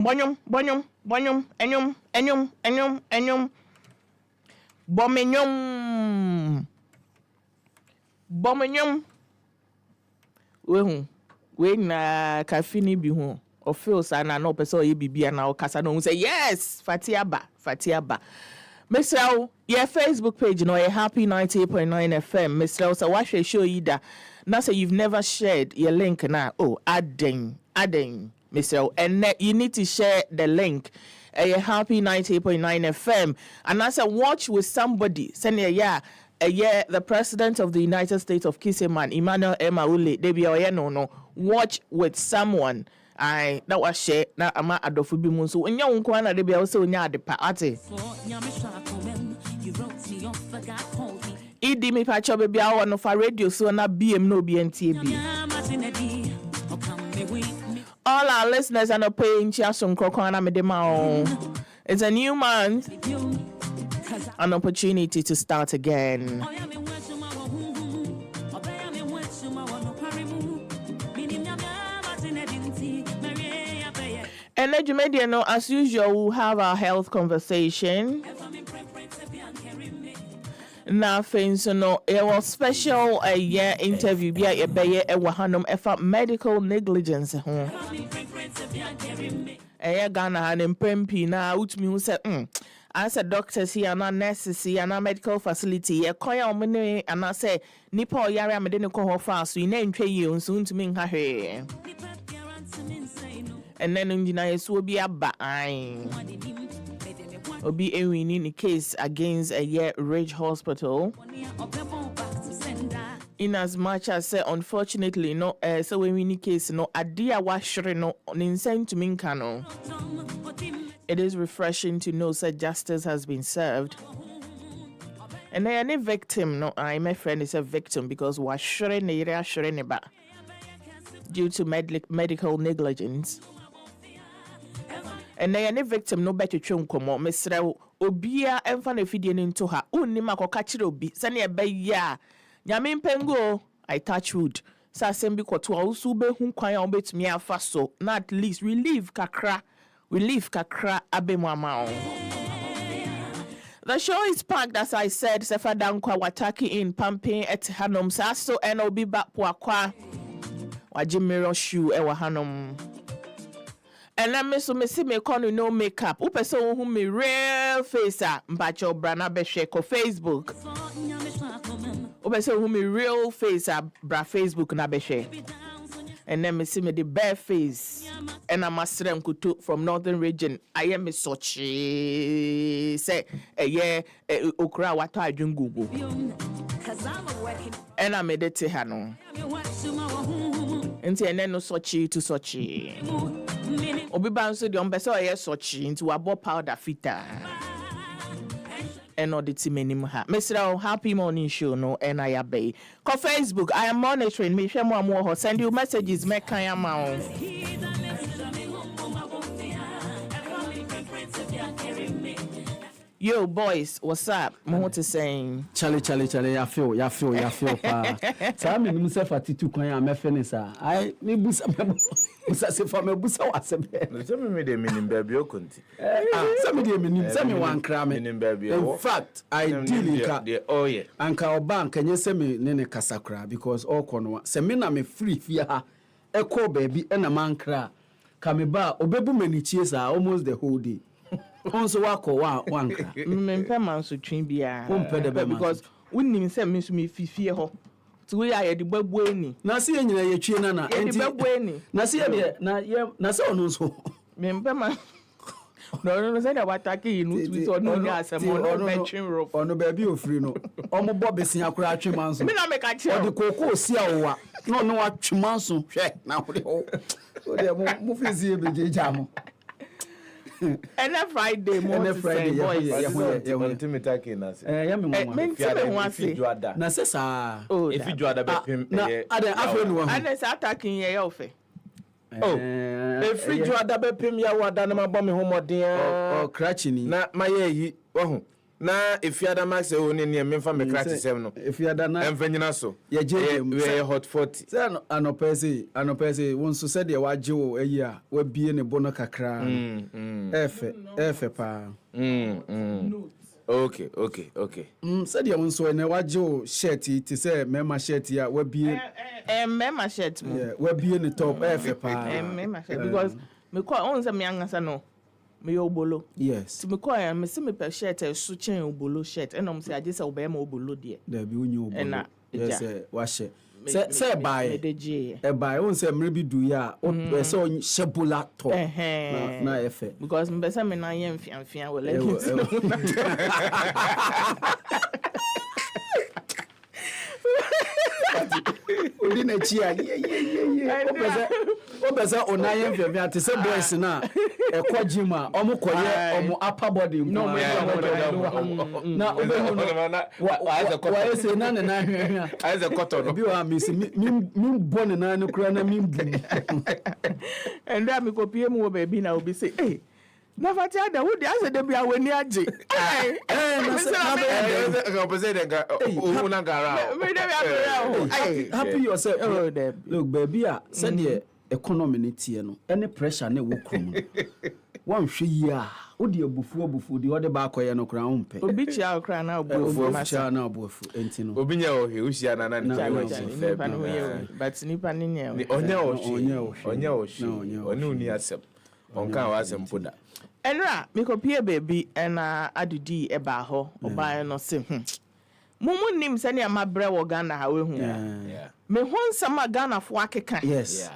Bonyum, enyum. Bomenyum. We na kafini bi ho. O feel sa na no person ye bibia na o kasa no say yes, Fatiaba. Mr. Your Facebook page, your Happy 98.9 FM. Mr. So what show you that? Now say you've never shared your link now. Oh, adding, Mr. And you need to share the link. Your Happy 98.9 FM. And I said, watch with somebody. Send the President of the United States of Kiseman, Emmanuel Emaule, they be no. Watch with someone. I that was share na ama adofu bi mu so nya wonko na de bia wo se onya ade pa ate idi mi pa cho be bia wo no fa radio so na bm no bi ntie bi. All our listeners are not paying chiasun krokon na me de ma o. It's a new month, an opportunity to start again. And let you media know, as usual, we'll have our health conversation. Now, things no, it was special interview. Be a baye e wahanum efa medical negligence. Ghana and Pempi na utmi who said, I said doctors here, and nurses here, and medical facility. A koya omene, and I say, Nipo yara medene ko fast. We name tray you soon to mean her. And then will be a will be a winning the case against a Ridge Hospital. In as much as unfortunately, no, so when we need case, no, a dear washer, no, insane to Minkano. It is refreshing to know that justice has been served. And then any victim, no, my friend is a victim because washer due to medical negligence. And any victim no better chum come on, Mr. Obia and fan if you into her only catch obi, send a bay ya. Yamin pengo, I touch wood. Sasembi kotua usube whom kwaya bit me a faso, not least relieve kakra abe mama. The show is packed, as I said, Sefadanqua Wataki in Pamping at Hanum Sasso and Obi Bapwakwa. Wajimiro shoe ewa Hanum. And let me see me calling no makeup. Upeso who me real face mbacho brana besheko Facebook. Upeso who me real face bra Facebook na beshe. And then me see me the bare face. And I'm a Srem Kutu from Northern Region. I am a Sochi. Say okra wata ajungugu. And I made it to Hano. And then no Sochi to Sochi. Obi banso de ombeso ye Sochi into abo powder fita. And all the team in ha. Mr. Happy Morning Show no and I obey. Ko Facebook, I am monitoring me share more send you messages make kan ma. Yo boys, what's up? What to saying? Charlie, I feel pa. So I mean Mustapha titu kwan ya mefene sa. I me busa se for me busa wasebe. So me dey meaning baby okunti. So me dey meaning, so me wan kra me. In fact, ideally ka oh yeah. Anka oba anka nye se me ne kasakra because all kono se me na me free fia ha. Eko baby e na man kra. Ka me ba obebu manichie sa almost the whole day. Also wako wanka mempe manso twin bia because wonnim se me so me fifie ho to we aye de babu ani na se nyina ye twie na enti babu ani na se de na se ono so mempe man no say that wataki no tweet or no asem no between rope ono ba bi ofiri no omo bo besia akura atwe manso me na make a che o de koko osia owa no atwe manso hwe na wo de mo fizi e bejeja mo. And a Friday morning, Friday, boys. Yeah, Na sesa. If you do that, and it's attacking your office. Oh, if you do that, pim ya wada na mabom ho modern. Oh, crachini. Na my ye. Oh, na if you ada max e woni ne me fa me crash sem no if you ada na emfanyina so ye je we hot 40 say anopese won so say de waje wo ayi a wa bie ne bono kakra efe pa okay say de won so ne waje wo shirt ti say mema shirt ya wa bie mema shirt wa bie ne top efe pa mema shirt because me call on say me angasa no me obolo yes me call me see me per shirt so chen obolo shirt and am say I just obey my obolo there there be onye obolo yes wa she say buy won say mre bi du ya o say on shebola top na efe because me say me na yen fian we like odi na chi a o pese onaye mfemi ate se boys na ekogim a omo koye omo upper body no na obehu no wa ese na na hwe aize cotton no bi wa misi mi bone na no kura na mi bu and that me kopie mu wo baby na obi say eh na fati ada wo de ase de bia wani age na compensate nga una gara me de bia happy yourself look baby a said the economy ne tie no any pressure na wo krum wan hwe yi a wo de abufu de wo de ba akoye no kra won pe obi chia okra na abufu chia na abufu enti no obi nya ohe usia na na but nipa ni nya onya ohe oni uni asem onka wa asem poda enra me kopie baby na adudi e ba ho oba no se mumu nim se ne amabre wo Ghana ha we hu me hu nsama Ghana fo akeka yes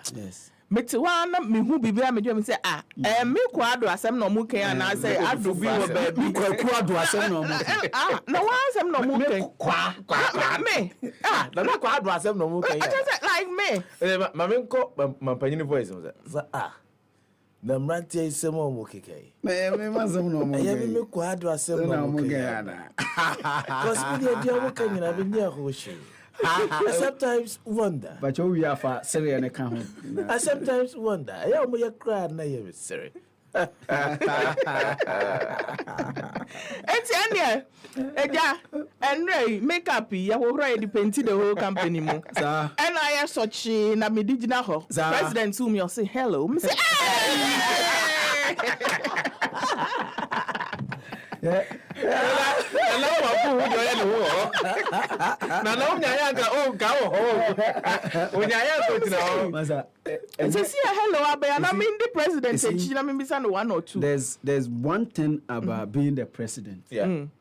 meti wa na me hu bibia me dwem se me kwa ado asem no mu kan na se ado bi wo baby kwa ado asem no mu na wa asem no mu kan kwa me na kwa ado asem no mu kan like me mama nko mampanyi voice na mrantie isem o mu kekai me mazem no mu ya me kwa ado asem no mu kan cause we dey o kan na be near hoshi I sometimes wonder but you we afa sere ne ka ho I sometimes wonder ya mo ya cry na ya sere enti ania eja enrei makeup ya wo hura e paint the whole company mu and I am such na me digina ho president whom you say hello me say na wa pu do ya lo na unya ya ga o ga o unya ya ko tina o masa see hello abaya na me the president say na me bisa no one or two there's one thing about being the president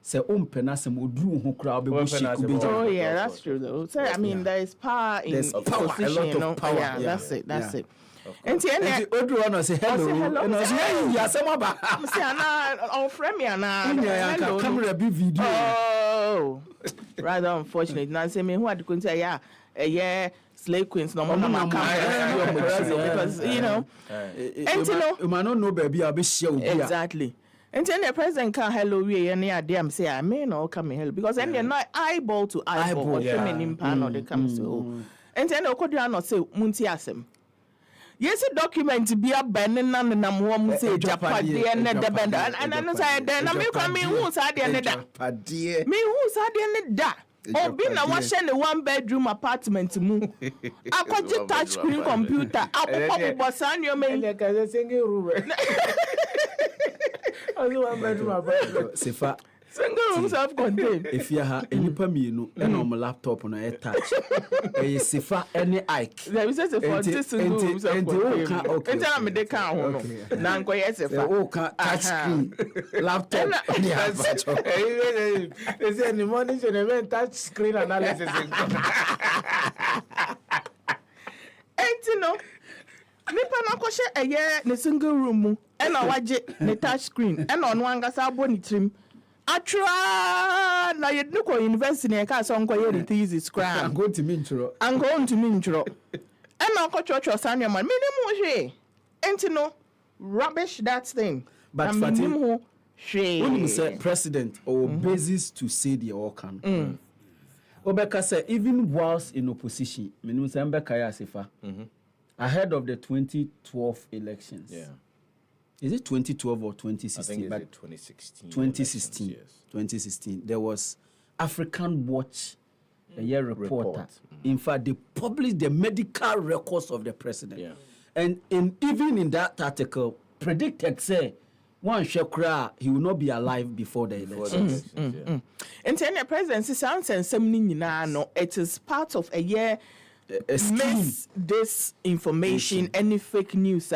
say umpena sem oduru ho kura obebu shiku be oh yeah that's true though so I mean there is power in position, a lot of power yeah that's it enti oduru no say hello and I say you asem ba say ana on frame me ana hello camera be video oh rather unfortunate na say me who had to say yeah slave queens no more because you know and you know you might not know baby I be share with exactly and then the president can hello we any idea am say I may not come hello because then they're not eyeball to eyeball what feminine pan or they come so and then okodia no say munti asem yes document be a ben na nam ho mu say japade ne de ben and I say then na me come hu sa de ne da japade me hu sa de ne da obi na wa share ne one bedroom apartment mu akwaje touch screen computer akoko bosan yo me le ka se single room azu one bedroom apartment sefa single room self-contained if you have any mienu and on my laptop na touch e sefa any ike there is a for this single room self-contained okay enter me dey kan ho no na nko yes sefa o kan touch screen laptop they say the morning should have touch screen analysis enti no nipa na ko hye eye ne single room mu e na waje ne touch screen e na ono angasa abo ni trim atra na yedne ko university ne ka so nko ye the thesis scram I'm going to mean ntro e na ko church sanyo man minimum hwe enti no rubbish that thing but minimum hwe when you say president or basis to say the all can Obeka say even whilst in opposition minimum say Mbeka ya sefa ahead of the 2012 elections Is it 2012 or 2016? I think But it's 2016. 2016. Yes. 2016. There was African Watch, a year reporter. In fact, they published the medical records of the president. Yeah. And even in that article, predicted, say, one Shekra, he will not be alive before the election. And then the presidency sounds and something, no, it is part of a year. Miss this information, any fake news,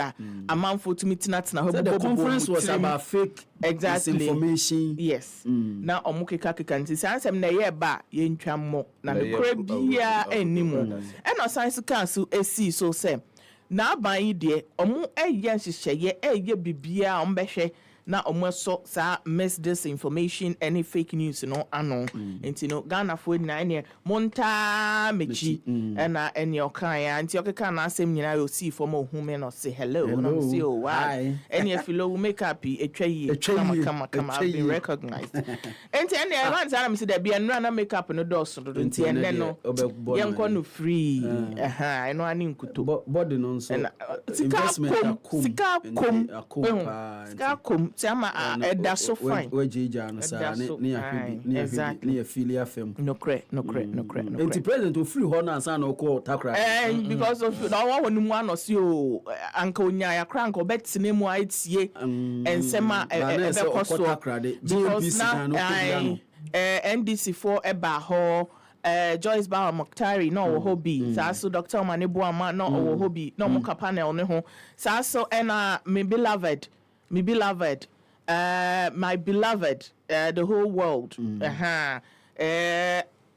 amount for to meet not now. So the conference was about fake information. Yes. Now, Omuke Kakanti, sounds some na ba yen chamo, na the crabia anymore. And our science council, SC, so say. Now, by idea, Omu a yen share ye bibia on na omo sa miss this information, any fake news no anon nti no Ghana for na ene monta mechi na ene okan nti okeka na asem nyina yo see for mo human no say hello no see oh why ene filo make up etwa yi come I've been recognized nti ene man say na me say da bia no na make up no do so do nti ene no yenko no free eno ani nkuto body no so investment sika kom Sama that's so fine. Wejija no sa ne affiliate fam. No cre. Enti president o free ho na san na ko takra. Because of na one mu anosi o anka onya ya kra anka obetine mu aitie ensema ebe koso. Because na NDC4 eba ho Joyce Bauer Mokhtari no wo hobby sa so Dr. Manebuama no wo hobby no mo panel ne ho sa so ena my beloved my beloved, the whole world.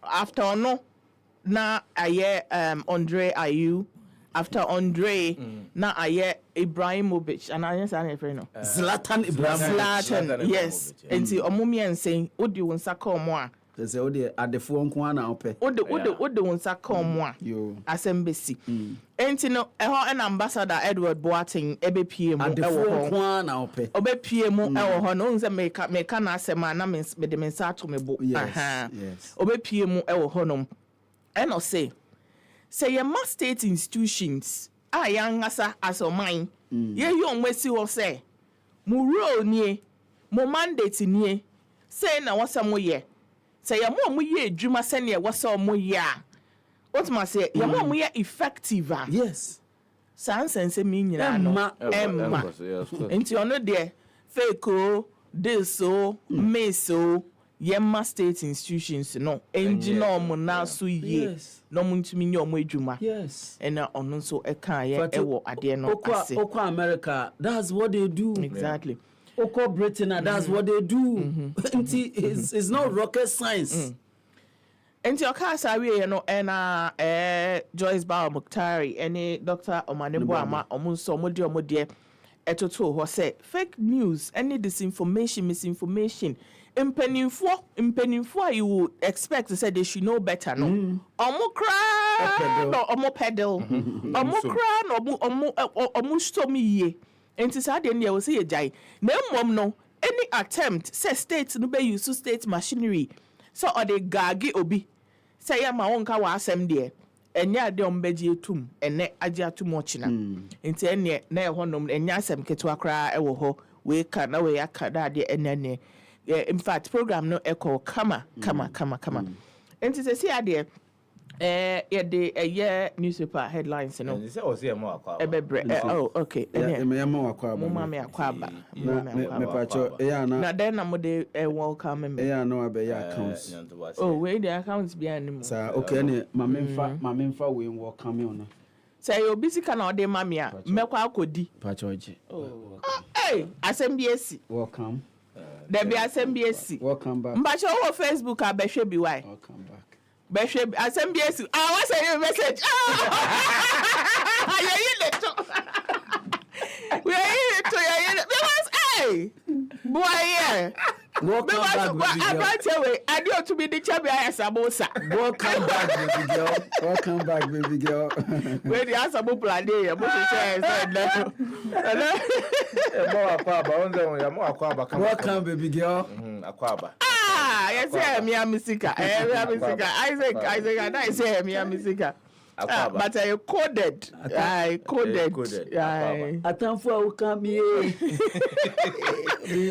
After no, na aye Andre Ayew. After Andre, na aye Ibrahimovic. And I say no. Zlatan Ibrahimovic. Zlatan, yes. And see, omumi and saying, "Odi wonsa call moi." They say, "Odi at the phone kwana ope." Odi wonsa call moi. Yo. Asembesi. And you know, an ambassador Edward Boateng ebe PM at the phone kwana ope. Obe PM ewo ho no nze make na asema na me de mensa to me bo. Yes. Obe PM ewo ho no. And I say your state institutions young as a mine. Ye yon wesi wo say mo role nie mo mandate nie say na wasa mo ye say ya mo ye adwuma se ne wasa mo ye a what must say ya mo ye effective yes sanse me nyina no emma enti ono de fake o this o meso yemma state institutions no engine omo na so ye no muntumi nye omo adwuma yes ena ono nso eka ye ewo ade no ase okwa America that's what they do exactly okwa Britain that's what they do it's not rocket science enti okasa we no ena Joyce Bauer Mokhtari ene Dr. Omanebuama omo nso omo de etoto ho say fake news any disinformation misinformation impenifo you would expect to say they should know better no omo kra no omo pedal omo kra no omo stomi ye enti sa de ne we say jai na mmom no any attempt say state no be use state machinery so or they gagi obi say ya ma wonka wa asem de enya de ombeji etum ene agi atum ochina enti ene na e honom enya asem ketu akra e wo ho we ka na we akada de enene in fact program no echo kama and to see ade the a year newspaper headlines you know and say was here more oh okay me mo akwa me pacho na then na mo de welcome me no abe accounts oh we the accounts be animal sir okay ne ma memfa we welcome you no say you busy kana ode mami a mekwa akodi pacho je oh hey asembc welcome there be asembc welcome back mbacho wo Facebook abehwe bi why welcome back behwe asembc what's your message we are here to because hey boy yeah welcome back I do to be the champion samosa welcome back baby girl where the asabo plan dey mo say welcome baby girl akwaba yes me Misika Isaac and I say me Misika But I coded. I coded. Atamfo a woka me.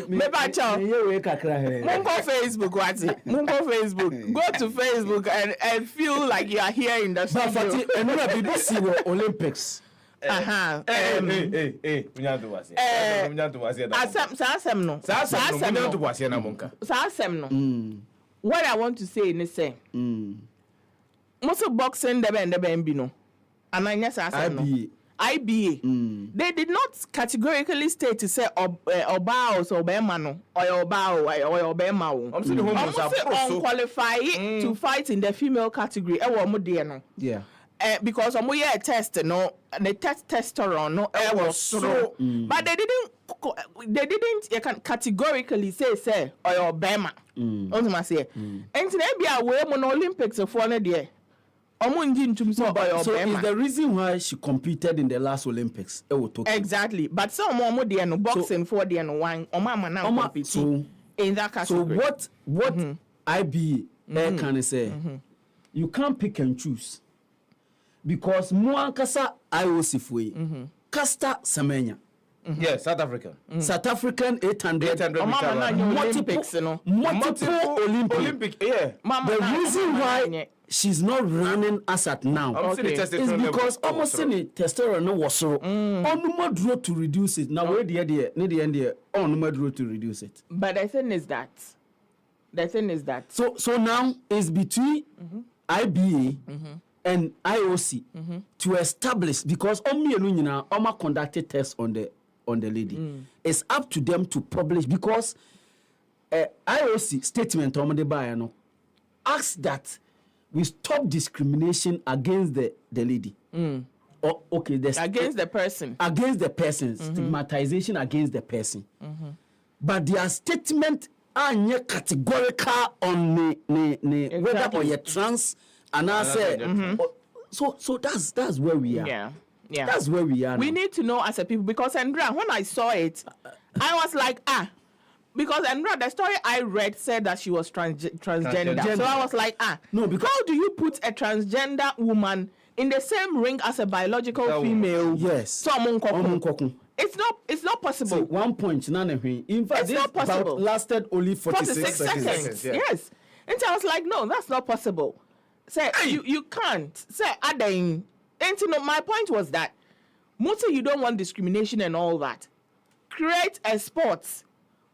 Me ba chow. Mungo Facebook what's it? Mungo Facebook. Go to Facebook and feel like you are here in the studio. But another BBC Olympics. What I want to say is say most of boxing the no and IBA they did not categorically state to say oba or bemano or obema unqualified to fight in the female category yeah. Because we a test no the testosterone no was so but they didn't you can categorically say or bema say and then be away mon Olympics of one there so is the reason why she competed in the last Olympics exactly but some more there no boxing for there no one now competing in that category. So what IBA can say you can't pick and choose because Muankasa IOC foi Casta Semenya. Yes, South African. South African 800 multiple Olympic. Yeah. The reason why she's not running as at now is because almost any testosterone no was so on no to reduce it. Now where the end on no to reduce it. But the thing is that so now it's between IBA and IOC to establish because Oma conducted tests on the lady. It's up to them to publish because IOC statement asks that we stop discrimination against the lady. Or against the person. Against the person, stigmatization against the person. But their statement are categorical on whether or you're trans. And I said, so that's where we are. Yeah. That's where we are. We need to know as a people because Andrea, when I saw it, I was like, because Andrea, the story I read said that she was transgender. So I was like, no, because how do you put a transgender woman in the same ring as a biological female? Yes. So it's not possible. See, 1 point, none of it. In fact, it's not possible. Lasted only 46 seconds. Yes. And so I was like, no, that's not possible. Say you can't say Adain. And my point was that most of you don't want discrimination and all that. Create a sport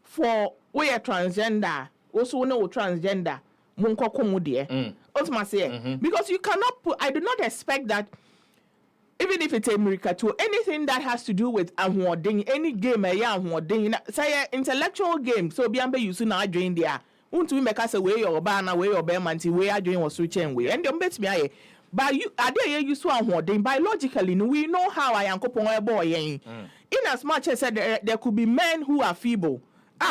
for we are transgender, also no transgender. Because you cannot put. I do not expect that. Even if it's America too, anything that has to do with any game, say intellectual game. So be using our drain there. Unto make us away your banner, way your bear manti, way I doing was switching way. And don't bet me, but you are there, you swan hoarding. Biologically, we know how I am couple boy. In as much as there could be men who are feeble.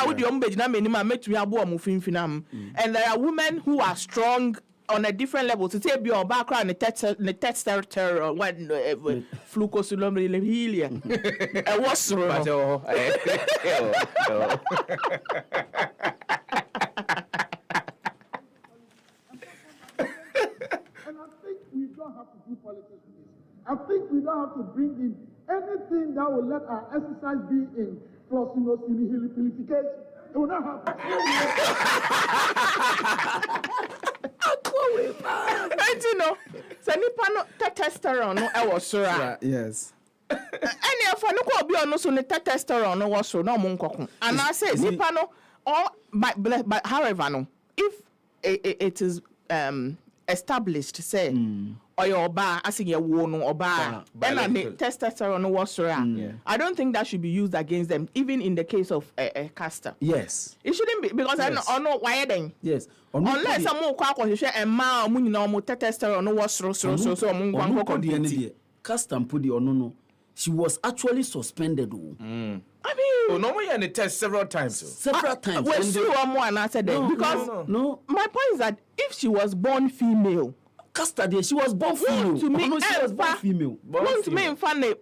Would you met me abo moving finam. And there are women who are strong on a different level. To take your background, the text terror, what flucosulum helium. What's wrong? I think we don't have to bring in anything that will let our exercise be in plus, purification. It will not happen. Testosterone was sure. Yes. Any of no could be on so testosterone was so no monk. And I say, Zipano, but however, no, if it is established, say, or your bar, as in your wound or bar, then testosterone was I don't think that should be used against them, even in the case of a caster. Yes. It shouldn't be, because I know why then. Yes. Unless some more quack and ma, testosterone was so, custom put the no. She was actually suspended. I mean, normally and it tests several times. Several times. Well, she more and I said that because no. My point is that if she was born female, custody, she was born female. To me, she was born female. To me, funny,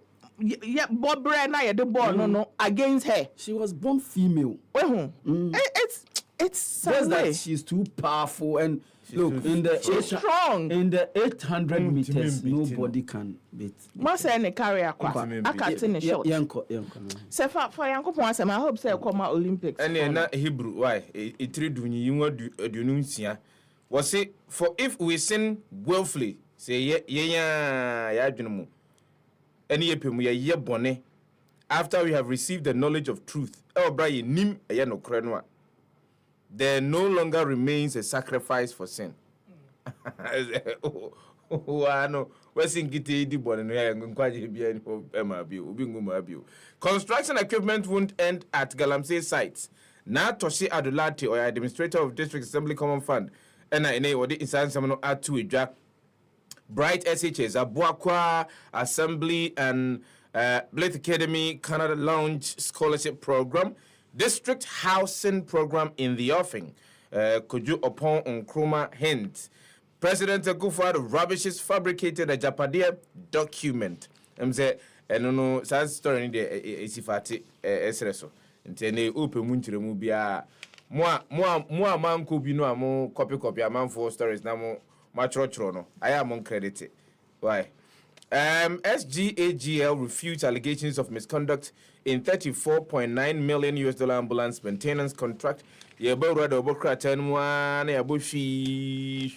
Bob Brenner, the born no against her. She was born female. It's It's just way. that she's too powerful and look she's strong. In the 800 meters, nobody can beat. Must say carry a quack. I can't in a shot. Yanko. So for Yanko Ponsam, I hope say come out Olympics. And then not Hebrew. Why? It read when you want do nuncia. Was it for if we sin willfully? Say yeah, Juno. Any epim we ye bonnet. After we have received the knowledge of truth, oh Brian nim a no crenwa. There no longer remains a sacrifice for sin. No. Construction equipment won't end at Galamsey sites. Now Toshi Adulati or administrator of District Assembly Common Fund, NINA or the Insan Samano at Tuija, Bright SHS, Abuakwa Assembly and Blake Academy Canada Lounge Scholarship Program, District Housing Program in the offing. Could you upon Nkrumah hint? President Akufo-Addo rubbishes fabricated a Japadia document. Say, no, sad story in the Isifati Esreso. Ntene open munchire mu bia. Mo man ko bi no amo copy amount for stories na mo machro no. I am on credit. Why? SGAGL refutes allegations of misconduct in $34.9 million ambulance maintenance contract. Yebo rado bokra tenwa na yabo shi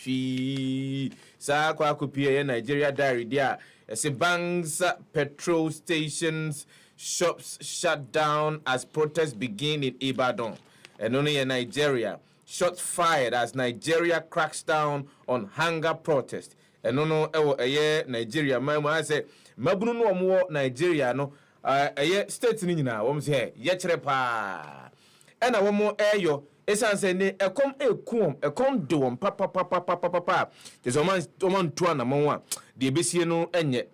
sa kwa kupie Nigeria diary dia. Ese banks, petrol stations, shops shut down as protests begin in Ibadan. And only in Nigeria, shots fired as Nigeria cracks down on hunger protest. And no Nigeria I say mabunu no mo Nigeria no state ni nyina wo say ye kire pa e na wo mo eyo esan say ne ekom de won pa de so man to na mo a de besie no enye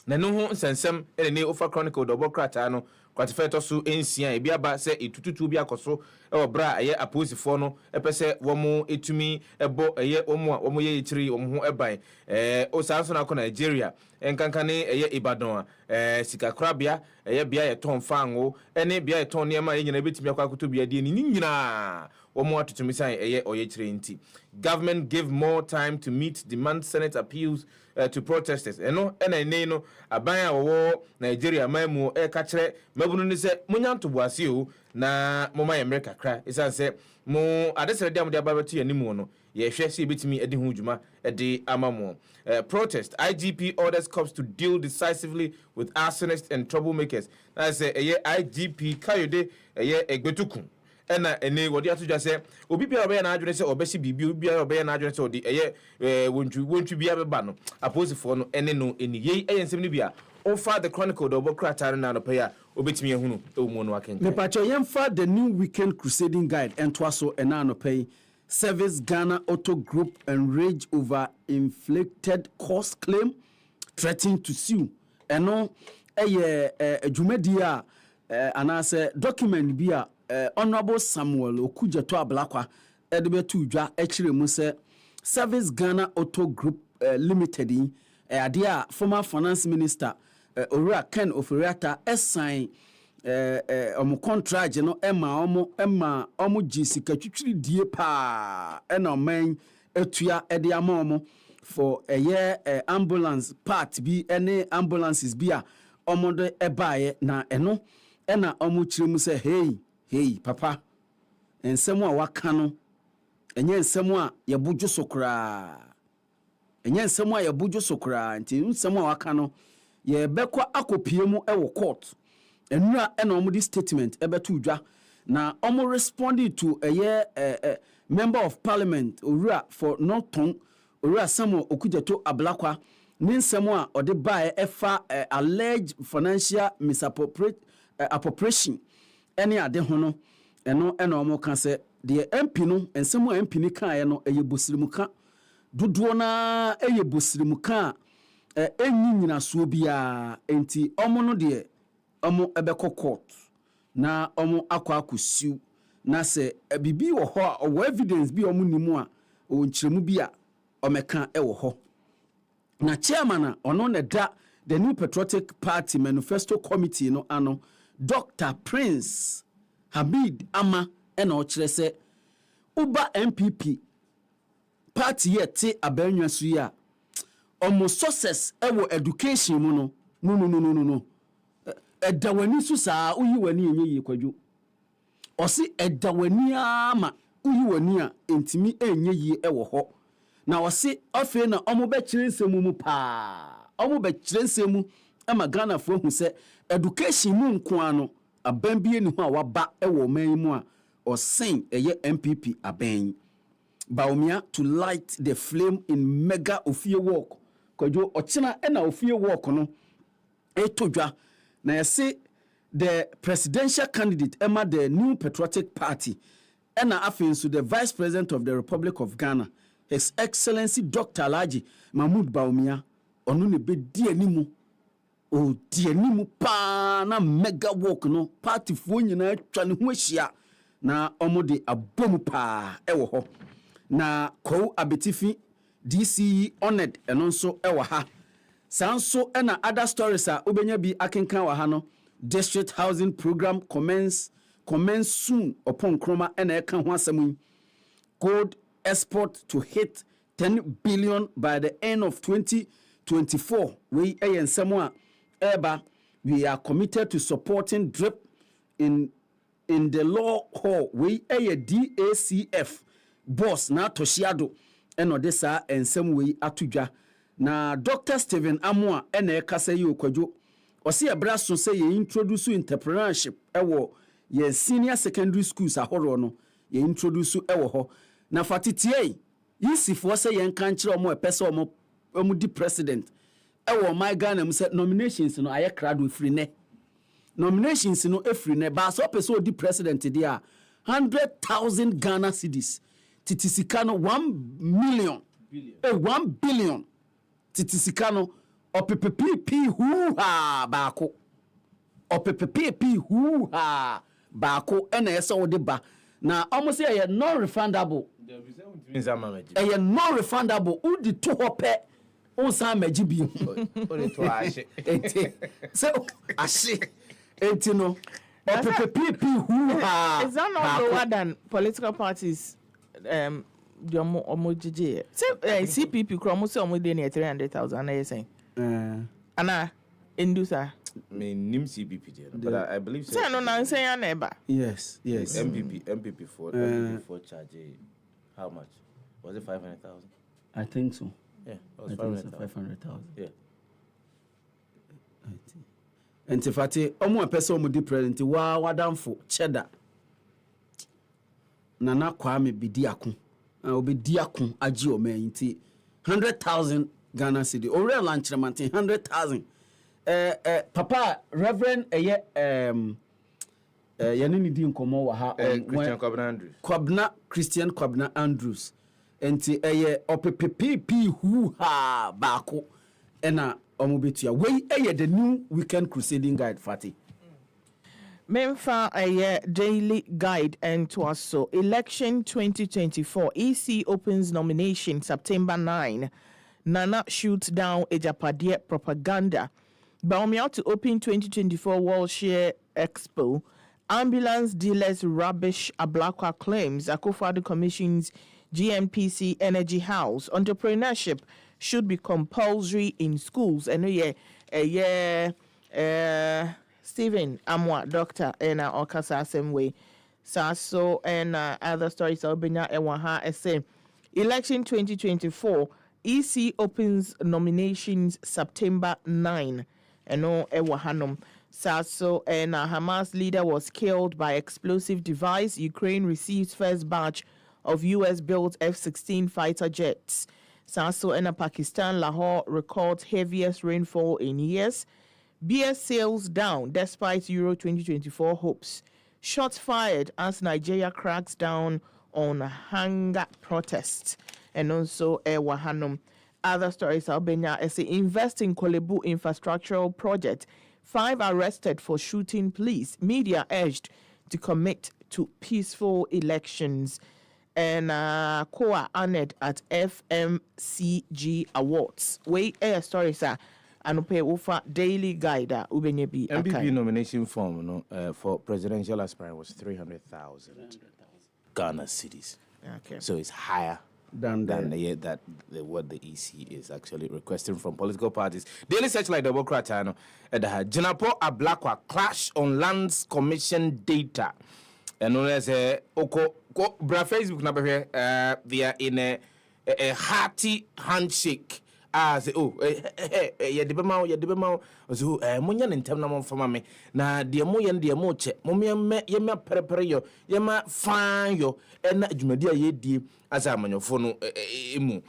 na no ho nsensem ne Ofa Chronicle do bokrata no kwatifeto so ensia e bia ba se etututu bi akoso e obra aye aposifo no epese wo mo etumi ebo aye wo mo ye yitiri wo ho eban o sanso na ko Nigeria enkankane eye Ibadan sikakrabia eye bia ye ton fango ene bia ye ton niam ye nyina betimi akwakoto bia de ni nyina wo mo atutumi san eye oyechire nti government give more time to meet demand Senate appeals to protesters eno ene no aban a wo Nigeria mamu ka kire mabunu ni se munyanto boase o na moma ye America kra isan se mo adesere dem de ababetu animu no ye hwe se betimi edi ho djuma edi amamo protest IGP orders cops to deal decisively with arsonists and troublemakers na say IGP Kayode egbetukun ena ene wodi atudwa se obi bia obe na adwene se obeshi bibi obi bia obe na adwene se odi wontwi bia beba no aposifo no ene no eni ye ensem ni bia Ofa the Chronicle do bokrata na no pa ya obetimi ehunu ewumo no akenka me pacho yemfa the new weekend crusading guide entwaso ena no pay Service Ghana Auto Group enraged over inflicted cost claim, threatening to sue. Eno Jumedia anase document bia Honorable Samuel Okujeto Ablakwa edebetu dwa echire mu se Service Ghana Auto Group Limited adia former finance minister Owura Ken Oforiata assign omo contract no ema omo jisika twitwiri die pa ena man etua ede ama omo for ambulance part bi any ambulances bi a omo de ebaye na eno ena omo chiremu se hey papa ensemu a waka no enye ensemu a yebudwo sokra nti ensemu a waka no ye bekwa akopiemu ewo court enura ena omo di statement ebetu dwa na omo responding to member of parliament Owura for Norton Owura Samuel Okujeto Ablakwa ni nsemo a ode bae efa alleged financial misappropriation ene ade ho no eno ena omo kan se de MP no nsemo a MP ni kan no eyebosirimuka dodo na eyebosirimuka enyinyina so bia enti omo no de omo ebeko court na omo akwakusiu na se bibi wo ho a o evidence bi omo nimu a o nchiremu bi a omeka ewo ho na chairman ono ne da the New Patriotic Party Manifesto Committee no ano Dr. Prince Habib Ama ena o kire se uba MPP party yet abenwa so ya almost success ewo education mu no edawani so saa uyi wani enye yi kwadwo osi edawani ama uyi wani a entimi enye yi ewo ho na osi ofe na omo be kire nsemu mu pa omo be kire nsemu ama Ghana fo hu se education mu nko ano aban bie ni ho a waba ewo man mu a osen eye MPP aban Baumia to light the flame in mega ofie walk kwadwo ochina na ofie walk no etodwa na yese the presidential candidate Emma the New Patriotic Party and after the Vice President of the Republic of Ghana, His Excellency Dr. Alhaji Mahmoud Baumia, onu ne be di animu. O di animu pa na mega walk no party fo nyina atwa ne ho ahia na omo de abomu pa ewo ho. Na ko abetifi DCE honored eno nso ewo ha. Sanso ena other stories a obenya bi akenkan wa ha no. District housing program commence soon upon Kroma and Eka Hwasamu. Gold export to hit 10 billion by the end of 2024. We and Samoa Eba, we are committed to supporting DRIP in the law hall. We a DACF boss na Toshiado and Odessa and some way atuja. Na Dr. Stephen Amwa and Eka say you kwajo. Osi abraso say ye introduce entrepreneurship ewo ye senior secondary schools ahoro no ye introduce ewo ho na fatitie yisifo say ye nka nkire omo epese omo di president ewo my Ghana mu say nominations no aye krado free ne nominations no efree ne ba so pese odi president dia 100,000 Ghana cedis titisika no 1 million 1 billion titisika no OPPP hoo-ha baako. OPPP hoo-ha baako. Ena esa wo de ba. Na almost say a non-refundable. A non-refundable. Udi to hope. Onsa meji bi. Odi to ashe. So ashe. Etino. OPPP hoo-ha. Is that not lower than political parties? The omojije. Say CPP kromo say omode near 300,000. Na saying. Anna inducer. Me nim CBP, but I believe so. Say no na say your neighbor. Yes. MPP for charge. How much? Was it 500,000? I think so. Yeah, it was 500,000. Yeah. Entifati omo pese omo di president wa wadamfo cheddar. Nana Kwame Bidiakun. Obidiakun aji o me nti 100,000 Ghana cedi. Ore lunch remantin 100,000. Papa Reverend yanini di nkomo wa ha Christian Kwabna Andrews. Christian Kwabna Andrews. Enti OPPP who ha baako ena omobetua. We the new weekend crusading guide Fati. Memfa daily guide and to us so election 2024 EC opens nomination September 9. Nana shoots down Ejapadiye propaganda. Baumia to open 2024 World Share Expo. Ambulance dealers rubbish Ablakwa claims. Akufo-Addo Commission's GNPC Energy House. Entrepreneurship should be compulsory in schools. And Stephen Amwa, Doctor, and Okasa same way. Saso and other stories. Albania Ewaha say election 2024. EC opens nominations September 9. And no Ewahanum. Saso and Hamas leader was killed by explosive device. Ukraine receives first batch of US-built F-16 fighter jets. Saso and Pakistan Lahore records heaviest rainfall in years. Beer sales down despite Euro 2024 hopes. Shots fired as Nigeria cracks down on hunger protests. And also Wahanum. Other stories, Albania as they invest in Kolebu infrastructural project. 5 arrested for shooting police. Media urged to commit to peaceful elections. And Koa honored at FMCG Awards. We air stories are Anupe Ufa daily guide Ubenyebi. MPP nomination form for presidential aspirant was 300,000 Ghana cedis. Okay. So it's higher Than what the EC is actually requesting from political parties. Daily Searchlight Democrat and Jinapo Ablakwa clash on Lands Commission data. And known as bra Facebook number here, they are in a hearty handshake. Say ya de bema so munya ne ntem na mo fama me na de mo ye de mo che mo me ye me perepere yo ye ma fan yo na adwumadi a ye die asa amanyofo no emu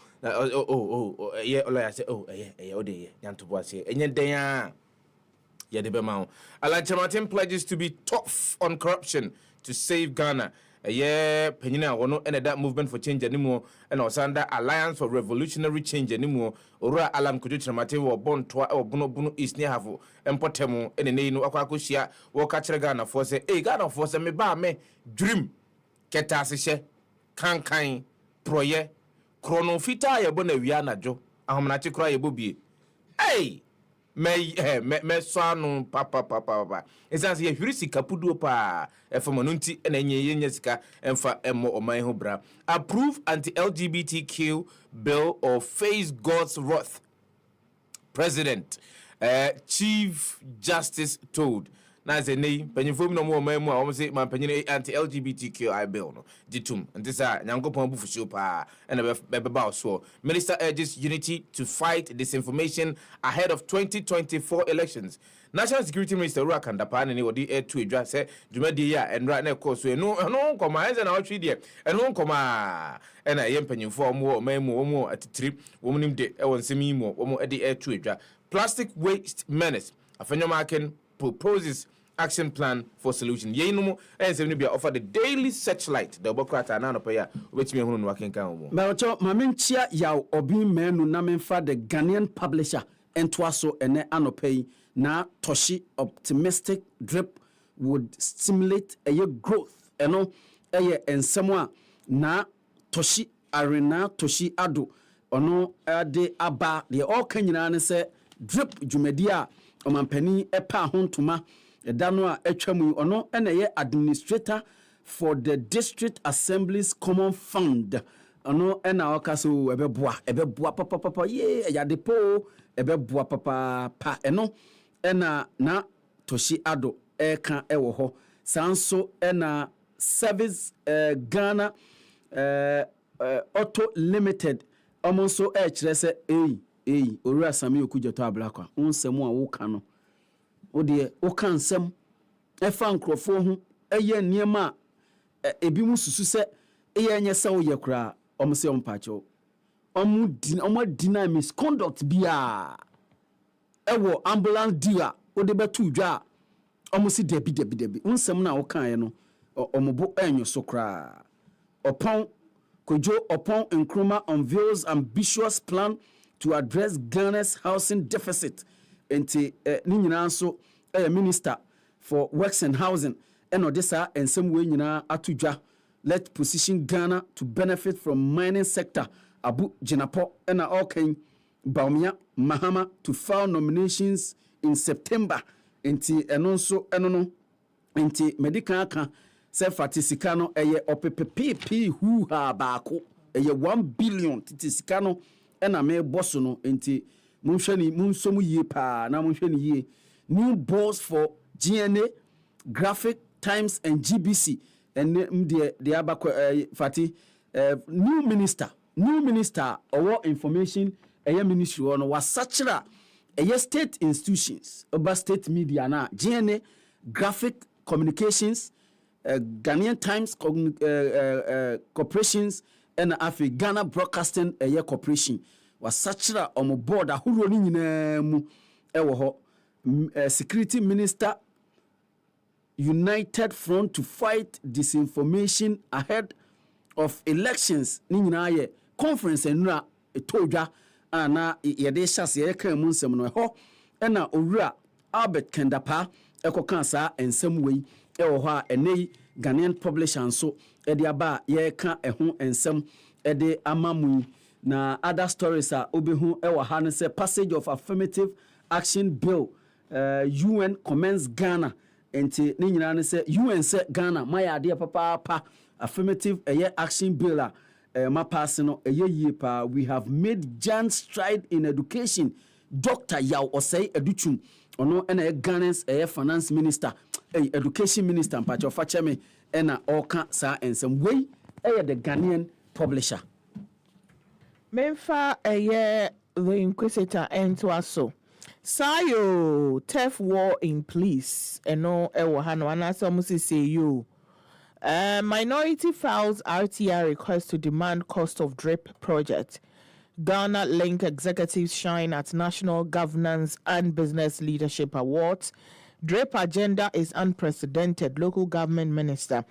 ye ola say o de ye nyanto bo ase enye den a ye de bema Elijah Martin pledges to be tough on corruption to save Ghana. Penina wono and that movement for change anymore and Osanda Alliance for Revolutionary Change anymore Ora Alam Kujuchamate or Bon Toa or Bono is near Havo and Potemo and the name of Aquacusia or Ghana for say, Ghana for me ba me dream Ketasishe Kankai Proye Chronofita Yabona Viana Jo Ahmanachi cry Bobby. Hey! Me swanu papa esanse ye hwirisi kapudo pa efomanunti enenye yenyesika emfa emo oman ho bra approve anti-LGBTQ bill or face God's wrath. President Chief Justice told na say nei panyifom no mo oman mu a wo say man panyine anti-LGBTQI bill no ditum ntisa nyankopon bufuhyo pa ena beba so. Minister urges unity to fight disinformation ahead of 2024 elections. National Security Minister Ura Kandapa ne wodi to edwa say dwumadi ya enra na course no nkoma enze na otwe de eno nkoma ena ye mpanyimfo mo oman mu omo atitiri wo nim de e wonsem yi mo omo de to edwa. Plastic waste menace afenyomaken proposes action plan for solution. Yenumo and seven be offer the Daily Searchlight. The Democrat and Anopaya, which me who working can. But Maminchia yaw obi menu namenfa the Ghanaian publisher and twaso ene anopay na Toshi optimistic drip would stimulate a year growth. Eno eye ensemwa na Toshi arena Toshi ado ono de aba the all Kenyana ne se drip jumedia omampani epa hontuma edano a etwamu ono ene administrator for the District Assembly's Common Fund ono ena okaso ebeboa papa ye yadepo ebeboa papa pa eno ena na Toshi ado eka ewo ho sanso ena Service Ghana Auto Limited omonso kyerɛ sɛ owura sami okujeto ablakwa onsɛm a woka no wode woka nsɛm ɛfa nkrɔfo ho ɛyɛ nneɛma ebi mu susu sɛ ɛyɛ nyɛ sɛ woyɛ kora ɔmo sɛ ɔmpakyɛw ɔmo deny misconduct bia ɛwɔ ambulance dealer wode bɛto dwa ɔmo si debi nsɛm na woka yɛ no ɔmo bo ɛnyo so kora ɔpɔn Kojo upon Nkrumah unveils ambitious plan to address Ghana's housing deficit. Enti ni nyina so minister for works and housing eno desa and some way nyina atudwa. Let position Ghana to benefit from mining sector. Abu Jinapo ena Oken Baumia Mahama to file nominations in September. Enti enonso enono enti medical aka se fatisika no eye opepepp hu ha baako eye 1 billion titisika no ena me boss no enti munhwani munsom yie pa na munhwani yie new boss for GNA Graphic Times and GBC and the abako fati new minister or information eye ministry no wasachira eye state institutions oba state media na GNA Graphic Communications Ghanaian Times corporations and Afi Ghana Broadcasting Corporation was such a on board a who running in Security Minister United Front to fight disinformation ahead of elections. Ninaye conference and na etoja ana yedesha se kan mu nsem no ho na owura Albert Kendapa ekokansa ensem wei ewo ho a enei Ghanaian publisher so ede aba ye ka eho ensem ede amamu na other stories a obehu ewo ha ne say passage of affirmative action bill UN commends Ghana enti ni nyina ne say UN say Ghana maya ade papa affirmative action bill ma pass no ye pa. We have made giant stride in education. Dr. Yaw Osei Educhum ono ena Ghana's finance minister education minister mpacho facheme ena oka sa ensem way the Ghanaian publisher. Memfa the Inquisitor into aso. Sayo turf war in police eno hano anasa musi say you. Minority files RTR request to demand cost of drip project. Ghana Link executives shine at National Governance and Business Leadership Awards. DRIP agenda is unprecedented. Local government minister.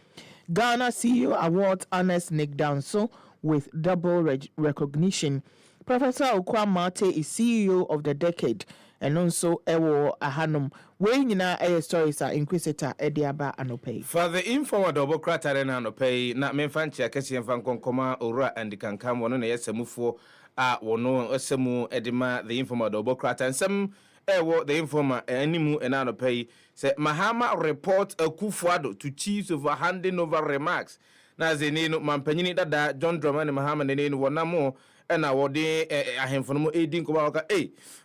Ghana CEO Awards honors Nick Danso with double recognition. Professor Okwa Mate is CEO of the decade. And also Ewo Ahanum. When you know stories are Inquisitor Ediaba Anopay. For the informal double crater and Anopay, not men fancy a Cassian Van Concoma, Ora, and the Cancam, one on a Yasamufo. Wono osemu edima the informer double crater and some the informer animu and pay say Mahama report a kufuado to chiefs over handing over remarks. Na zenino mampanyini dada John Drummond and Mahama nene wanamo and awode a hemfono edin ko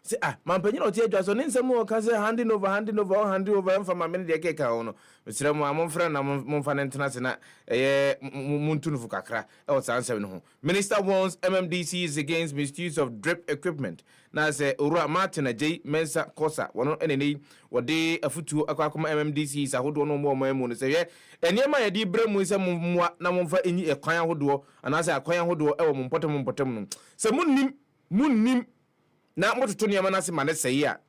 say mampanyino tie jwaso ninsemu ka say handing over handing over from my minute de keka ono mesra mo amon fra na mon fa international muntunu kakra e o san seven ho. Minister warns MMDCs against misuse of drip equipment. Na say Ura Martin J Mensa Kosa wono eneni wode afutu akwa MMDCs ahodo no mo mu no say enema ye di bremu se mmoa na momfa enyi ekwan ahodo ana say akwan ahodo e wo mpotem no se munnim na mototo ne na se mane say a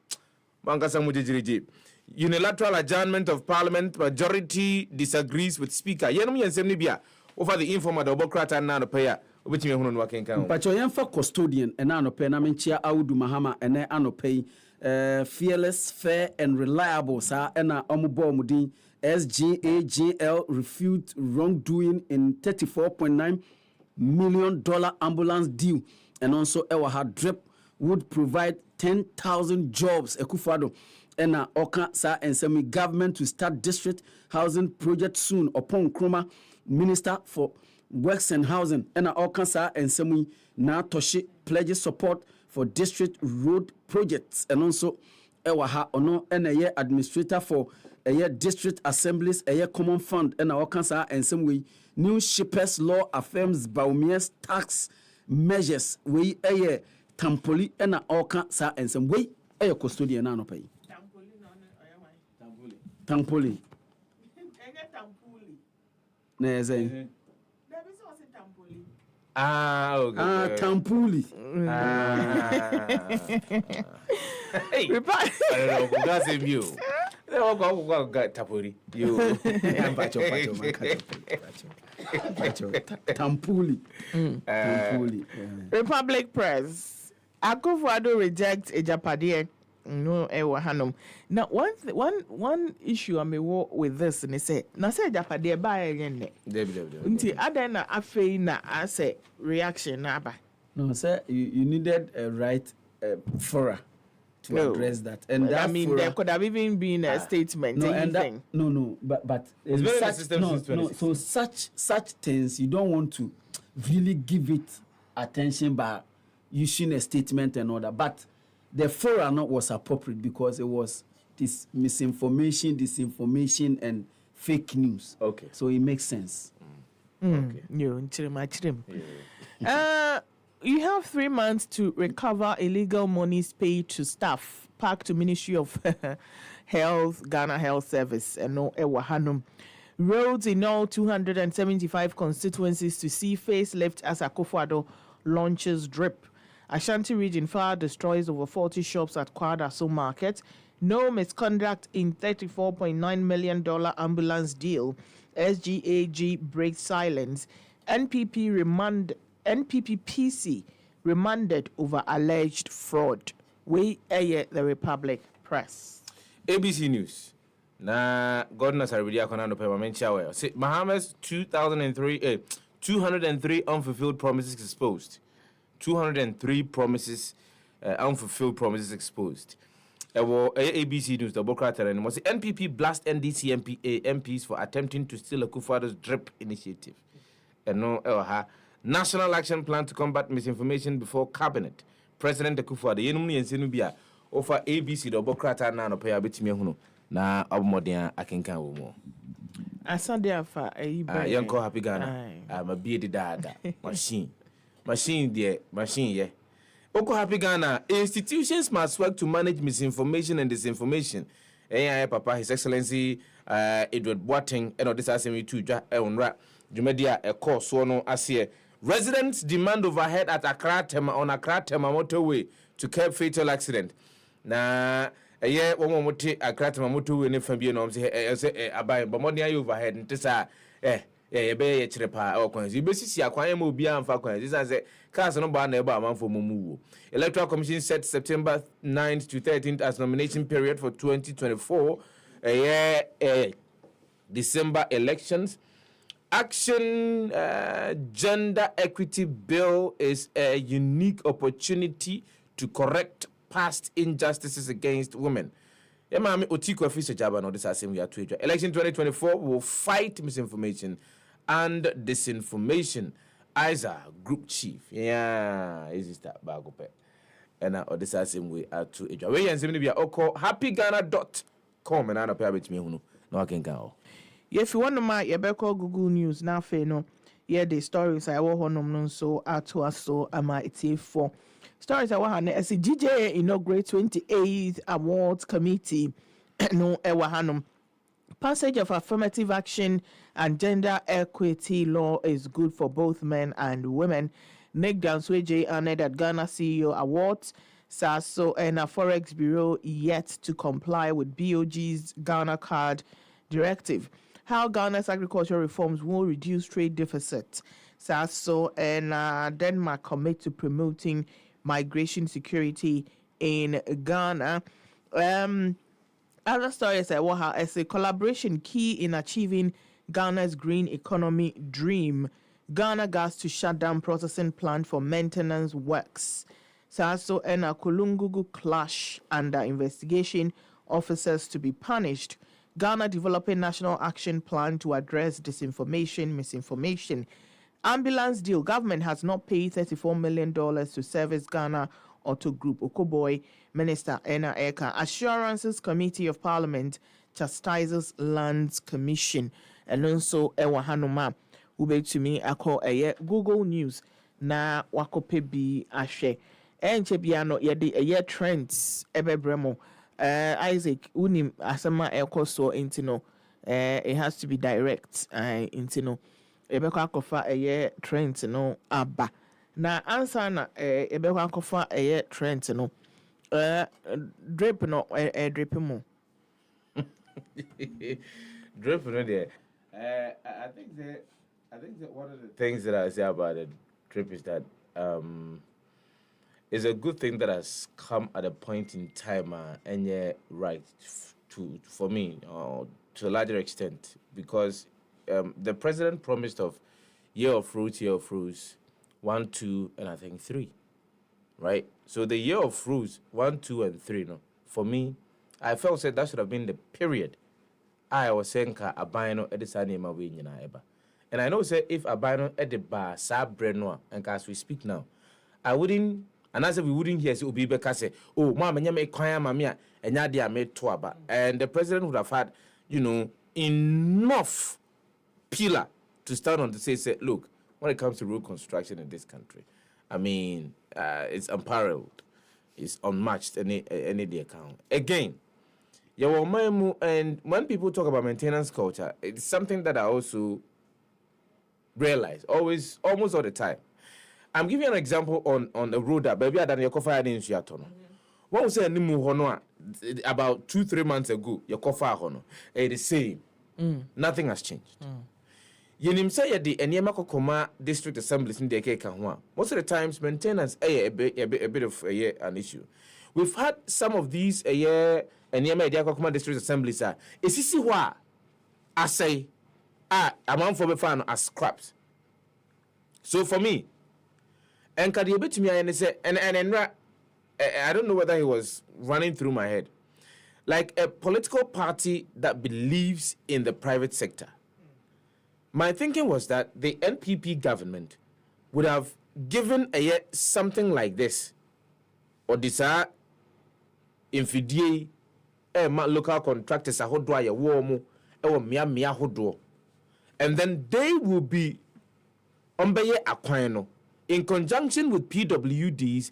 mankasa mu jejirije. Unilateral adjournment of parliament, majority disagrees with speaker. Yenum yensem ni bia over the informal democrat na no pair obetimi hunu no wakenkan. Pacho yenfa custodian ena no pay na menchia Audu Mahama ene anopay fearless, fair and reliable sa ena omubo mudin SGAGL refute wrongdoing in $34.9 million ambulance deal and also Ewaha drip would provide 10,000 jobs Ekufado. Ena oka sa ensemi government to start district housing project soon upon Kroma Minister for Works and Housing. Ena oka sa ensemi na toshi pledges support for district road projects and also ewaha ono ena ye administrator for ye district assemblies ye common fund. Ena oka sa ensemi new shippers law affirms Baumia's tax measures we ye tampoli ena oka sa ensemi we custodian na no pay. Tampoli. Neze. Okay. Tampoli. Hey. I don't know. That's a view. Go Tampoli. You. Tampoli. Tampoli. Republic Press. Akufo-Addo rejects Ejapade. No, Hanum. Now, one issue I may walk with this, and they say, "Na say Ejapade buy again." Until Adena afei na I say reaction na ba. No, sir, you needed a right fora to address that, and that I mean, there could have even been a statement. No, and that, but it's been in the system since 2016. So such things you don't want to really give it attention by issuing a statement and all that, but. The fora was appropriate because it was this misinformation, disinformation, and fake news. Okay. So it makes sense. Okay. You have 3 months to recover illegal monies paid to staff, parked to Ministry of Health, Ghana Health Service, and no Ewahanum. Roads in all 275 constituencies to see facelift as Akufo-Addo launches drip. Ashanti region fire destroys over 40 shops at Kwadaso Market. No misconduct in $34.9 million ambulance deal. SGAG breaks silence. NPPPC remanded over alleged fraud. We air the Republic Press. ABC News. Na Godness already akona no permanent chawe. See Mohammed's 203 unfulfilled promises exposed. 203 promises, unfulfilled promises exposed. ABC News, the Bokrata, and was NPP blast NDC MPs for attempting to steal Akufo-Addo's DRIP initiative. And no, National Action Plan to combat misinformation before Cabinet. President Akufo-Addo, Yenumni and Senubia, offer ABC, the Bokrata, and Opea Betimiahuno. Na Obmodia Akinka Womo. Asante afa Yanko Happy Ghana. I'm a bearded dada. Machine. Machine, dear. Machine, yeah. Oko Happy Ghana. Institutions must work to manage misinformation and disinformation. Papa, His Excellency Edward Boateng, and this assembly too, Jumedia, a course, no, as here. Residents demand overhead at Accra motorway to curb fatal accident. Na one more Accra motorway in Fabian say abai, but money overhead and Tessa, be a trepa or coins. You basically acquire Mobia and Falcons. This as a cast no bar neighbor man for Mumu. Electoral Commission set September 9th to 13th as nomination period for 2024 December elections. Action Gender Equity Bill is a unique opportunity to correct past injustices against women. Election 2024 will fight misinformation and disinformation. Isa Group Chief. Yeah, is that bagope. And now this same way to Eja. We and be happyghana.com and I pay with me no I can go. If you want to my Google News now, no, yeah, the stories I want no so to us so am I it's for stories I want as a GJ inaugurate 28th Awards Committee no ewahanum. Passage of affirmative action and gender equity law is good for both men and women. Negligence honored at Ghana CEO Awards. SASO and a Forex Bureau yet to comply with BOG's Ghana Card Directive. How Ghana's agricultural reforms will reduce trade deficit. SASO and Denmark commit to promoting migration security in Ghana. Other stories as a collaboration key in achieving Ghana's green economy dream. Ghana gas to shut down processing plant for maintenance works. SASO and a Kulungugu clash under investigation. Officers to be punished. Ghana developing national action plan to address disinformation, misinformation. Ambulance deal. Government has not paid $34 million to Service Ghana Auto Group. Okoboy, Minister Ena Eka. Assurances Committee of Parliament chastises Lands Commission. And also Ewa Hanuma. Ube to me, I call a Google News. Na wakope bi ashe. Enchebiano yedi a trends ebe bremo. Isaac unim asama ekoso intino it has to be direct intino ebekwa kofa eye trend no aba na answer na ebekwa kofa eye trend no drip no drip mo drip no there I think that one of the things that I say about the drip is that it's a good thing that has come at a point in time, and yeah, right, for me, to a larger extent, because the president promised of year of fruits, 1, 2, and I think 3, right? So the year of fruits, 1, 2, and 3, no, for me, I felt that should have been the period. I was saying abino at the sanima win eba, and I know say if abino at the bar sabrenoa, and as we speak now, I wouldn't. And as we wouldn't hear, so Obibeka say, "Oh, mama, you make kwaya mamia, and yadia made toaba." And the president would have had, enough pillar to stand on to say, look, when it comes to road construction in this country, I mean, it's unparalleled, it's unmatched any the account. Again, and when people talk about maintenance culture, it's something that I also realize almost all the time. I'm giving you an example on the road that baby than your coffee in Shiatono. What was saying about 2-3 months ago, your coffee hono. The same. Nothing has changed. You say the Enyamako Koma district assemblies in the Keka. Most of the times maintenance a bit of an issue. We've had some of these Enyama Koma district assemblies are is why I say amount for the fan as scraps. So for me, and Kadi bit to me and say and I don't know whether he was running through my head. like a political party that believes in the private sector. My thinking was that the NPP government would have given something like this, or this infidie local contractors and then they will be in conjunction with PWDs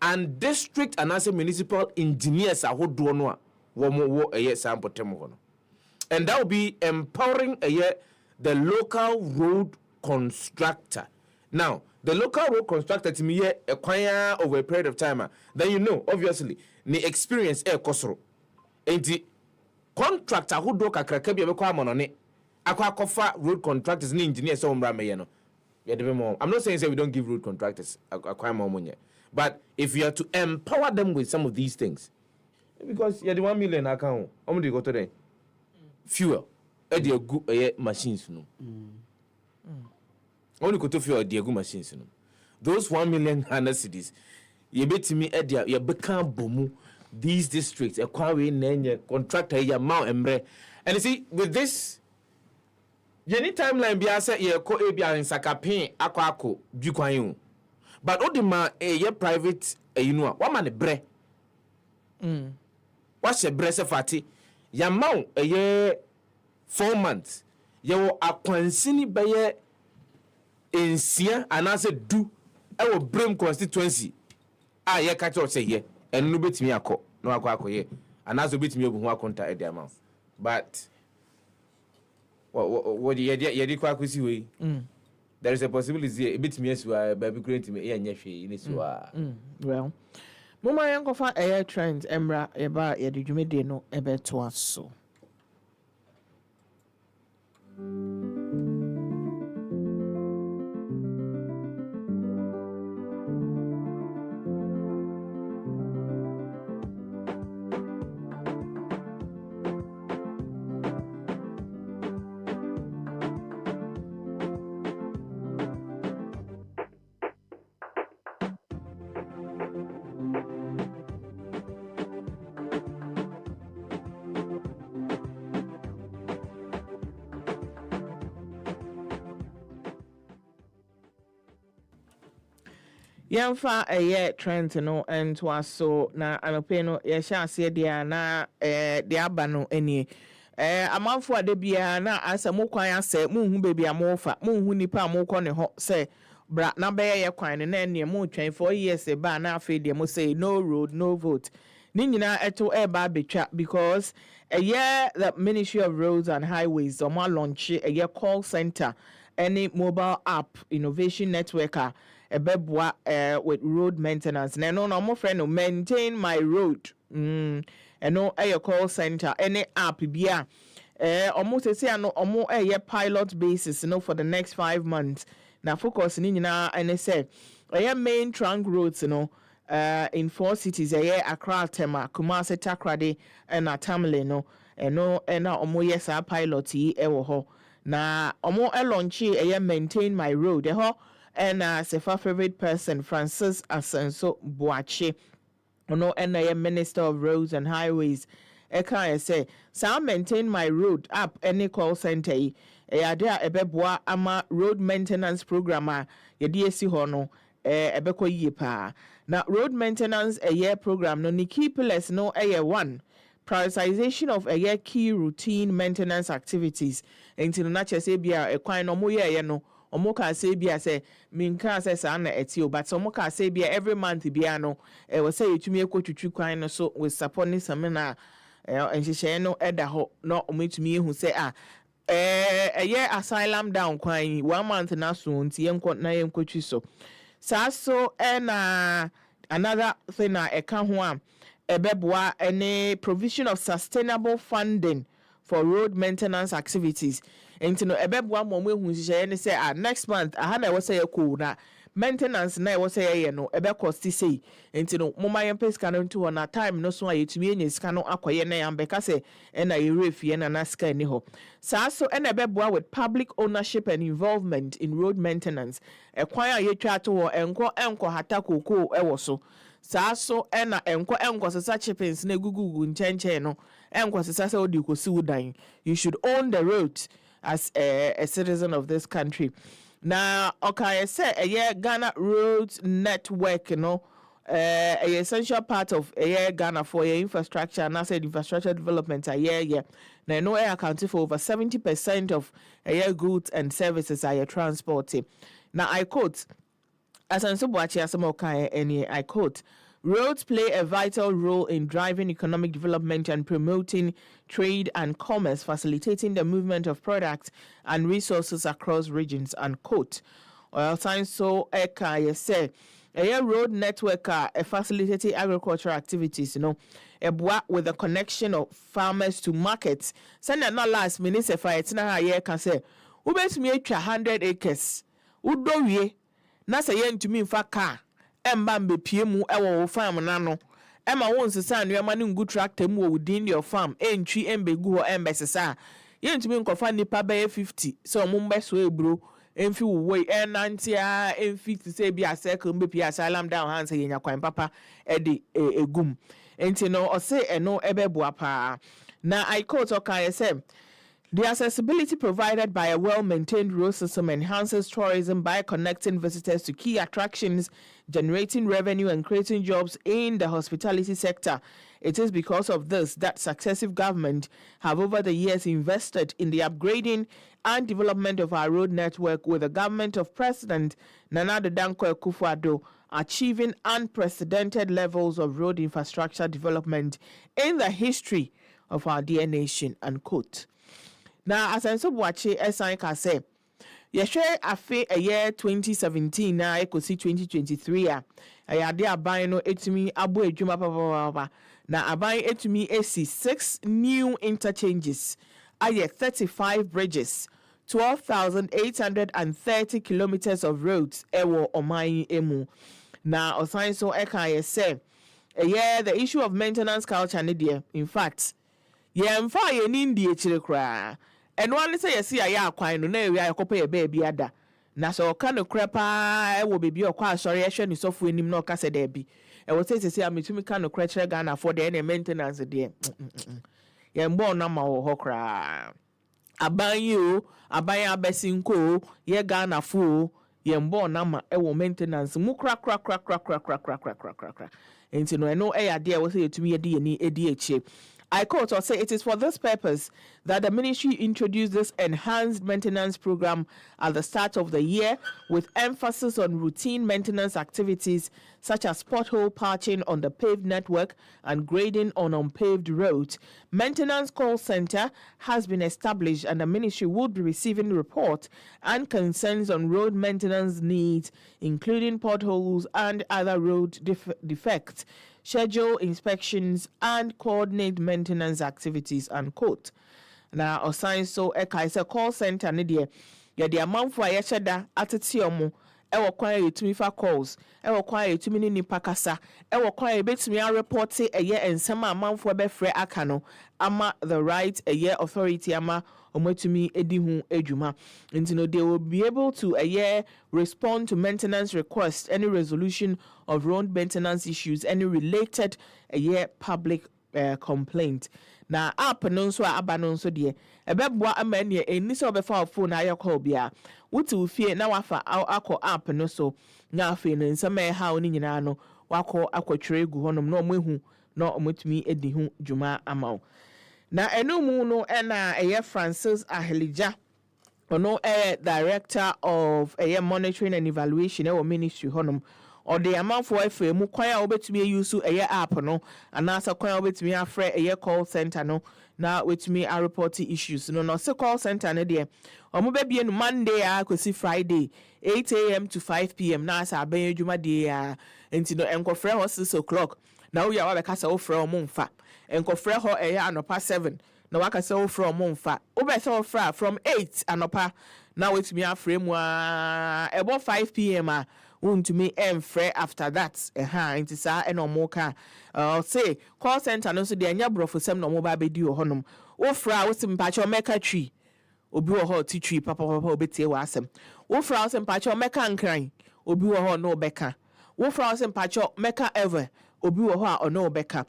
and district and as municipal engineers and that will be empowering the local road constructor. Now, the local road constructor to me acquire over a period of time, then obviously the experience kosoro. And the contractor who do kakra bi be kwa monone akwa kofa road contractors ni engineers so mbra me no. I'm not saying we don't give road contractors acquire more money, but if you are to empower them with some of these things, because you the 1 million account, how many go to them? Fuel, the good machines no. Only go to fuel the good machines no. Those 1 million cedis, you bet me you become bomu these districts acquire nenye contractor ya mount embre, and you see with this. Any timeline be say ye ko ebia in sakapin akwako bikwan but odima ye private what man bre what she bre se fati ya maw 4 months ye wo akwansini be ye ensia anase du e wo brem constituency ye ka cho say ye enu betimi akọ no akọ ye anase betimi obu hu akonta e dia maw but what there is a possibility a bit me baby great me well mama yankofa air trend emra eba ye de dwumede no ebeto aso. Yamfa trend no and was so na anopeno ye sha se dia na de aba no eni amanfo ade bia na asa mo kwan ase mo hu bebi amofa mo hu nipa amokọ ne ho se bra na be ye kwan ne na ene mo twen 4 years ba na afi de mo say no road no vote ni nyina eto ba betwa because the Ministry of Roads and Highways o ma launch call center any mobile app innovation networker ebeboa with road maintenance na no mo friend no maintain my road no call center any app bia almost say no omo pilot basis no for the next 5 months na focus ni nyina and say main trunk roads no in 4 cities Accra, Tema, Kumasi, Takrady and Tamale no na omo sa pilot yi wo ho na omo launch maintain my road and Sefa favorite person Francis Asenso Boache ono and Minister of Roads and Highways eka say sa maintain my road app any call center there ebeboa ama road maintenance program ye de esi ho no ebekọ yie pa na road maintenance program no ni key pillars no 1 prioritization of key routine maintenance activities until na chese bia ekwan no mo ye no omo ka say bia say minka say sa na etio but omo ka say bia every month bia no we say yetumi ekotwitwi kwan no so with supporting seminar enhyehyɛ no eda ho no omo yetumi ehu say asylum down kwan 1 month na so nti yenkɔ na yenkotwi so so another thing na eka ho a ebeboa any provision of sustainable funding for road maintenance activities. Enti no ebeboa mo ehu hyehyɛ ne say next month aha na say cool na maintenance na say no ebe cost say enti no mo mayen pesca no nto na time no so ayetumi enye sika no akoye na yam beka say na yerefie na sika ni ho so na ebeboa with public ownership and involvement in road maintenance ekwan a yetwa to ho enko hata koko ewo so saa so na enkwasesa chippings na gugugu nchenchen no enkwasesa se odi kosi udan. You should own the road as a citizen of this country. Now, okay, I say Ghana Roads Network, a essential part of Ghana for infrastructure, and I said infrastructure development. Now, I know I accounted for over 70% of goods and services are transported. Now, I quote, as I'm so watching, I quote, roads play a vital role in driving economic development and promoting trade and commerce, facilitating the movement of products and resources across regions, unquote. Well, science so eka say a road network facilitating agricultural activities, with the connection of farmers to markets. Send not last minute if I can say, who best me 100 acres, who do ye? Nasa yen to me for car. Emba mbepie mu ewo farm nano ema won sesa nneema ne ngu tractor mu within your farm entwi embegu ho embesesa yentumi nkofa nipa be 50 so omumbe so ebro emfi wo enantia emfi to say bia circle mbepie asylum down hands yenya kwan papa ede egum enti no o say eno ebeboa pa na I quote okay say the accessibility provided by a well-maintained road system enhances tourism by connecting visitors to key attractions, generating revenue and creating jobs in the hospitality sector. It is because of this that successive governments have over the years invested in the upgrading and development of our road network, with the government of President Nana Addo Dankwa Akufo-Addo achieving unprecedented levels of road infrastructure development in the history of our dear nation, unquote. Now, as I'm so watching, as I can say, yeshwe afe a year 2017 na I could see 2023 I had there buying no etumi abo ejuma papa na abai etumi AC 6 new interchanges, aye 35 bridges, 12,830 kilometers of roads ewo oman emu. Now, osan so eka say a year the issue of maintenance culture ne in fact yemfa ye ni ndie chire kra. And one say see a ya kwan no na we akopa ye baby ada na so ka no krepa e wo bebi okwa sorry e hwe ni sofu enim na oka se da bi e wo say say ametumi ka no kra kire Ghana for the maintenance de ye mbo na ma wo hokra aban yi o aban abesinko ye Ghana fo ye mbo na ma e wo maintenance mu kra enti no eno e ya de wo say etumi ye de ni edi eche. I quote or say it is for this purpose that the ministry introduced this enhanced maintenance program at the start of the year, with emphasis on routine maintenance activities such as pothole patching on the paved network and grading on unpaved roads. Maintenance call center has been established, and the ministry would be receiving reports and concerns on road maintenance needs, including potholes and other road defects, schedule inspections and coordinate maintenance activities, unquote. Now, osan so eka is a call center ne de ya de amanfo a yecheda atete omo ewo kwan yetumi fa calls ewo kwan yetumi ni nipa kasa ewo kwan yebetumi a report eye ensem amanfo befre aka no ama the right authority ama omotumi edi hu edwuma. Nti they will be able to respond to maintenance requests, any resolution of road maintenance issues, any related public complaint. Na app no nso aba no nso de ebeboa ama ne eni se obefa phone aye call bia wuti ufie na wafa akọ app no so na afi no nsema ha oni nyina no wakọ akwatwere egu honom na omehu na omotumi edi hu dwuma ama. Na enumu no na Francis Ahelija ono director of monitoring and evaluation or ministry honum or the amount for FM kwan a obetumi use app no anasa kwan a obetumi afre call center no na wetumi a report issues no se call center ne de omo be no Monday akosi Friday 8 a.m. to 5 p.m. na asa aban adwuma de enti no enkofre ho 6 o'clock na wo ya wa be kasa wo frɛ omo mfa enkofre ho anopa 7 na waka se wo frɛ omo mfa wo be se wo fra from 8 anopa na wetumi afre mu ebo 5 p.m. To me free after that nti saa eno mo ka say call center no so de anya brofo sem no mo ba bedi o honom wo fra wo simpacho meka tree obi wo ho ti tree papa obetie wa asem wo fra wo simpacho meka nkran obi wo ho no beka wo fra wo se mpacho meka ever obi wo ho a ono obeka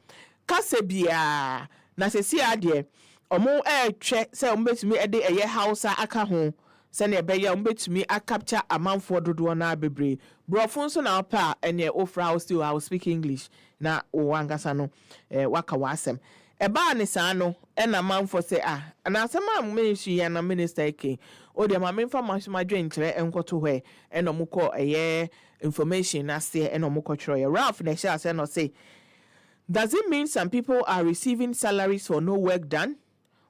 kase bia na sesi ade omo twe se omo betumi ede eye Hausa aka ho se na ebe ya omo betumi acapture amanfo dodo na bebre brofo so na pa ene ofra wo still I will speak English na wo angasa no waka wasem eba ne saa no na manfo se na asema ministry ya na minister eke o de ma memfa madwe nkyere enkoto hwe eno mukọ information na se eno mukọ twere Ralph na sha se no say, does it mean some people are receiving salaries for no work done?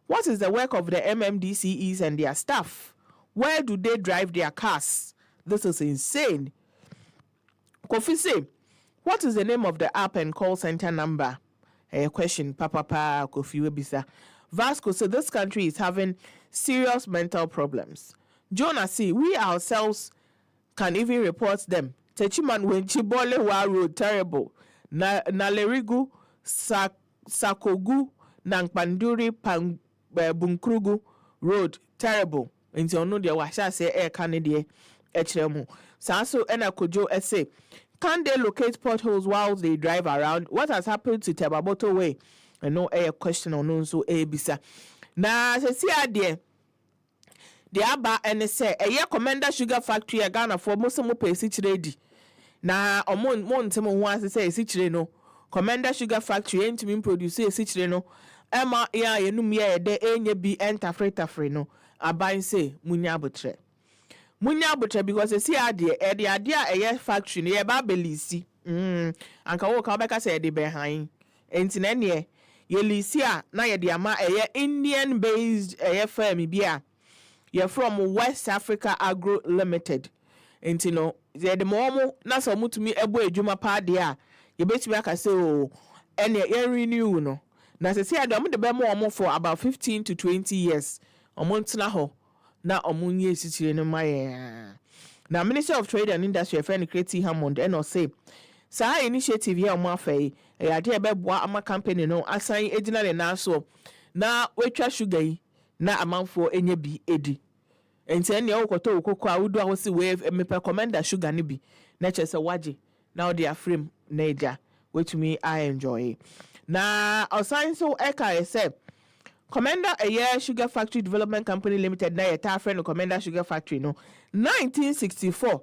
What is the work of the MMDCEs and their staff? Where do they drive their cars? This is insane. Kofi say, what is the name of the app and call center number? Question, Papa Kofi Webisa. Vasco said this country is having serious mental problems. Jonah see, we ourselves can even report them. Techiman when Chibole wa road terrible. Na Lerigu, Sakogu, Nankpanduri, Bunkrugu road terrible. Into no dia washa say air Canada HMO. Sanso ena kojo essay. Can they locate potholes while they drive around? What has happened to Tebaboto Way? I know a question on so bisa. Na se si ade the aba and say a year Commander Sugar Factory a Ghana for most mo pay ready. Na omon ntemo ho ase say sichire no Commander Sugar Factory entimi produce sichire no ema ya yenum ye de enye bi entafretafre no aban say munya abotre because see ade ade a factory no ye ba belisi anka wo ka obeka say de behind enti na ne ye lisi a na ye de ama Indian based firm bia ye from West Africa Agro Limited enti no ye de mo na so mutumi ebo adwuma pa de a ye betumi aka say o ene ye renew no na se see ade mo de be mo for about 15 to 20 years omontena ho na omunye sitire no maye na Minister of Trade and Industry friend Kreti Hammond and say sa initiative here omo afai ya de be boa ama company no asan ejina le na so na wetwa sugar yi na amanfo enye bi edi enti ene okoto okoko a wudu a wo si wave mepe Commander Sugar ni bi na chese waje na the frame na eja which me I enjoy na osan so eka say Commander Sugar Factory Development Company Limited na yeta friend Commander Sugar Factory no 1964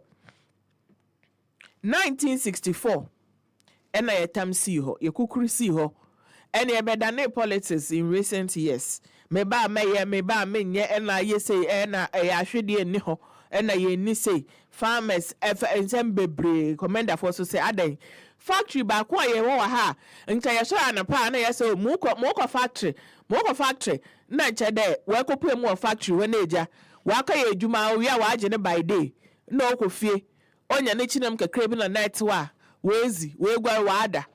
ena yetam si ho yekukuru si ho ena yebedane politics in recent years meba menye ena yesay ena ahwede ni ho ena ye ni say farmers ensem bebre Commander for so say adan factory ba ko ye wo ha nka ye so anapa na ye say moko factory na nche de we kopue mu factory we na eja wa ka ye adwuma wi a wa age ne by day na okofie onya ne chinam kakra bi na night wa wezi we gwa wa ada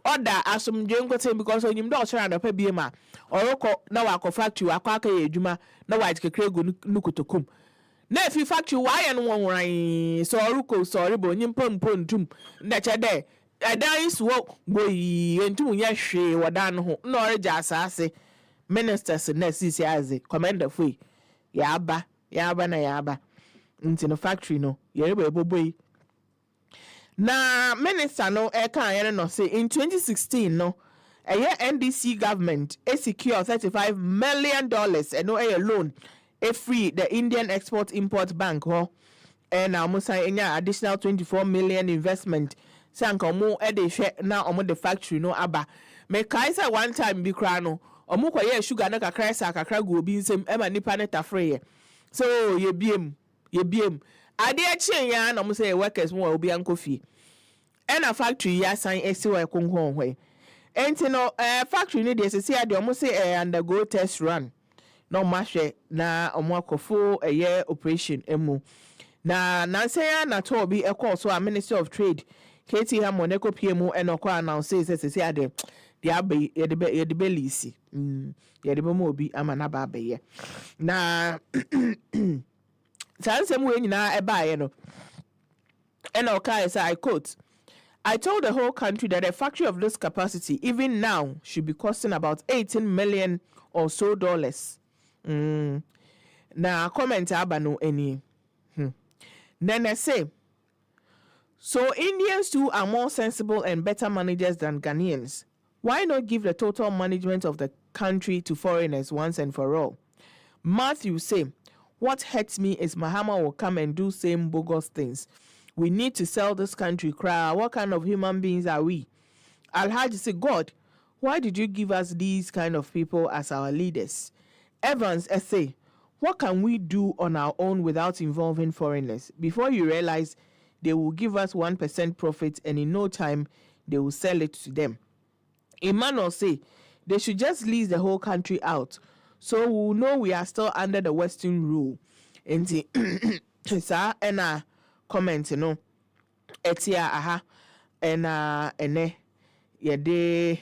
oda asomdwe nkote because onyim do ochara anapa bi ma oroko na wa ko factory wa ka ye adwuma na wa age kakra gu nukutokum na fi factory wa ye no wonran so oroko so ribo onyim pom na che de edan is wo boyi entum nya hwe wodan ho na oreja asase ministers na sisi aze Commander foi ya aba nti no factory no yereba eboboyi na minister no kan no say in 2016 no NDC government secure $35 million and no loan free the Indian Export Import Bank and almost additional 24 million investment sanka mo de hwe na omo the factory no aba me kai say one time bi kra no omo koye sugar na kakra go obi nsem ema nipa ne tafre so ye biem ade achi ya na mo say workers mo obi ankofie ena factory ya san esiwa ekonhon hwe enti no factory ni de sisi ade omo say undergo test run no mahwe na omo akofo operation emu na nanse ya na to obi so a Ministry of Trade Katie Hammond ekopie mu enokwa announce say ade de abe ye de belisi ye de mo obi amana ba abe na sansem we nyina eba ye no enoka say I quote, I told the whole country that a factory of this capacity even now should be costing about 18 million or so dollars. Na comment aba no any then I say So Indians too are more sensible and better managers than Ghanaians. Why not give the total management of the country to foreigners once and for all? Matthew say, what hurts me is Mahama will come and do same bogus things. We need to sell this country. Cry. What kind of human beings are we? Alhaji say, God, why did you give us these kind of people as our leaders? Evans say, what can we do on our own without involving foreigners? Before you realize, they will give us 1% profit and in no time, they will sell it to them. Emmanuel say, they should just lease the whole country out so we will know we are still under the Western rule. And sa ena comment no etia aha ene yede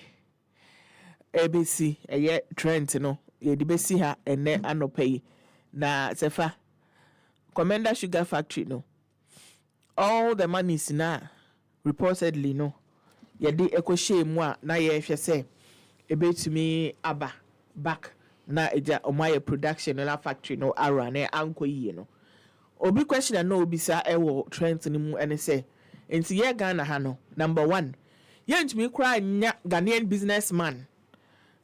ABC eye Trent no yede besi ha ene anopai na sefa Commander Sugar Factory no all the monies na reportedly no yede ekwohye mu a na ye hwe se ebetumi aba back na eja omaye production na factory no ara na anko yie no obi question na obi sa ewo Trent ni mu ene say enti ye Ghana ha no number 1 ye ntumi kra nya Ghanaian businessman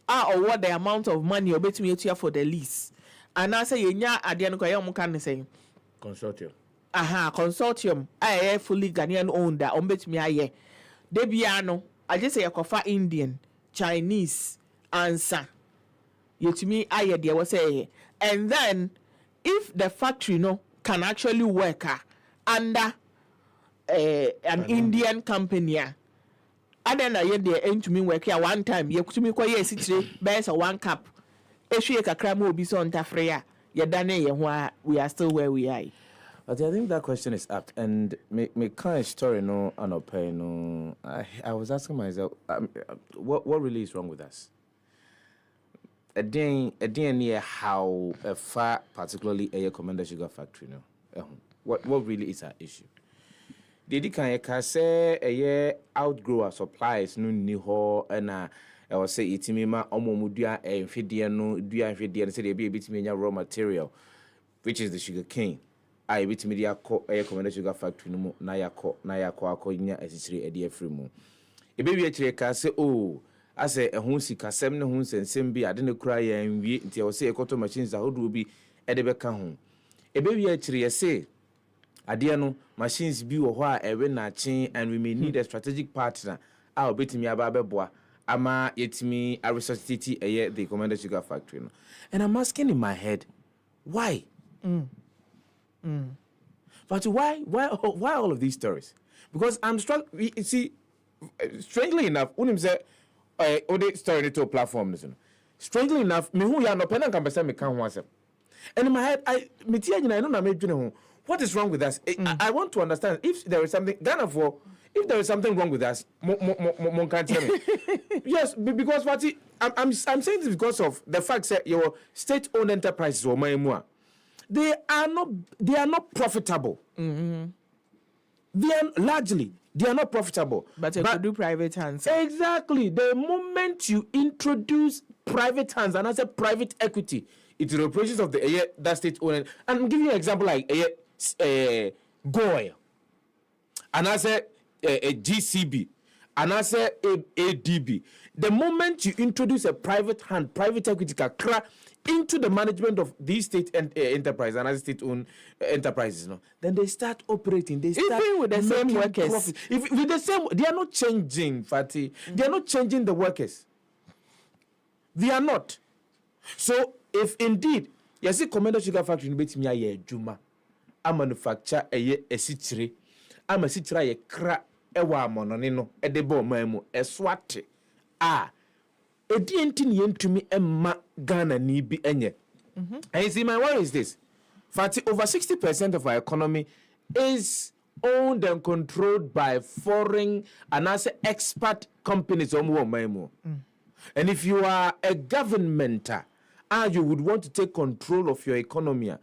or the amount of money obetumi etua for the lease and I say ye nya ade no kwa ye omuka ne say Consortium. Consortium I fully Ghanaian owned that obetumi aye de bia no I just say yakofa Indian Chinese answer yetumi aye de was say and then if the factory no can actually work under an Indian company and then I de entumi work here one time yekutumi kwa ye sitire best one cup ehwe kakra ma obi so ntafre ye dane ye ho we are still where we are. But I think that question is apt, and me kind of story no anope no. I was asking myself, what really is wrong with us? Again, near how far, particularly a Commander Sugar Factory no. What really is our issue? Did you say a year outgrow supplies no ni ho and I was say itimima omomudua enfidia no dua enfidia say dey be bitimi raw material, which is the sugar cane. I bit media a Commander Sugar Factory no mo na yakọ nya asisire ade afri mu e be wi akire ka say oh ase ehun sika sem ne hun sensem bi ade ne kura ya nwie nti e say ekoto machines ahodo bi e de be ka ho e be wi akire say ade no machines bi wo ho a ewe na chen and we may need a strategic partner a obetimi aba beboa ama yetimi a resuscitate the Commander Sugar Factory no. And I'm asking in my head, why? But why all of these stories? Because I'm struck. You see, strangely enough, unim say, ode story to a platform. Strangely enough, me who ya no pen and compensate me can once. And in my head, I know na me dwene ho. What is wrong with us? I want to understand if there is something Ghana for. If there is something wrong with us, mon can't tell me. Yes, because I'm saying this because of the fact that your state-owned enterprises or my they are not profitable. Mm-hmm. They are not profitable. But they could do private hands. Exactly. The moment you introduce private hands and as a private equity, it's the operations of the that state owned. And I'm giving you an example like Goy, and I say a GCB, and I say ADB. The moment you introduce a private equity into the management of these state enterprises and as state-owned enterprises, then they start operating. They start even with the same workers. Profit. With the same, they are not changing, Fatih. They are not changing the workers. They are not. So, if indeed, you see, Commander Sugar Factory in Betimia ye Juma, I manufacture a sitri, I'm a sitra ye cra ewa mononino, edebo memo, a swat. Edientin yen to me emma Ghana ni bi enye. And you see, my worry is this. Fatih, over 60% of our economy is owned and controlled by foreign and as expert companies. And if you are a governmenter and you would want to take control of your economy,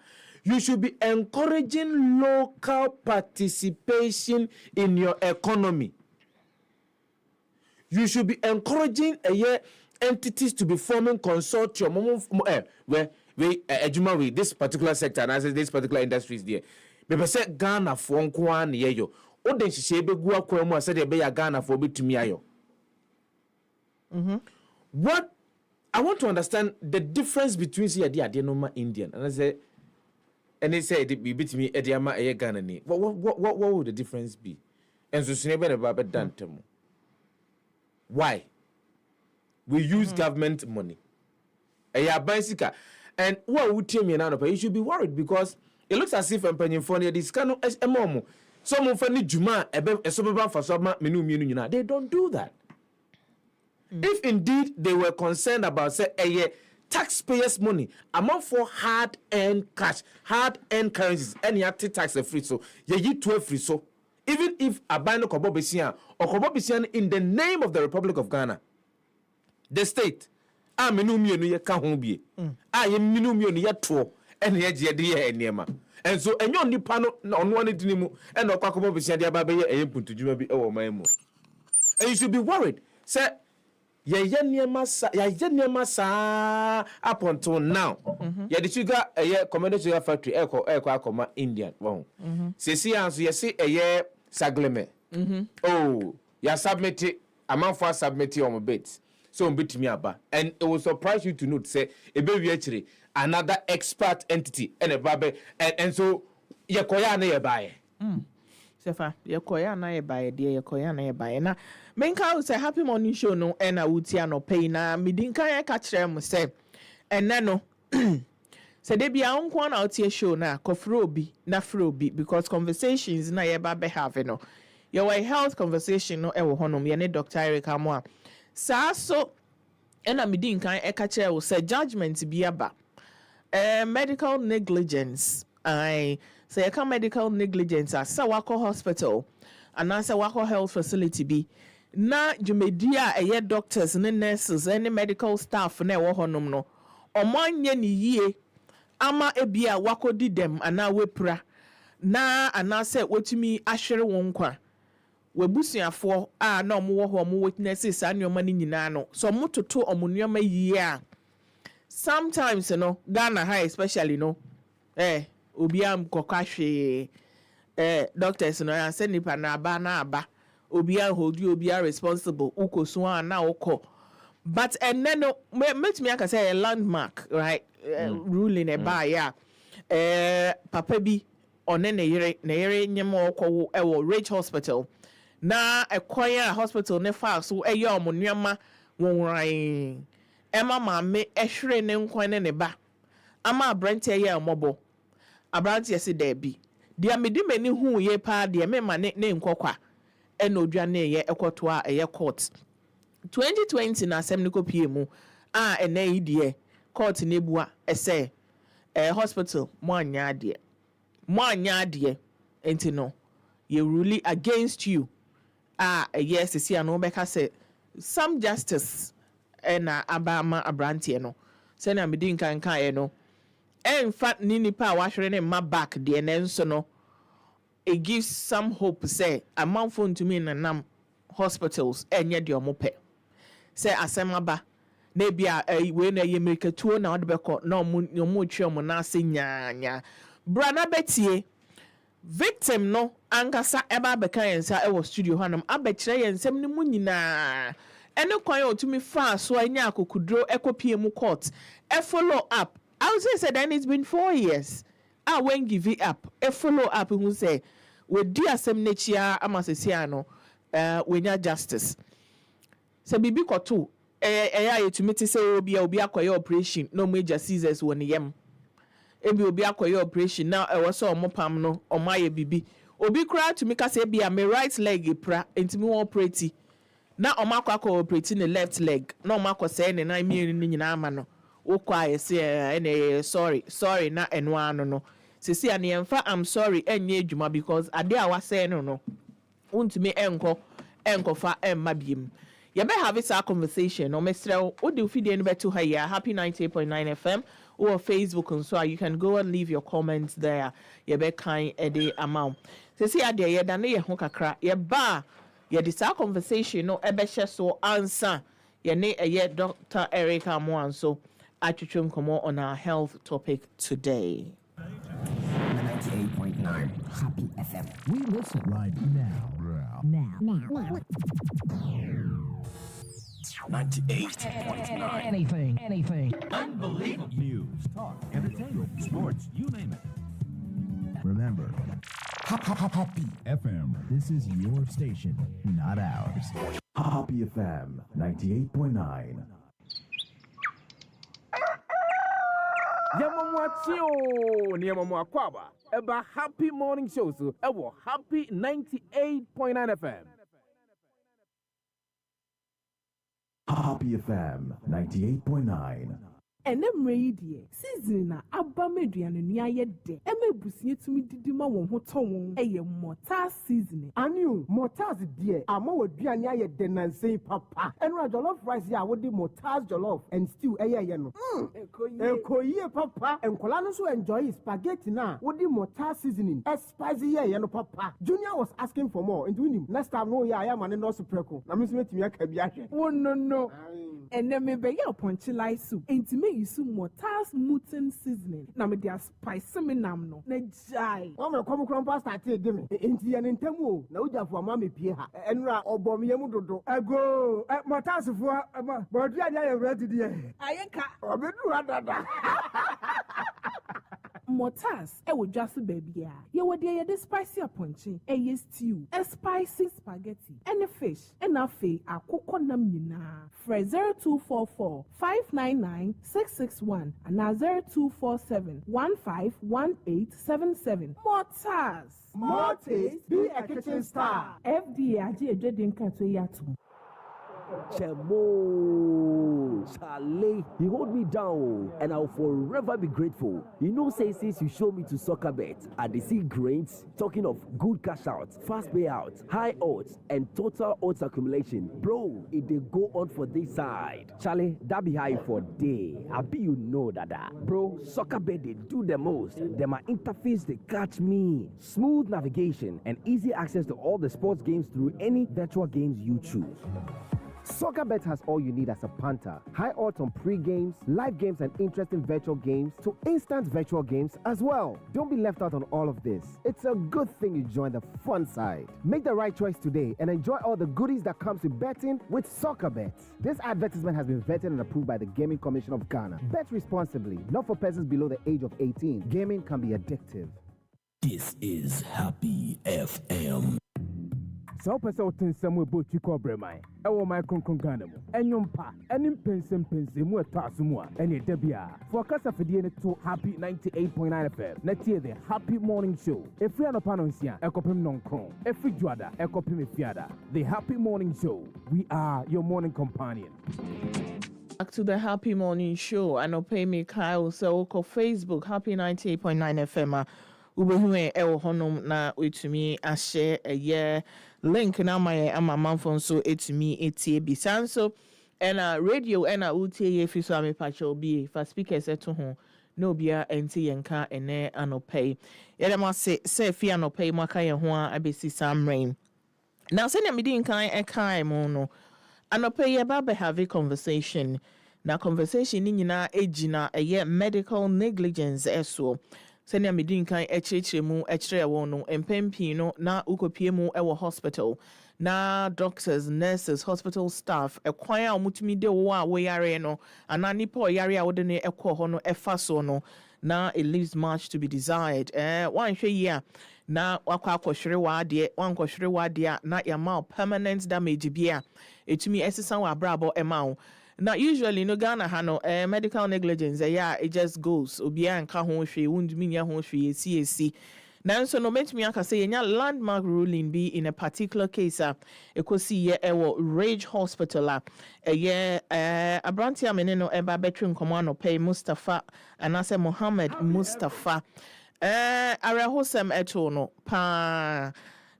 you should be encouraging local participation in your economy. You should be encouraging entities to be forming consortium where this particular sector and as this particular industry is there. Maybe say Ghana for one year Oden hihye begu akwa mu ase de be ya Ghana for betumi ayo. What I want to understand the difference between say ade no ma Indian and I say and they say it be betumi ade ama Ghana ni. What would the difference be? And so sune be na ba done temu. Why? We use government money. And what would tell me now? You should be worried because it looks as if I'm paying for this kind of SMO. Some for ni Juma, for some menu. They don't do that. If indeed they were concerned about say taxpayers' money, amount for hard-earned cash, hard-earned currencies, and you have to tax a free so you 12 free so. Even if a bino Kobobisian or Kobobisian in the name of the Republic of Ghana, the state, minumio no ye ka ho bie. Ye minumio no ye to, and ye je de ye enema. And so enyo nipa no ono one dinimu, and no kwa Kobobisian dia ba be ye puntu djuma bi e wo man mu. And you should be worried. Say ye niema sa up until now. Ye the sugar commodity sugar factory eko akoma Indian. Wow. Sesi anso ye say sagleme. Oh, ya submit it. Amount for submit on my bit. So bit me aba. And it will surprise you to note say a baby actually another expert entity and a babe and so ye koya na ye bae. Sefa ye koya na ye bae de ye koya na ye bae na menka say happy morning show no and a wuti no pay na midinka ye ka kire mo say enne no say de bia onko na otie show na kofro obi na fro obi because conversations na ye ba be have no your health conversation no e wo honom ye ne Dr. Eric Amoa sa so ena midinka e ka kire wo say judgment bi aba medical negligence I say you can medical negligence as sa wako hospital and as a wako health facility bi na jumedia eye doctors ne nurses and medical staff na wo honom no omanye ni yie ama ebia wako di dem ana wepra na anase wotumi ahwere won kwa webusuafo a na omo wo ho omo witnesses an yoma ni nyina no so mototo omo nyoma yie a sometimes Ghana high especially obi am kokahwe doctors no answer nipa na aba obi an hold you obi are responsible ukoso an na ukọ but and then met me aka say a landmark right ruling e ba ya papa bi one na yere nyem okọ e Rich Hospital na Ekwaya Hospital ne fa so eye omonwema wonran ema maame ehwere ne nkwan ne ba ama abrante ye omobo abrante yesi debi dia medi mani hu ye pa dia me ma ne nkokwa ena odwa ne ye ekoto a eye court 2020 na asem ne kopie mu a ena yi die court ne bua ese hospital mo anya ade enti no ye rule against you yes see anu be ka say some justice ena abama abrante no se na medi nkan ye no in fact nipa wa hwere ne ma back de ne nso no it gives some hope say amount phone to me nam hospitals enye de omope say asemaba na bia we na ye mirikatuo na odebeko na omo twa omo na ase nyaanya brana betie victim no ankasa eba beka yensa e wo studio hanam abekire yensem ne mu nyina ene kwan otumi fa so anya akokudro ekopie mu court e follow up I would say then it's been 4 years. I won't give it up. A follow up who say we dear some nature amasesiano we need justice. So bibi koto to me to say obi akoye operation no major seizures won yem. Ebi obi akoye operation now I was so mopam no o my bibi. Obi cry to me ka say be my right leg pra enti me operate. Na o makwa operate the left leg. Na o makwa say ne na mi ni nyina ama no. Okwa say sorry na enwa no sisi ane emfa I'm sorry enye adwuma because ade a wase no untumi enko fa emma biem ye be have this conversation no mestre o de fidie no beto ha ya happy 98.9 FM or Facebook and so you can go and leave your comments there ye be kind ede amount sisi ade ye da na ye ho kakra ye ba ye this conversation no ebe hye so answer ye ne Dr. Eric Amoa so Atwitwem komo on our health topic today. 98.9 Happy We listen right now. 98.9. Anything. Unbelievable. News, talk, entertainment, sports, you name it. Remember, Happy FM. This is your station, not ours. Happy FM 98.9. Yamamwachio Niamamwakwaba about Happy Morning Show so ewo Happy 98.9 FM. Happy FM 98.9. And I'm ready. Season na abameduane nua ye de. Ema busie tumi didi ma won ho ton. Eye mortar seasoning. Anu mortars die ama waduane aye de nansen papa. Enra jollof rice ya wo de mortars jollof and stew eye ye no. Ekoye papa. Enkola no so enjoy spaghetti na wo de mortar seasoning. Spicy ye no papa. Junior was asking for more. Into him. Next time no ya ya man no so preko. Na me so metimi aka bi ahwe. Oh no. And then me be ya ponchi lai soup. Enti you some mortars mutton seasoning. Na me dia spice me nam no. Na jai. O me kom krom pasta te de me. Enti ye ntemu na ujafo ama me pie ha. Enra obom ye mu dodo. Ego mortars fo bodu ade ya ready de. Ayenka. Obedu adada. Mortars e wo dwaso baby a ye wo de the spicy aponche e stew a spicy spaghetti and a fish and afe akoko nam nyina fra 0244 599 661 and 0247 151877 Mortars more taste be a kitchen star. FDA age edweden ka to yato. Chemo, Charlie, you hold me down, and I'll forever be grateful. You know, say since you show me to soccer bet, I see grains. Talking of good cash outs, fast payouts, high odds, and total odds accumulation, bro. It they go on for this side, Charlie. That be high for day. I be you know that, bro. Soccer bet they do the most. Them my interface they catch me. Smooth navigation and easy access to all the sports games through any virtual games you choose. SoccerBet has all you need as a punter. High odds on pre-games, live games, and interesting virtual games to instant virtual games as well. Don't be left out on all of this. It's a good thing you join the fun side. Make the right choice today and enjoy all the goodies that comes with betting with SoccerBet. This advertisement has been vetted and approved by the Gaming Commission of Ghana. Bet responsibly, not for persons below the age of 18. Gaming can be addictive. This is Happy FM. So person otin samu ebo chiko bremai. Ewo my kronkron Ghana mu. Enyompa, enim pensem mu eto asumwa. Ene debia. For kasa fidie ne to Happy 98.9 FM. Na tie the Happy Morning Show. Efri anopa no nsia, ekopem nonkron. Efri juada, ekopem efiada. The Happy Morning Show. We are your morning companion. Back to the Happy Morning Show. Anope me Kyle so ko Facebook Happy 98.9 FM. Ubehume ewo honum na wetumi ahye eye link na my ama manfo so etumi etie bisan so ena radio ena utie ye fi so amepache obi fa speakers eto ho na obia enti yenka ene anope yele ma se fi anope maka ye ho a abesi samrain now se na medi nkan ekai mo no anope ye ba be have a conversation na conversation ni nyina ejina eye medical negligence eso senior medin kan mu wo no empempi no na ukopie mu ewo hospital na doctors nurses hospital staff ekwan a omutumi de wo a wo yare no ana nipa yare a wo de ne ekọ ho no efa so no na it leaves much to be desired wan hwe yi a na wakwa akohwere wa de wan kohwere wa de na yama permanent damage bia etumi esesa wa brabo ema. Now, usually, no Ghana hano medical negligence. Yeah, it just goes. Obia and kahonshi, wund minya honshi, CAC. Now, so no meant me aka say nya landmark ruling be in a particular case. It could see ewo Rage Hospital. Abranti ameneno eba between commando pay Mustapha and I say Mohammed Mustapha. Arahosem etono pa.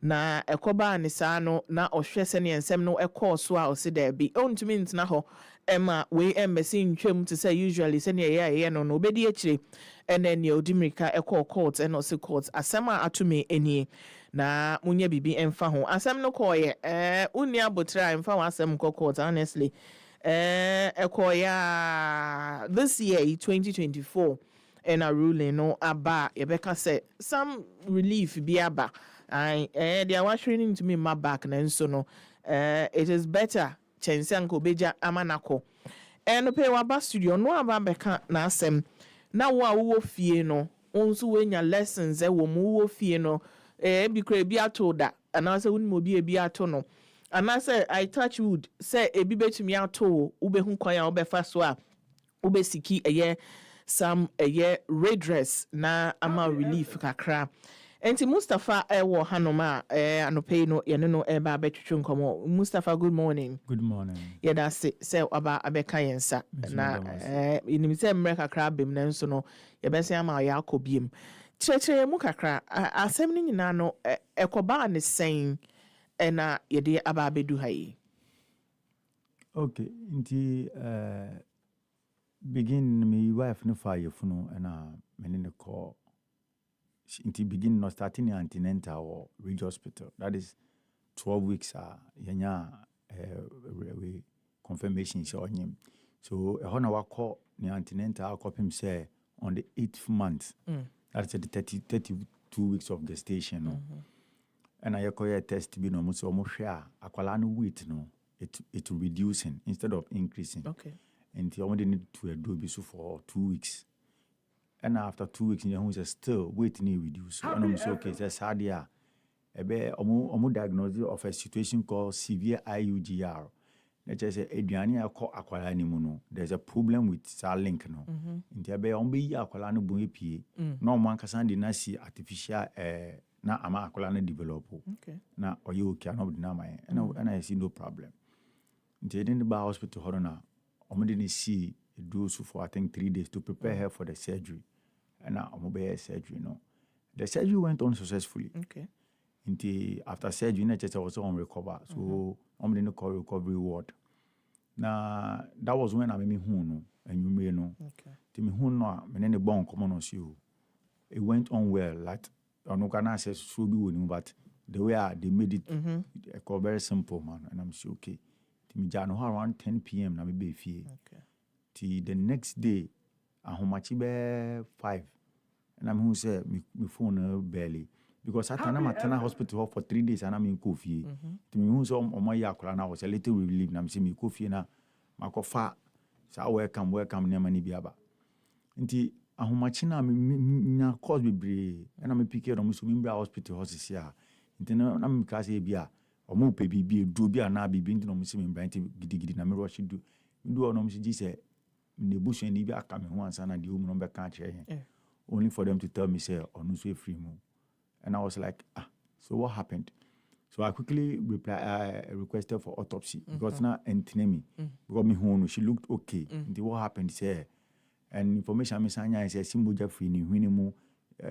Na ekoba ni sano na ohwese ne ensem no ekoso a ose da bi ontumi ntna ho ema we embassy ntwam to say usually se ne ye no no obedi akire ene ne odimrika ekọ court ene ose court asema atumi eni na munye bibi emfa ho asem no koye uni abotra emfa ho asem ko court honestly ekoya this year 2024 and a ruling no aba yebeka say some relief bi aba they are training to me my back na nso no it is better chense anko beja amanako and pay waba studio no aba beka na asem na wo fie no onso wenya lessons wo mu wo fie no bi kra bi ato da ana say wonu bi bi ato no ana say I touch wood say ebi betumi ato wo be hu kwan a wo be fa so a wo be siki some redress na ama relief kakra. Enti Mustapha ewo hanoma anope no ye no eba betwetwe nkomo. Mustapha, good morning. Good morning. Yeah, that's it. Say aba abeka yensa na inim se mre kakra bem na nso no ye be se ama ya akobiem. Chechere mu kakra asem ni nyina no ekoba ne sen na ye de aba bedu hayi. Okay, nti begin me wife no fire funo na me ne call. Inti begin no starting in antenatal or Ridge Hospital. That is 12 weeks yenya confirmation so on him. So a hona wa call ni antenatal copy say on the 8th month. That's the 32 weeks of gestation. No? And I call a test be no so mo share akwala no weight no it reducing instead of increasing. Okay. And you only need to do this for 2 weeks. And after 2 weeks, you know, still weight need reduce. And I'm so okay, it's sad, yeah. Omo diagnosis of a situation called severe IUGR. Let's just say Adriania call akwala ni muno. There's a problem with that link no. Inti abe ombe ya akwala no bon epie. No man kasan di na si artificial na ama akwala no develop. Okay. Na oye okay na obdi na mai. And I see no problem. Inti in the hospital horona. Omo didn't see do so for I think 3 days to prepare her for the surgery. And now I'm surgery, no. The surgery went on successfully. Okay. After surgery, I just was on recover. So I'm in the recovery ward. Now that was when I made me home, and you may know. Okay. To me home no, me nene born common on you. It went on well. Like I no can say should be winning, but the way they made it, very simple man, and I'm sure okay. To me, around 10 p.m. na me be fie. Okay. Till the next day. Ahomachi be 5 and I'm who say me phone barely because I turn maternal hospital for 3 days and I'm in coffee to me who so my yakura na was a little relieved na me say me coffee na makofa sa welcome near mani biaba nti ahomachi na me cause bebre and I'm pick on so me hospital hospital nti na me ka say bia omo pe bibi do bia na bibi nti no me say me brand gidigidi na me rush do no me say the bush and Ibia come once and the woman number can't only for them to tell me, say, or no so free move. And I was like, so what happened? So I quickly requested for autopsy because now enemy because me home she looked okay. What happened? Say, and information I sanya is a simple Jeffrey ni winimu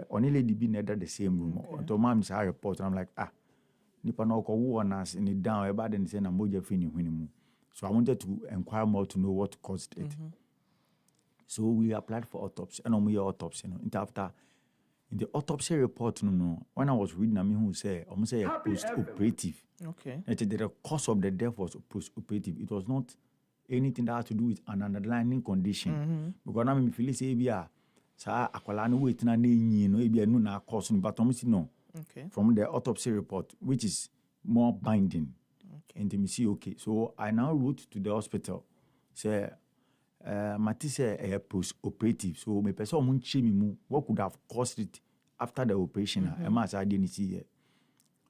only lady be near the same room. Until mom say report and I'm like, nipa no ko wo na in the down about then say na mo Jeffrey ni winimu. So I wanted to inquire more to know what caused it. So we applied for autopsy, and we autopsy. After in the autopsy report, when I was reading, I mean, who say, almost say post-operative. Okay. The cause of the death was post-operative. It was not anything that had to do with an underlying condition. Because now me feel say sa akwala no wait na nyi no ebia no na cause but almost no. Okay. From the autopsy report, which is more binding. Okay. And me see okay. So I now wrote to the hospital, say. Matisse post-operative. So my person munchi me what could have caused it after the operation. I didn't see it.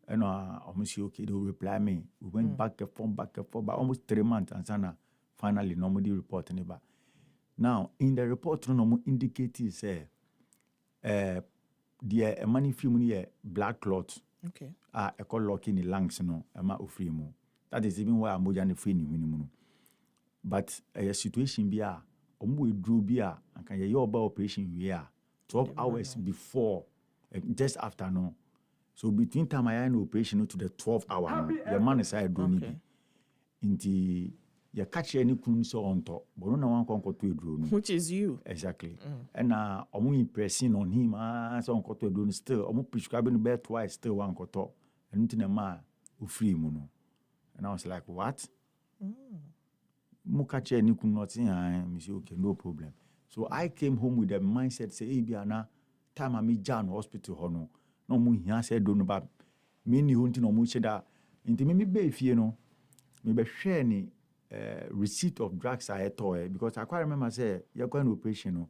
And almost okay, they will reply me. We went back and forth, but almost 3 months and sana finally nobody reporting it back. Now in the report, no indicated say the money film here blood clot. Okay. I call locking the lungs no ama ofri mu. That is even why I'm going free ni mu. But a situation be we drew beer and can you about operation we are 12 hours before just after no. So between time I had operation to the 12 hour no, the man is I do need into you catch any kun so on top, but no one can go to a drone. Which is you. Exactly. And I'm impressing on him so on to a drone still I'm prescribing the bed twice still one koto and nothing a man who free mono. And I was like, what? Mukache ni kun not me say okay, no problem. So I came home with the mindset say, hey, Biana, time I meet John hospital hono. No mu here said don't about me ni hunting no mu sheda. Inti me be if you know, me be share ni receipt of drugs I had because I quite remember say you're going to operation no.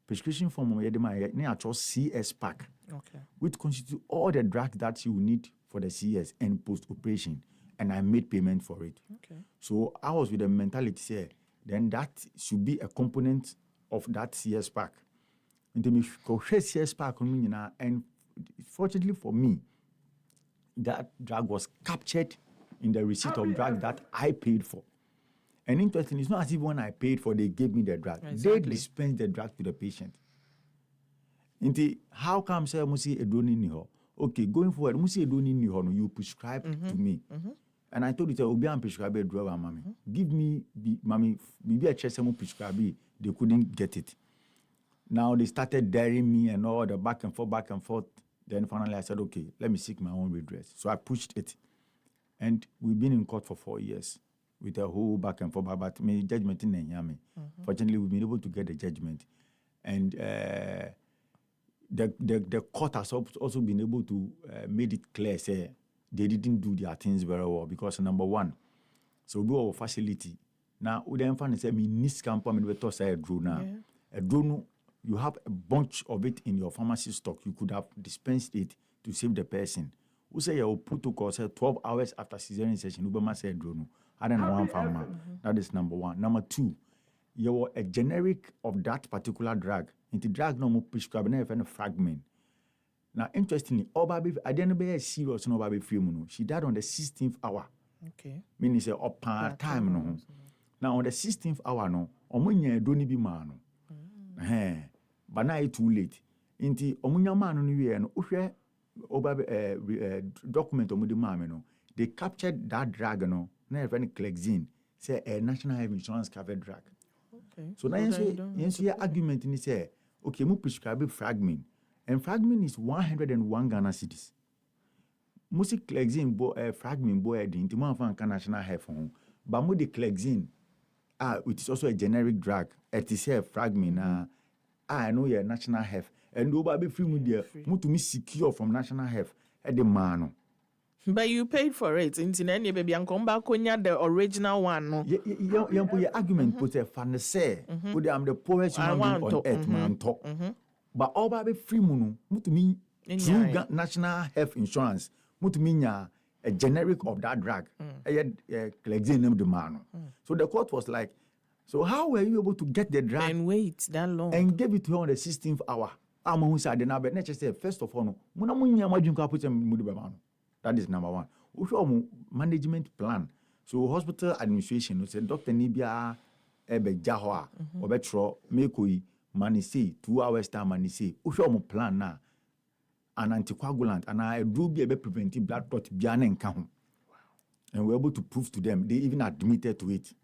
Prescription form of yedema ne actual CS pack. Okay. Which constitute all the drugs that you need for the CS and post-operation. And I made payment for it. Okay. So I was with the mentality say, then that should be a component of that CS pack. And CS pack and fortunately for me, that drug was captured in the receipt of drug that I paid for. And interestingly, it's not as if when I paid for, they gave me the drug. Exactly. They dispensed the drug to the patient. How come say musi edoni ni ho? Okay, going forward, musi edoni ni ho no you prescribe to me. And I told you obi am prescribe a drug mami. Give me mami bibi a chese mo prescribe, they couldn't get it. Now they started daring me and all the back and forth. Then finally I said, okay, let me seek my own redress. So I pushed it. And we've been in court for 4 years with a whole back and forth, but my judgment in Nyame. Fortunately, we've been able to get the judgment. And the court has also been able to made it clear, say, they didn't do their things very well because number one, so we have a facility. Now, we then find say, me nis campo, me to say a drone now. A drone, you have a bunch of it in your pharmacy stock. You could have dispensed it to save the person. Who say you protocol say 12 hours after cesarean session, you must say drone. I don't know one farmer. That is number one. Number two, you were a generic of that particular drug. Into drug no more prescribed a fragment. Now, interestingly, Obabi, I didn't be serious no Obabi free. She died on the 16th hour. Okay. Meaning say up time no. Now on the 16th hour no, omunya don't be man no. But now it's too late. Inti omunya man no we no uhwe Obabi document omudi mama no. They captured that drug no. Na even Clexine say a national health insurance covered drug. Okay. So now your argument in say okay, mu prescribe fragment. And fragment is 101 Ghana cedis. Musi Clexine fragment boy into one national health home. But mu the Clexine, it is also a generic drug. It is a fragment. I know your national health. And nobody free mu there. Mu to me secure from national health at the man. But you paid for it. In any baby, and come back on the original one. No. Your argument put a fan say, I'm the poorest human being on earth, man. Talk. But all baby free munu, to me, through national health insurance, to me, a generic of that drug. The man. So the court was like, so how were you able to get the drug and wait that long and give it to her on the 16th hour? I'm who said the number. Let's say first of all, that is number one. We show management plan. So hospital administration, say Dr. Nibia ebe jahwa obetro mekoi manisi 2 hours time manisi. We show plan na an anticoagulant and I do be able to prevent blood clot biane nka ho. And we're able to prove to them they even admitted to it.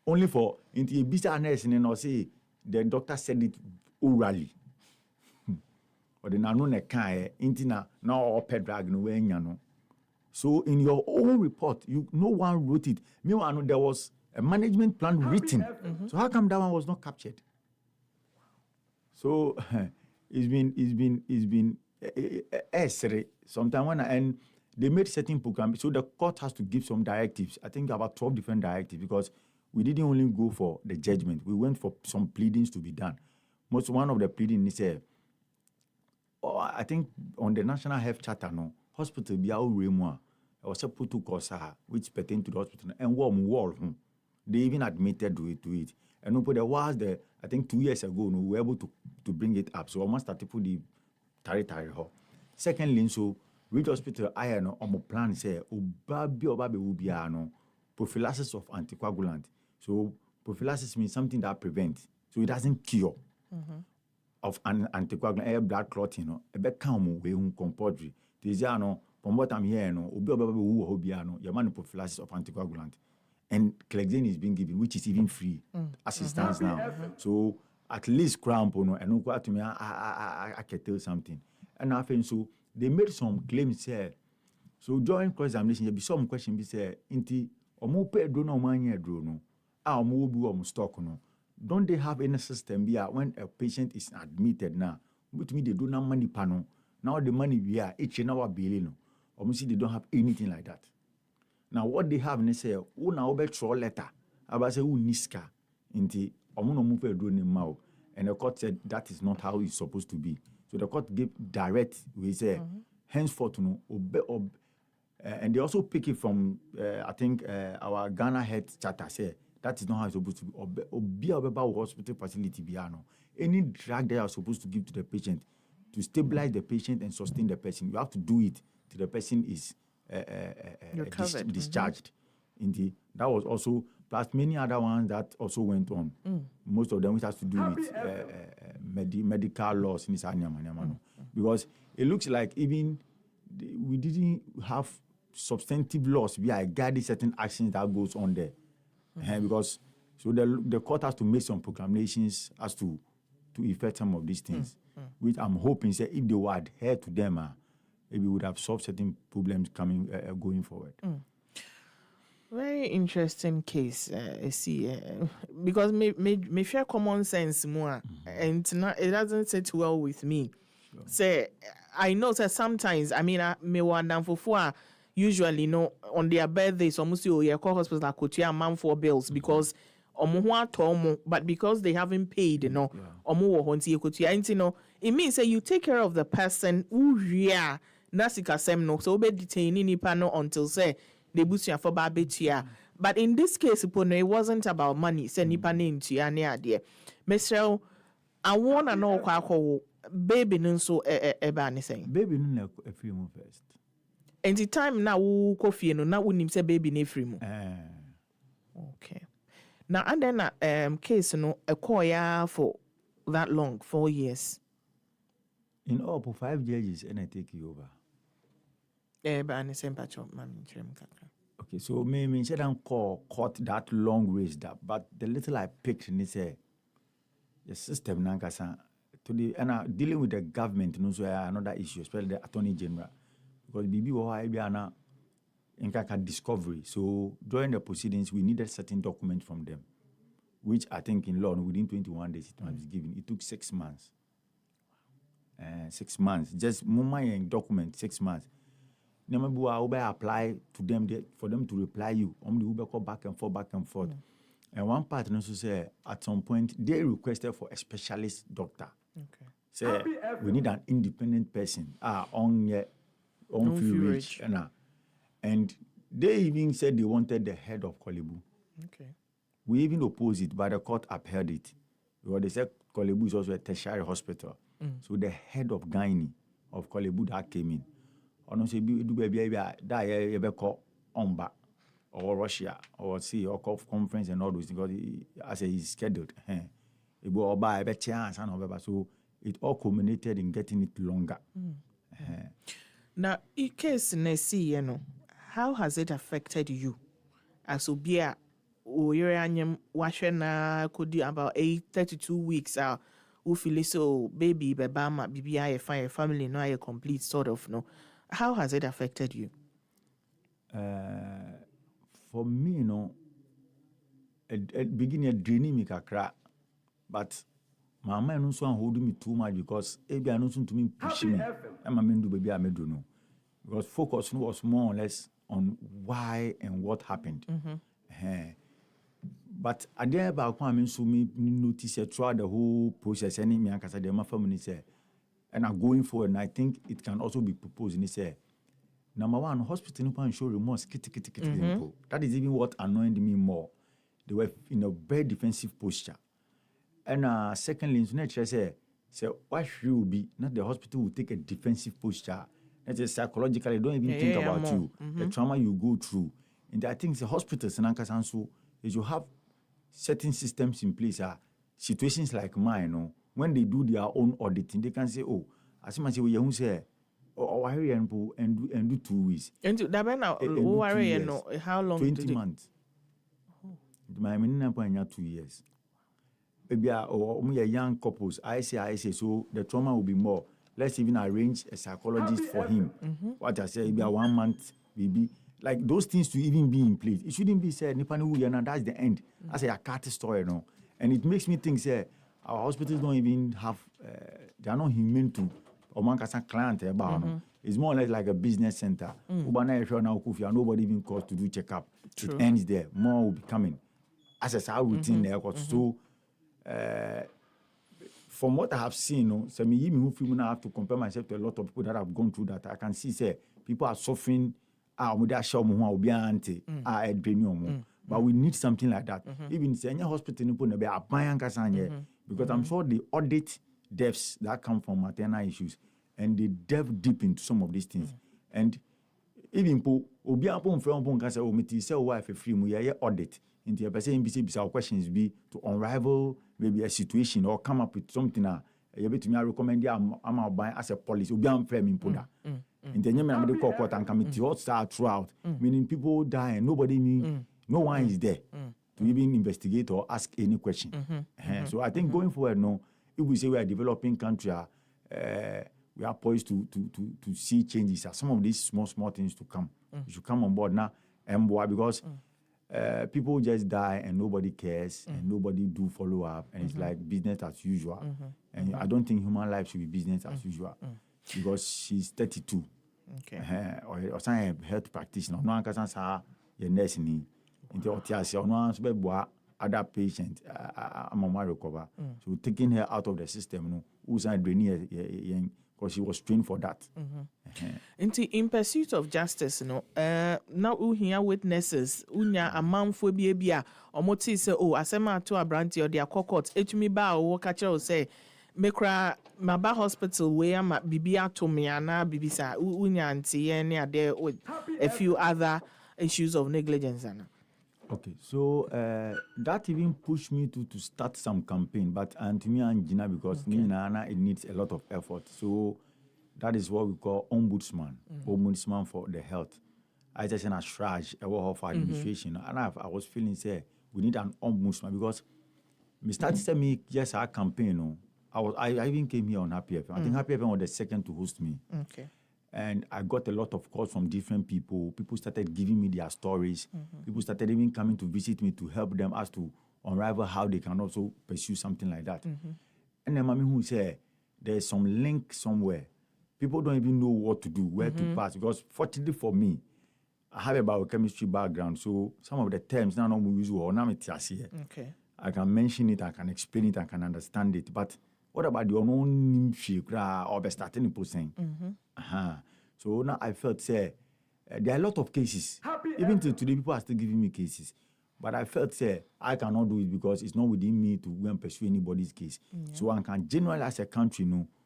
Only for into a bisa nurse and say the doctor said it orally. Or the nano ne kai intina na all pet drag no way no. So in your own report, no one wrote it. Meanwhile, there was a management plan written. So how come that one was not captured? So it's been sometime when and they made certain programs. So the court has to give some directives. I think about 12 different directives because we didn't only go for the judgment. We went for some pleadings to be done. One of the pleadings is I think on the National Health Charter, no hospital be our remua. Was a protocol which pertain to the hospital and wall. They even admitted to it. And there was I think 2 years ago, we were able to bring it up. So almost started to put the tari. Secondly, so Reed Hospital, I know on my plan say obabi prophylaxis of anticoagulant. So prophylaxis means something that prevents. So it doesn't cure. Of an anticoagulant, blood clotting, a bit calm way compulsory. Tiziano, from what I'm here, your man prophylaxis of anticoagulant. And Clexine is being given, which is even free as it stands now. So at least cramp, and no to me, I can tell something. And I think so they made some claims here. So during cross-examination, there be some question be said, Inti, or more pay drone or money drone, our mobile stock no. don't they have any system here when a patient is admitted now? With me, they don't have money panel. Now the money we are each in our billion. Obviously, they don't have anything like that. Now what they have, they say, "Oh, now be throw letter." About say, "Oh, niska." Inti, omuno mufe do ni mau. And the court said that is not how it's supposed to be. So the court gave direct. We say, henceforth, and they also pick it from, I think, our Ghana Health Charter say that is not how it's supposed to be. Be about hospital facility, any drug they are supposed to give to the patient to stabilize the patient and sustain the person, you have to do it till the person is discharged. Indeed, that was also plus many other ones that also went on. Most of them which has to do with medical laws in this because it looks like even we didn't have substantive laws where guide certain actions that goes on there. Because so the court has to make some proclamations as to effect some of these things, which I'm hoping say if they would adhere to them, maybe we would have solved certain problems going forward. Very interesting case, I see, because me share common sense more, and it doesn't sit well with me. Say, I know that sometimes, I mean, me wonder for usually, on their birthdays, almost you call hospital could a month for bills because but because they haven't paid, it means that you take care of the person who so be detaining until say they boost you for babetia. But in this case, it wasn't about money. Say nipa into idea. Mr. I want to know how baby nso eba anything. Baby no a free move first. And the time now coffee no na unim say baby ne free mu. Okay. Now and then case no a choir for that long 4 years. In all for 5 judges and I take you over. Okay, so me said I'm caught that long ways that, but the little I picked and say the system nankasa today and dealing with the government so another issue, especially the Attorney General, because BB or in discovery. So during the proceedings, we needed certain documents from them, which I think in law within 21 days it was given. It took 6 months. 6 months, just moment document 6 months. Never apply to them for them to reply you. Only Uber go back and forth. And one part also say at some point they requested for a specialist doctor. Okay. Say we need an independent person. On feel rich. And they even said they wanted the head of Kolebu. Okay. We even opposed it, but the court upheld it. Because they said Kolebu is also a tertiary hospital. So the head of gynae of Kolebu that came in. Or say do baby that you call Omba or Russia or see or conference and all those because as he's scheduled. It will buy a chance and so it all culminated in getting it longer. Now, in case see, how has it affected you? As Ubia, could do about 32 weeks. Who feel so baby, bebama, BBI, fine family, no, a complete sort of no. How has it affected you? For me, at beginning draining me kakra, but my mind also holding me too much because maybe I know to me pushing me. I'm a man do baby I may do no. Because focus was more or less on why and what happened. But I dare about coming so me notice throughout the whole process. Any me and my family say, and I'm going forward. And I think it can also be proposed. And they say, number one, hospital no can show remorse. That is even what annoyed me more. They were in a very defensive posture. And secondly, nature say what should be not the hospital will take a defensive posture. That is psychologically don't even think about you, the trauma you go through. And I think the hospitals and so is you have certain systems in place. Situations like mine, when they do their own auditing, they can say, "Oh, as much as we say, and do 2 weeks." And how long? 20 months. My minimum point 2 years. Maybe young couples. I say. So the trauma will be more. Let's even arrange a psychologist for him. What I say, maybe 1 month, maybe. Like those things to even be in place. It shouldn't be said, that's the end. As a cat story, And it makes me think, say, our hospitals don't even have, they are not humane to Omankasa client about. It's more or less like a business center. Nobody even calls to do checkup. True. It ends there. More will be coming. As a routine there. So, from what I have seen, so me who feel I have to compare myself to a lot of people that have gone through that. I can see, say, people are suffering. But we need something like that. Even say any hospital because I'm sure they audit deaths that come from maternal issues and they delve deep into some of these things. And even audit into a person questions be to unravel maybe a situation or come up with something you recommend as a policy in the medical court and committee all start throughout, meaning people die and nobody no one is there to even investigate or ask any question. So I think going forward, if we say we are a developing country, we are poised to see changes. Some of these small things to come. You should come on board now, and because people just die and nobody cares and nobody do follow up, and it's like business as usual. And I don't think human life should be business as usual because she's 32. Okay. Or some health practitioner. No one can say your nurse ni. Into otiasi. No one should be other patient. Mama recover. So taking her out of the system, no, who's not draining because she was trained for that. In pursuit of justice, now we hear witnesses, unya a man for bia, or moti say, oh, asema to a brandy or their cocots, me ba or catcher say, Mekra Maba Hospital where ma bibia to me ana bibisa unya anti any there with a few other issues of negligence. Okay, so that even pushed me to start some campaign, but to me and Gina because it needs a lot of effort. So that is what we call ombudsman, ombudsman for the health. I just in a shraj for administration, and I was feeling say we need an ombudsman because me started to me just our campaign. I even came here on Happy FM. I think Happy FM was the second to host me. Okay. And I got a lot of calls from different people. People started giving me their stories. People started even coming to visit me to help them as to unravel how they can also pursue something like that. And then Mami who said, there's some link somewhere. People don't even know what to do, where to pass. Because fortunately for me, I have a biochemistry background. So some of the terms now we use okay. I can mention it, I can explain it, I can understand it. But what about your own or starting person? So now I felt say there are a lot of cases. Even till today, people are still giving me cases. But I felt say I cannot do it because it's not within me to go and pursue anybody's case. So I can generally, as a country,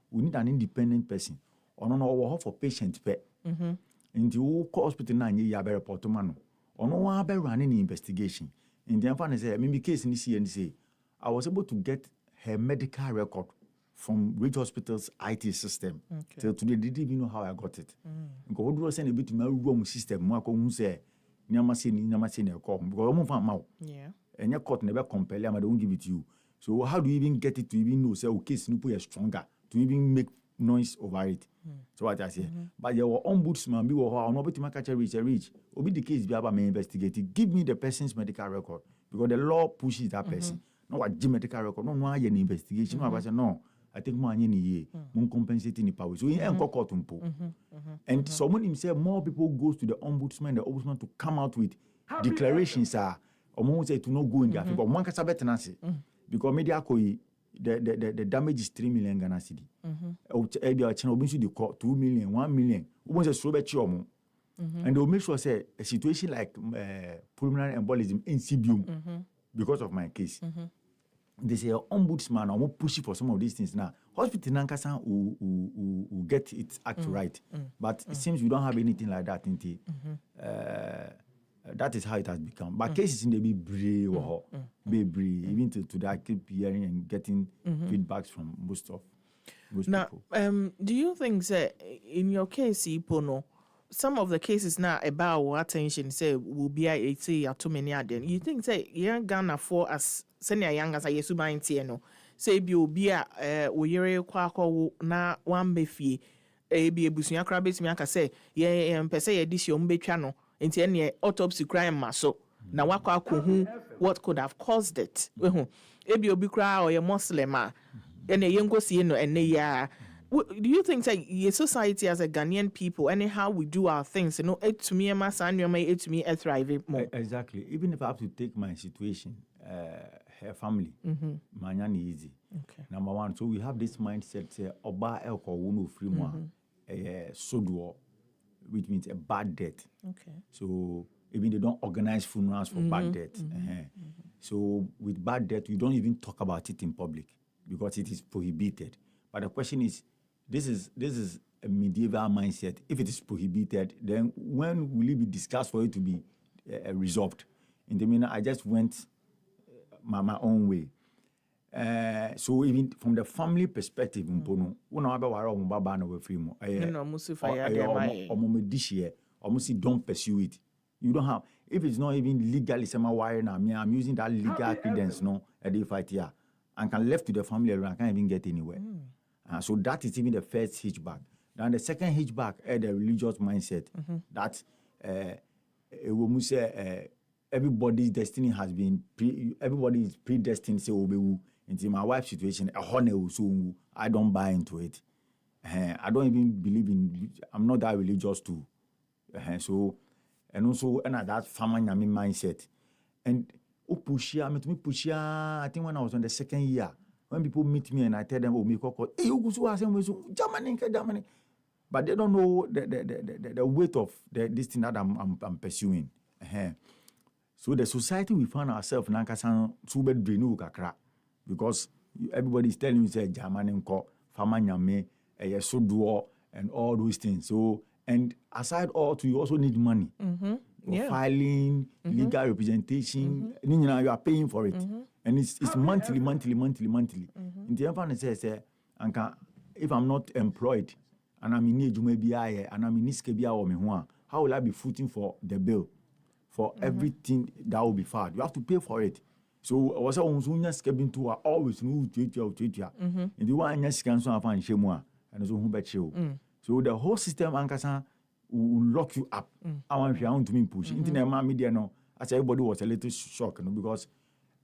we need an independent person. Or no, for patient pet. In the hospital now, you have a report man. Or no one be running investigation. In the end, say maybe case in the CNC, I was able to get her medical record from Rich Hospital's IT system. Till today, they didn't even know how I got it. Because we send a bit to my room system. Who say, because I'm from and your court never compel them, I don't give it to you. So how do you even get it to even know say okay, Snoopy is stronger to even make noise over it? So what I say. But your ombudsman be or not to catch a reach. Obi the case be about me investigating. Give me the person's medical record because the law pushes that person. No what medical record. No any investigation. No I say no. I think more any compensate in the power. So in court and someone himself more people goes to the ombudsman to come out with declarations or say to not go in there because one can sabet tenancy because media the damage is 3 million Ghana cedi. The court 2 million, 1 million. And they'll make sure say a situation like pulmonary embolism in CBU because of my case. They say ombudsman or pushing for some of these things now. Hospital Nankasa will get its act right, but it seems we don't have anything like that. That is how it has become. But cases in the be even to that, I keep hearing and getting feedbacks from most people. Do you think that in your case, Ipono, some of the cases now about attention say will be too many of them. You think say young Ghana for as senior young as I used to mind say be a we na one befi be a busunya crabs me say per se edition betwano into any autopsy crime maso na what could have caused it. ebi obi kura or a Muslim and a young see no and ya. Do you think that your society as a Ghanaian people and how we do our things, it to me, my son, it to me, thrive more? Exactly. Even if I have to take my situation, her family, manyani easy. Okay. Number one, so we have this mindset, say, oba elko wunu free mo, soduo, which means a bad death. Okay. So even they don't organize funerals for bad death. So with bad death, we don't even talk about it in public because it is prohibited. But the question is, this is a medieval mindset. If it is prohibited, then when will it be discussed for it to be resolved? In the meantime, I just went my own way. So even from the family perspective, mpono, una abe wara omo baba na we free mo. Don't pursue it. You don't have. If it's not even legally semi-wired now, I'm using that legal credence, no, at the fight here, and can left to the family alone. I can't even get anywhere. So that is even the first hitchback. Then the second hitchback is the religious mindset that everybody's destiny has been everybody is predestined. Say obewu. Into my wife's situation, so I don't buy into it. I don't even believe in. I'm not that religious too. So and also that family mindset and I think when I was on the second year. When people meet me and I tell them, oh, me call, hey, you Germany. But they don't know the weight of this thing that I'm pursuing. So the society we find ourselves because everybody is telling you say Germany Famanyame, Soduo, and all those things. So and aside all you also need money. Filing, legal representation, you are paying for it. And it's monthly. In the end, says, if I'm not employed and I'm in age maybe and I'm in Niskebia, how will I be footing for the bill for everything that will be filed? You have to pay for it. So I was always to always move to in the one yes can so find shemua and so who so the whole system Ankasa will lock you up. I want to me push. Internet media no as everybody was a little shocked because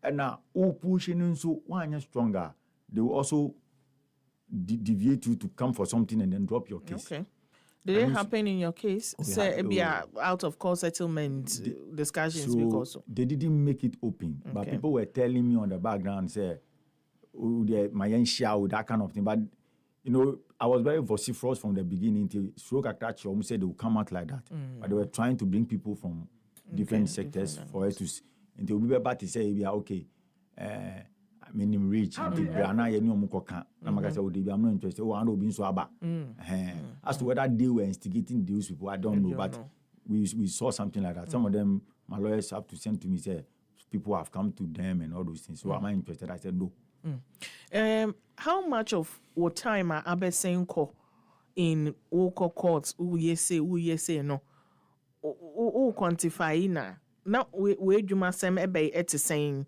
and now who pushing so one stronger, they will also deviate you to come for something and then drop your case. Okay. Did it happen in your case? Say be out of court settlement discussions because they didn't make it open, but people were telling me on the background say, oh, my shout that kind of thing. But I was very vociferous from the beginning till Stroke Attack almost said they would come out like that. But they were trying to bring people from different sectors for it to. And they will be about to say, yeah, okay, I mean, I'm rich, and I'm not interested. As to whether they were instigating those people, I don't know. But we saw something like that. Some of them, my lawyers have to send to me, say, people have come to them and all those things. So am I interested? I said, no. How much of what time are Abe saying in Oko courts, who say, no, who quantify na? Now, we do my same ebe et saying,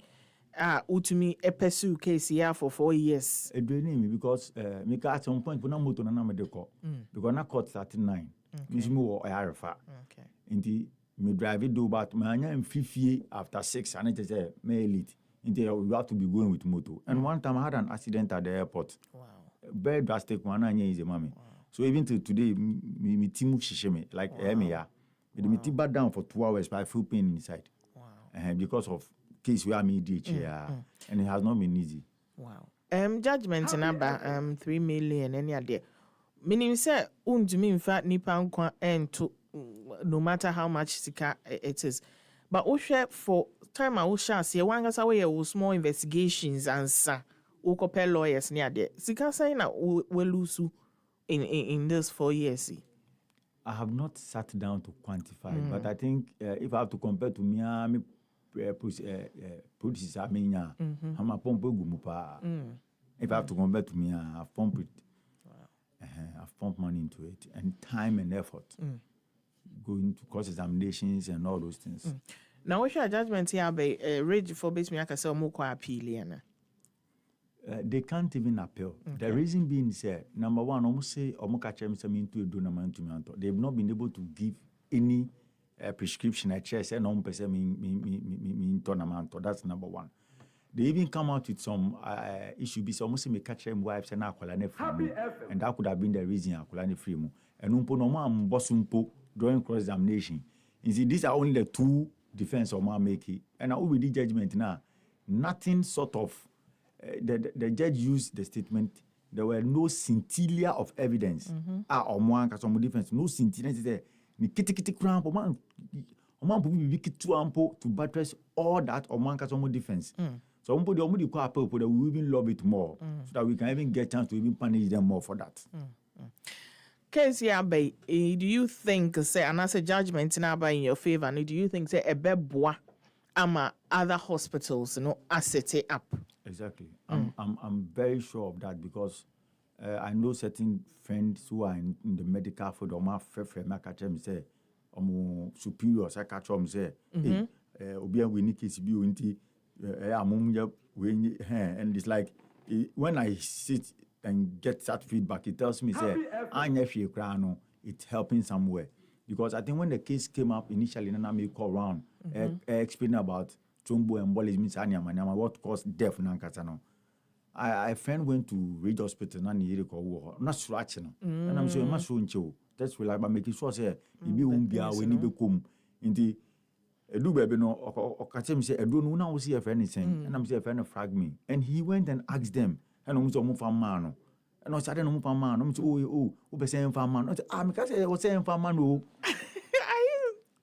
utumi a pursue case here for 4 years. It doing me because me at some point put na moto na me deko because na court 39. Me me wo ayarefa. Okay. Inti me drive it do but me anya mfifie after 6 and it say me elite. Inti you have to be going with moto. And one time I had an accident at the airport. Wow. Very drastic one anya is mommy. Wow. So even till today me team shisheme like me ya. Me tiba down for 2 hours but I feel pain inside. Wow. Because of case where I'm and it has not been easy. Wow. Judgment number 3 million any idea. Meaning say undumi in fact nipa nkwa and to no matter how much sika it is. But share for time I share see one gasa we small investigations and sa compare lawyers near there. Sika say na we lose in this 4 years. I have not sat down to quantify, but I think if I have to compare to me policies I mean, I'm a pump gumupa. If I have to compare to me, I've pumped it. I've pumped money into it and time and effort. Going to course examinations and all those things. Now, what's your judgment here? Be ready for base me. I can say more appeal. They can't even appeal. Okay. The reason being is number one, almost say they've not been able to give any prescription at chest and on person mean tournament. That's number one. They even come out with some issue. Be almost me catch them wives and akwala free, and that could have been the reason akwala free mu. And umpo no man boss umpo during cross examination. You see, these are only the two defense of man make it. And now with the judgment now, nothing sort of the judge used the statement. There were no scintilla of evidence. Or one some defense, no scintilla. Ni kiti cramp or man to buttress all that or man some defense. So the only that we will even love it more, so that we can even get chance to even punish them more for that. Case Abe, do you think say and as a judgment now by in your favor, and do you think say a beboa ama other hospitals set it up? Exactly. I'm very sure of that because I know certain friends who are in the medical field or my friend say superior psychiatrist say obi we need case be unti and it's like when I sit and get that feedback, it tells me say it's helping somewhere. Because I think when the case came up initially, then I may call around explain about thromboembolism, what caused death. A friend went to Ridge Hospital not scratching. And I'm saying, I'm so that's why I'm making sure say you won't be out when you come in the do baby no or say I don't know now see if anything. And I'm saying a friend frag me. And he went and asked them. And I'm so move man. And I said, "No, man. I'm so be saying for man." I because I was saying for man. Are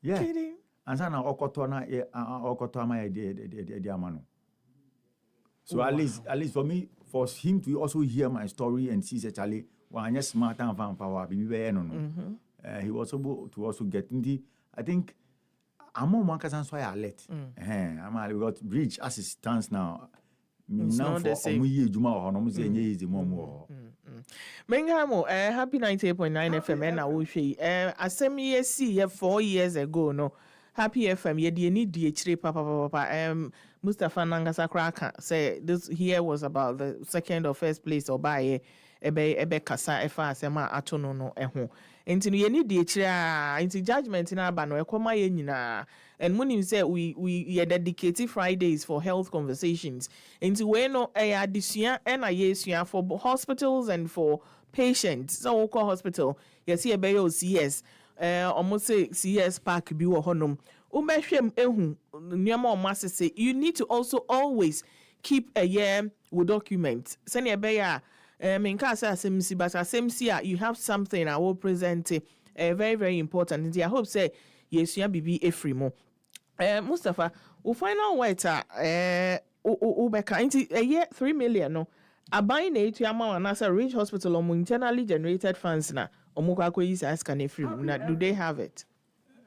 you kidding? And so now okotona my the man. So at least for me, for him to also hear my story and see Charlie, well, I'm smart and fan power. He was able to also get in the. I think I'm on one because why I let. I'm got Bridge as it stands now. Now for Menghamo, happy 98.9 FM na wo hwe asem ye see 4 years ago no Happy FM ye de ni die chire papa Mustapha Nangasa Kraka say this here was about the second or first place or by ebe kasa efa asema atono no eho enti no ye ni die chire enti judgment na aba no ekoma ye nyina and munim say we dedicate Fridays for health conversations enti we no adisua na yesua for hospitals and for patients so we call hospital yes here be o CS almost say CS park bi wo honom umehwem ehu nyama o masese you need to also always keep a year with document send e be ya minka say asemsi but asemsi you have something I will present very very important and I hope say yesua bibi efrimo Mustapha we final word ubeka into a year 3 million no abai na etu ama na say Ridge Hospital on internally generated funds na omukwa akoyi say scan efrimo na do they have it?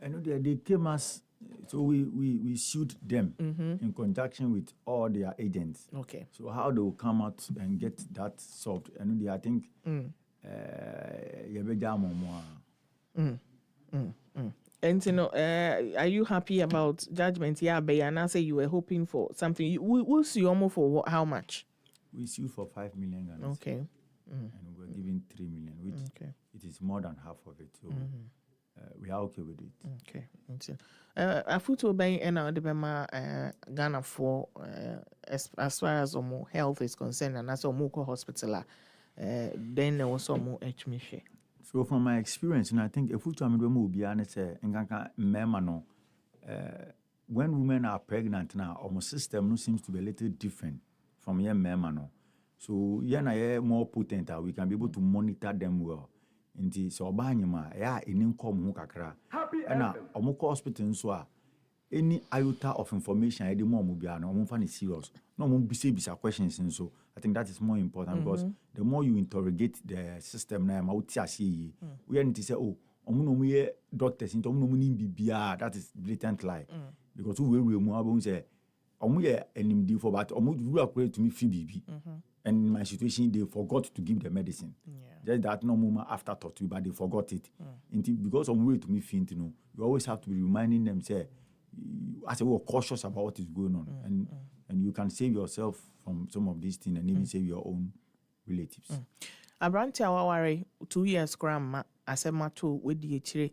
I know they came us, so we sued them in conjunction with all their agents. Okay. So how they will come out and get that solved? I know I think And you know, are you happy about judgment? Yeah, but I say you were hoping for something. We'll sue almost for how much? We sued for 5 million. Okay. And we were given 3 million, which it is more than half of it. So we are okay with it. Okay. A photo by and Ghana for as far as health is concerned, and as Omoko Hospital, then there was some more HMISH. So from my experience, and I think if we will be honest, no, when women are pregnant now, our system seems to be a little different from young men. No. So yeah, more potent. We can be able to monitor them well. Inti so banyima ya income ho kakra na omoko hospital so a any iota of information I more mo bia na omfa serious no mo bisa questions so I think that is more important because the more you interrogate the system na ma uti ase we need to say omo no mo ye doctors into omo no mo ni bibia that is blatant lie because we mu abon say omo ye enimdi for but omo do accurate to me fi bibi and in my situation they forgot to give the medicine. Just that no moment after thought but they forgot it. Because of way to me think, you always have to be reminding them, say, as we're cautious about what is going on. And you can save yourself from some of these things and even save your own relatives. Abranti awawari 2 years grandma asema to with the chire.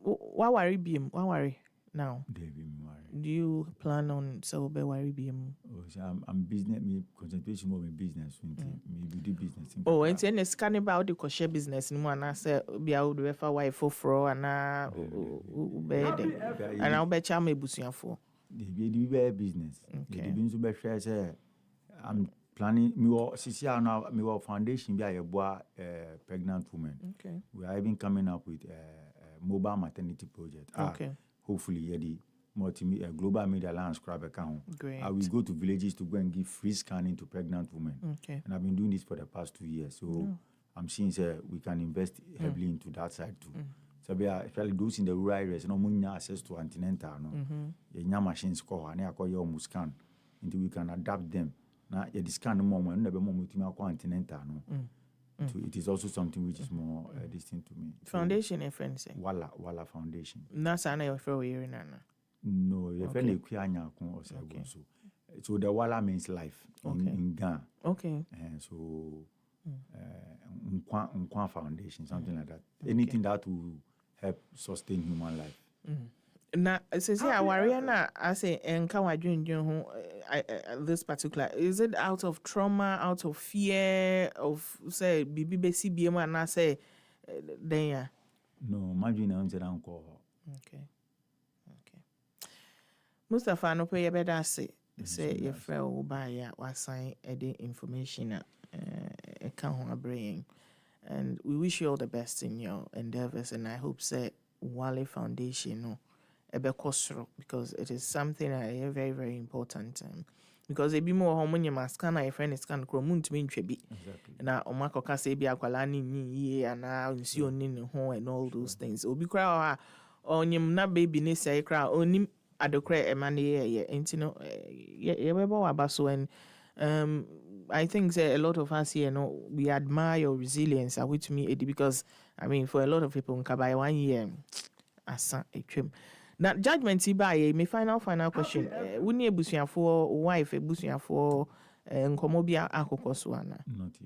Wawari bim, wawari now. They be worried. Do you plan on so be worry bim? Oh, because I'm business. Me concentration more on business. Me do business. Oh, and then it's kind about the share business. No one say be out the for wife for and bed and I'll bet you me busuya for. The be business. The be so be say I'm planning. Me wo sisi now. Me wo foundation be a pregnant women. Okay. We are even coming up with a mobile maternity project. Okay. Hopefully, the global media alliance crab account. Great. I will go to villages to go and give free scanning to pregnant women. Okay. And I've been doing this for the past 2 years. So I'm seeing we can invest heavily into that side too. So we are especially those in the rural areas, no money access to antenatal. No, machines call and I call you almost scan until we can adapt them. Now, you scan the moment, never moment to make antenatal. No. So it is also something which is more distinct to me. Foundation, so, friends. Wala Foundation. That's an I for you, Nana. No, your friend okay. So the Wala means life in Ghana. Okay. And so Nkwa Foundation, something like that. Anything that will help sustain human life. Now, say Awariana, I say, and can I join this particular? Is it out of trauma, out of fear of say BBC BM and I say then? No, imagine I'm saying okay. Mustapha no pay better say if friend buy was sign the information account bring, and we wish you all the best in your endeavors, and I hope say Wale Foundation no because it is something very very important because it be more hormone scan a friend scan chromunt mean be na omako ka say be akwala ni and na nsuo ni ne ho and all those things obi kra onyim na baby ni say kra onim adokra emane ye enti no ye beba wabaso and I think say a lot of us here we admire your resilience which me because I mean for a lot of people in by 1 year asa etwem. Now, judgment by my final question. Wouldn't you busuya for wife a busuya for Nkomobia Akokoswana? Not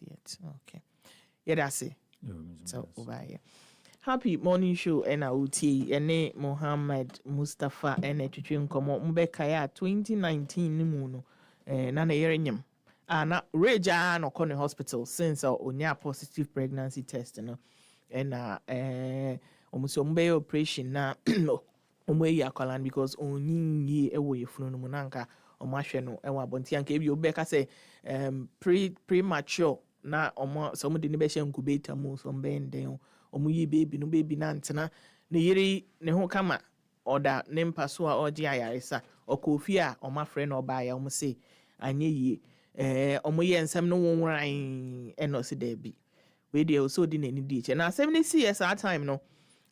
yet. Okay. Yeah, that's it. So over here. Happy morning show NAUT ene Mohammed Mustapha ene Chichi Nkomo Mbekaya 2019 nimuno nana yerenyam. Na Reja no kone hospital since onya positive pregnancy test no. And almost operation na omwe yakwalan because onyi ewo yefunu no munanka omahwe no ewa bonti anka ebi obeka say premature na omo so mo de ne be hye incubator mu so mbenden omo yi baby na ntena ne yiri ne ho kama oda ne mpaso a oje ayaresa okofi a omafre na oba ya omo say anye yi omo ye nsam no wonran eno se da bi we dey also di na ni di che na 70 years at time no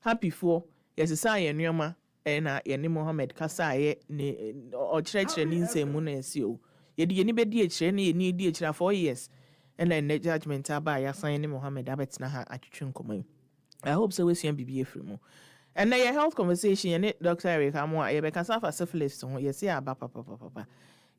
happy for yes say enuoma na yene Mohammed kasaye ne ochirechire ni nsemu na esio ye de ni be di echire na ye ni di echire 4 years and then the judgment aba ya san ne Mohammed abetina ha atwetwe nkomai. I hope so we see bibi efrimu and na your health conversation yene Dr. Eric Amwa ye be kasa fa syphilis ho ye say aba papa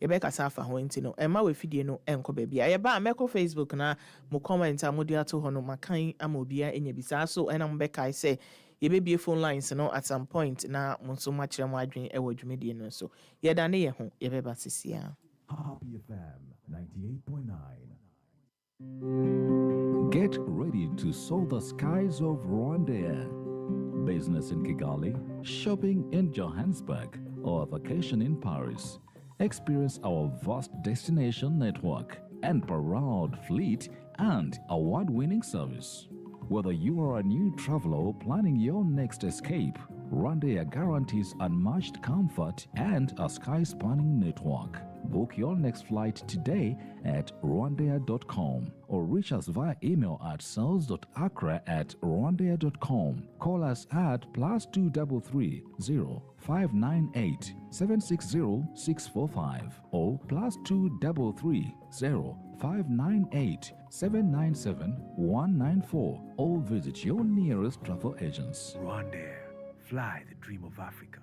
ye be kasa fa ho enti no e ma we fidie no enko ba bia ye ba meko Facebook na mo comment amodi ato ho no makan amobia enya bisa so ena mo be kai say ye be phone lines no at some point na monso ma kire mo adwen e wadwumedie no so ye da ne ye ho ye be ba sisia. Happy FM 98.9. Get ready to soar the skies of Rwanda. Business in Kigali, shopping in Johannesburg, or vacation in Paris. Experience our vast destination network and proud fleet and award-winning service. Whether you are a new traveler planning your next escape, Rwanda guarantees unmatched comfort and a sky-spanning network. Book your next flight today at rwandair.com or reach us via email at sales.accra@rwandair.com. Call us at +233 0598 760 645 or +233 0598 797 194 or visit your nearest travel agents. Rwanda, fly the dream of Africa.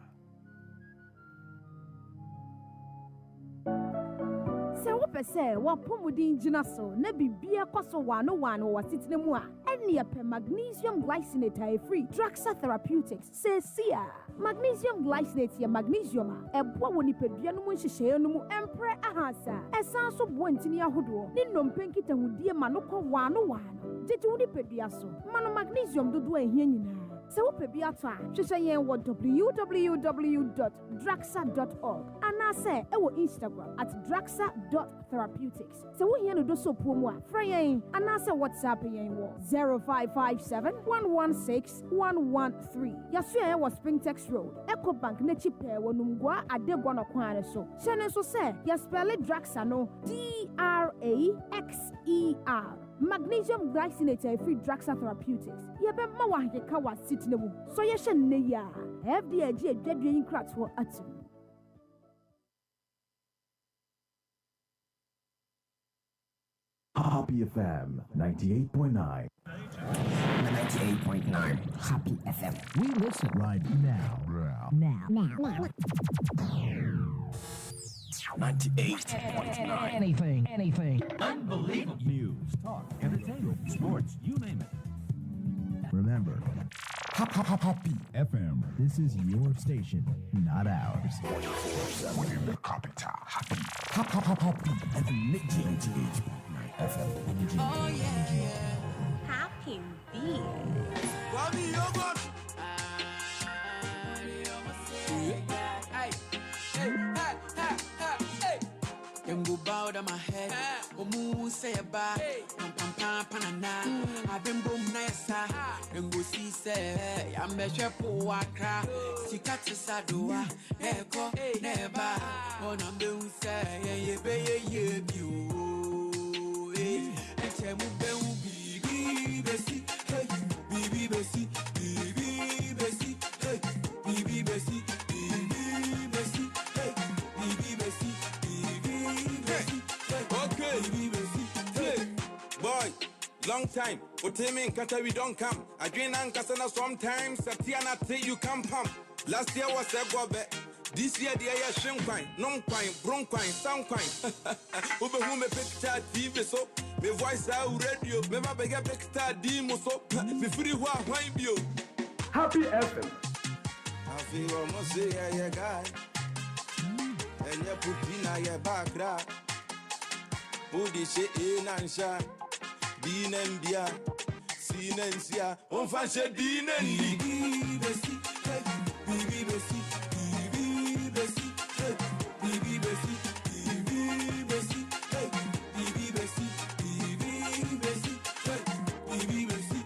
Se wo pese wa pomudin gina so na bibia kwaso wano wasitine mu a Any magnesium glycinate a free Draxa Therapeutics says Sia. Magnesium glycinate ya magnesium a woni pedua no mu nhyehyɛ no mu empre ahasa. Esan so bontini ahodo. Ni nompenki tahudie ma no kɔ wano wano. Tete woni pedua so. Mano magnesium dodo ahia nyina. Se wo pedua to a hwehwɛ yɛn wɔ www.draxa.org anase ɛwɔ Instagram @draxa.therapeutics. Se wo hia no do so puo mu a fra yɛn anase WhatsApp yɛn wɔ 0557 116 113. Yaso yɛn wɔ Springtex Road, Eco Bank n'akyi pɛɛ wɔ Numgua Adegua no kwan so. Hyɛ ne nso sɛ yɛspɛle Draxa no DRAXER. Magnesium glycinate free Draxa Therapeutics. Yebema wa hekeka wa sitnebu. So yeshe nne ya. FDA ji edwadwe yin krat ho atu. Happy FM 98.9. 98.9 Happy FM. We listen right now. 98.9. Anything. Unbelievable. News, talk, entertainment, sports, you name it. Remember, Happy FM. This is your station, not ours. 24/7 in the capital. Happy FM. 98.9 FM. Oh yeah. Happy beat. Them go bow down my head. Omu say a bar. Pam panana. I've been boom nice. Them go see say I'm a chef for wakra. Sikat sadua. Eko never. On I'm the say ye be ye you. And tell me baby besi. Bibi besi. Bibi besi. Bibi besi. Boy, long time. But tell me, Kata, we don't come. I drink and Kasana sometimes. Satiana, till you come pump. Last year was a gobe. This year, the air shrink quine, non quine, bron quine, sound quine. Over whom a picture TV so. My voice out radio. Never beg a picture demo so. Me free wine view. Happy FM. I feel almost say, yeah, guy. And you put in your background. Who did she in and shine? Dean and Bia, Sin and Sia, on fashion Dean and Bibi Bessie, Bibi Bessie, Bibi Bessie, Bibi Bessie, Bibi Bessie, Bibi Bessie, Bibi Bessie, Bibi Bessie.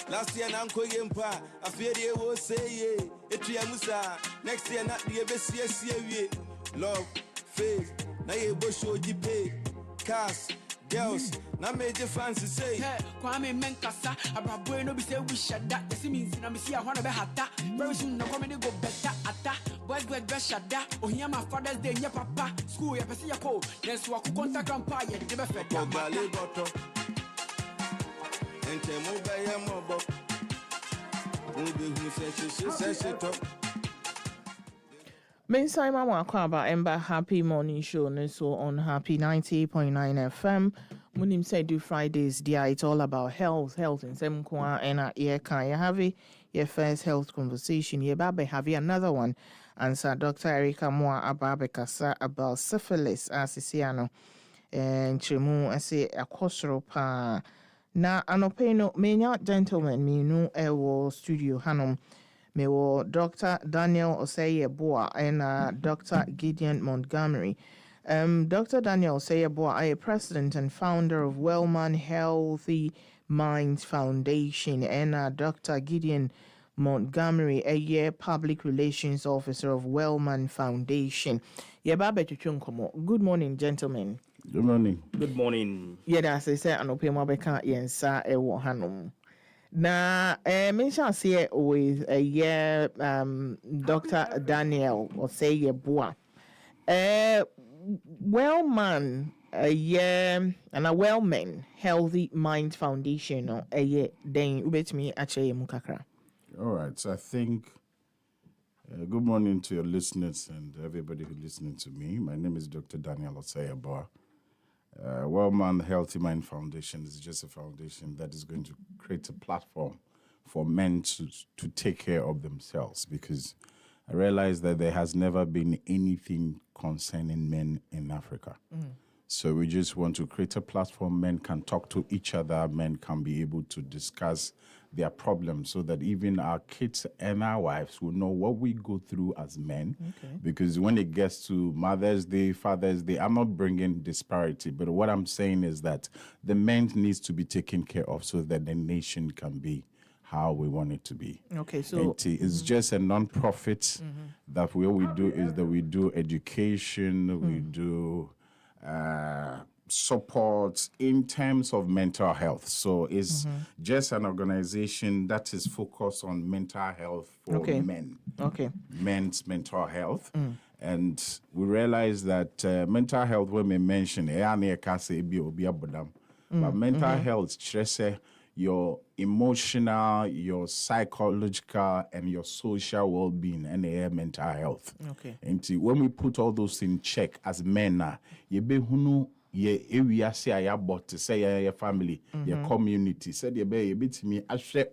Last year, Nanko Yempa, I fear they will say, Etria Musa, next year, not the Bessie, love, faith, now you bush or you pay, cast. Girls, now major fancy say, Kwame Menkasa, Abrabueno be say we shut that. This means I see a one of a hata. Very soon, no comedy go better at that. Boys get best shut that. Oh, here my father's day, yeah, papa. School, yeah, see a code. Let's walk contact grandpa, yeah, never fed. Oh, Gally Bottle. And Temo by a mobile. Who says she talk. Meantime, I'm talking about Ember Happy Morning Show, and so on Happy 90.9 FM. Munim say do Fridays, dear, it's all about health, and some kwa and yeah, can you have your first health conversation? Yeah, babe, have you another one? Answer Dr. Erika Moa Ababe Kasa about syphilis, as Sisiano, and Chimu, I say a kosro pa. Na anopeno, many gentlemen, me no ewo studio hanum. Me wo Dr. Daniel Oseye-Boa and Dr. Gideon Montgomery. Dr. Daniel Oseye-Boa, I am president and founder of Wellman Healthy Minds Foundation, and Dr. Gideon Montgomery, a year public relations officer of Wellman Foundation. Good morning, gentlemen. Good morning. Good morning. Yeah, that's I said, Anopema Beka Yensa Ewo Hanum. Na mention say with a year Dr. Daniel Oseye-Boa. Wellman a year and a Wellman Healthy Mind Foundation a year then ubet me actually mukakra. All right, so I think good morning to your listeners and everybody who listening to me. My name is Dr. Daniel Oseye-Boa, Well-Man Healthy Mind Foundation is just a foundation that is going to create a platform for men to take care of themselves, because I realize that there has never been anything concerning men in Africa. So we just want to create a platform. Men can talk to each other. Men can be able to discuss their problems, so that even our kids and our wives will know what we go through as men. Okay. Because when it gets to Mother's Day, Father's Day, I'm not bringing disparity, but what I'm saying is that the men needs to be taken care of so that the nation can be how we want it to be. Okay, so It's just a non-profit that what we do is that we do education, we do support in terms of mental health. So it's just an organization that is focused on mental health for men. Okay. Men's mental health. And we realize that mental health, when we mention but mental health, stress, your emotional, your psychological, and your social well-being, and mental health. Okay. And when we put all those in check as men, you be hunu ye area say ya bought to say your family, your community. Said you be bit me ashre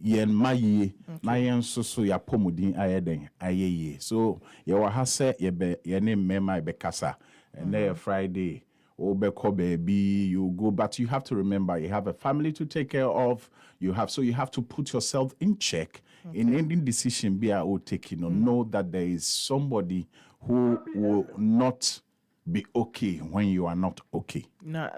yen maye na yen so ya pomudin ayeden ayeye. So ye wa ha say ye be ye name mema be kasa and then Friday. Baby, you go, but you have to remember you have a family to take care of. You have to put yourself in check in any decision be taking. Know that there is somebody who will not be okay when you are not okay. Now,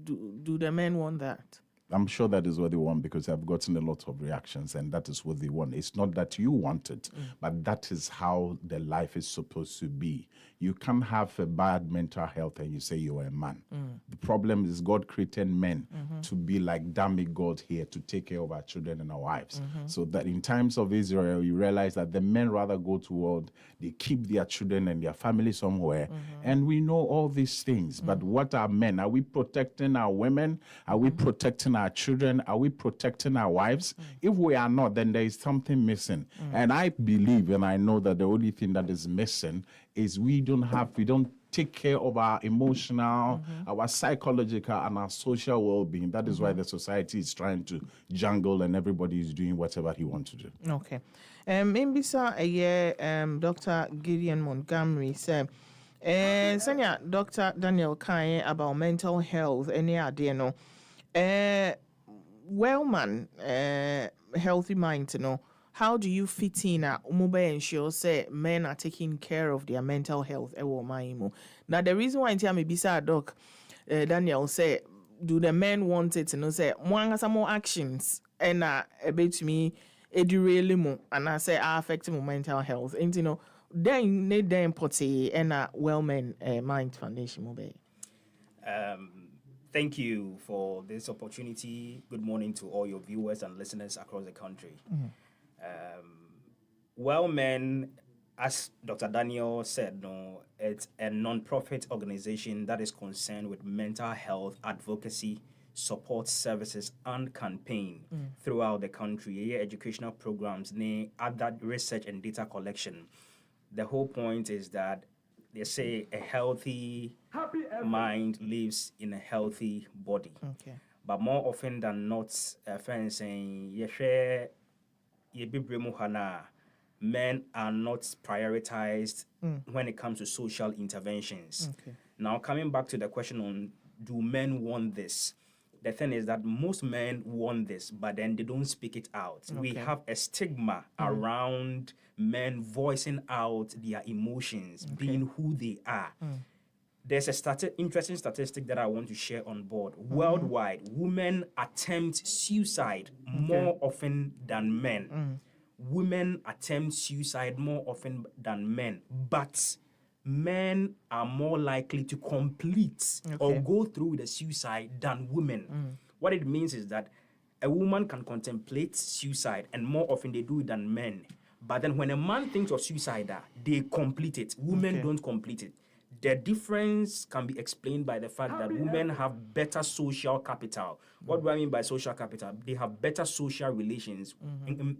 do the men want that? I'm sure that is what they want, because I've gotten a lot of reactions, and that is what they want. It's not that you want it, but that is how the life is supposed to be. You can't have a bad mental health and you say you're a man. The problem is God created men to be like demigod here, to take care of our children and our wives. So that in times of Israel, you realize that the men rather go to war, they keep their children and their family somewhere. And we know all these things. But what are men? Are we protecting our women? Are we protecting our children? Are we protecting our wives? If we are not, then there is something missing. And I believe and I know that the only thing that is missing is we don't take care of our emotional, our psychological, and our social well-being. That is why the society is trying to jungle and everybody is doing whatever he wants to do. Okay. Mbisa a year, Dr. Gideon Montgomery said, Senior Dr. Daniel Kanye about mental health, any idea no? Well-man, healthy mind, you know. How do you fit in mobile ensure say men are taking care of their mental health? Now the reason why I maybe say doc Daniel say, do the men want it? You know, say some more actions and a bit to me really more and I say affecting my mental health. And you know, then need them put and well-man mind foundation mobile. Thank you for this opportunity. Good morning to all your viewers and listeners across the country. Well-Man, as Dr. Daniel said, no, it's a non-profit organization that is concerned with mental health advocacy, support services, and campaign throughout the country. Educational programs, other research and data collection. The whole point is that they say a healthy mind lives in a healthy body. Okay. But more often than not, friends saying, men are not prioritized when it comes to social interventions. Okay. Now, coming back to the question on do men want this? The thing is that most men want this, but then they don't speak it out. Okay. We have a stigma around men voicing out their emotions, being who they are. There's a interesting statistic that I want to share on board. Worldwide, women attempt suicide more often than men. Women attempt suicide more often than men, but men are more likely to complete or go through with a suicide than women. What it means is that a woman can contemplate suicide, and more often they do it than men. But then when a man thinks of suicide, they complete it. Women don't complete it. The difference can be explained by the fact that women have better social capital. What do I mean by social capital? They have better social relations.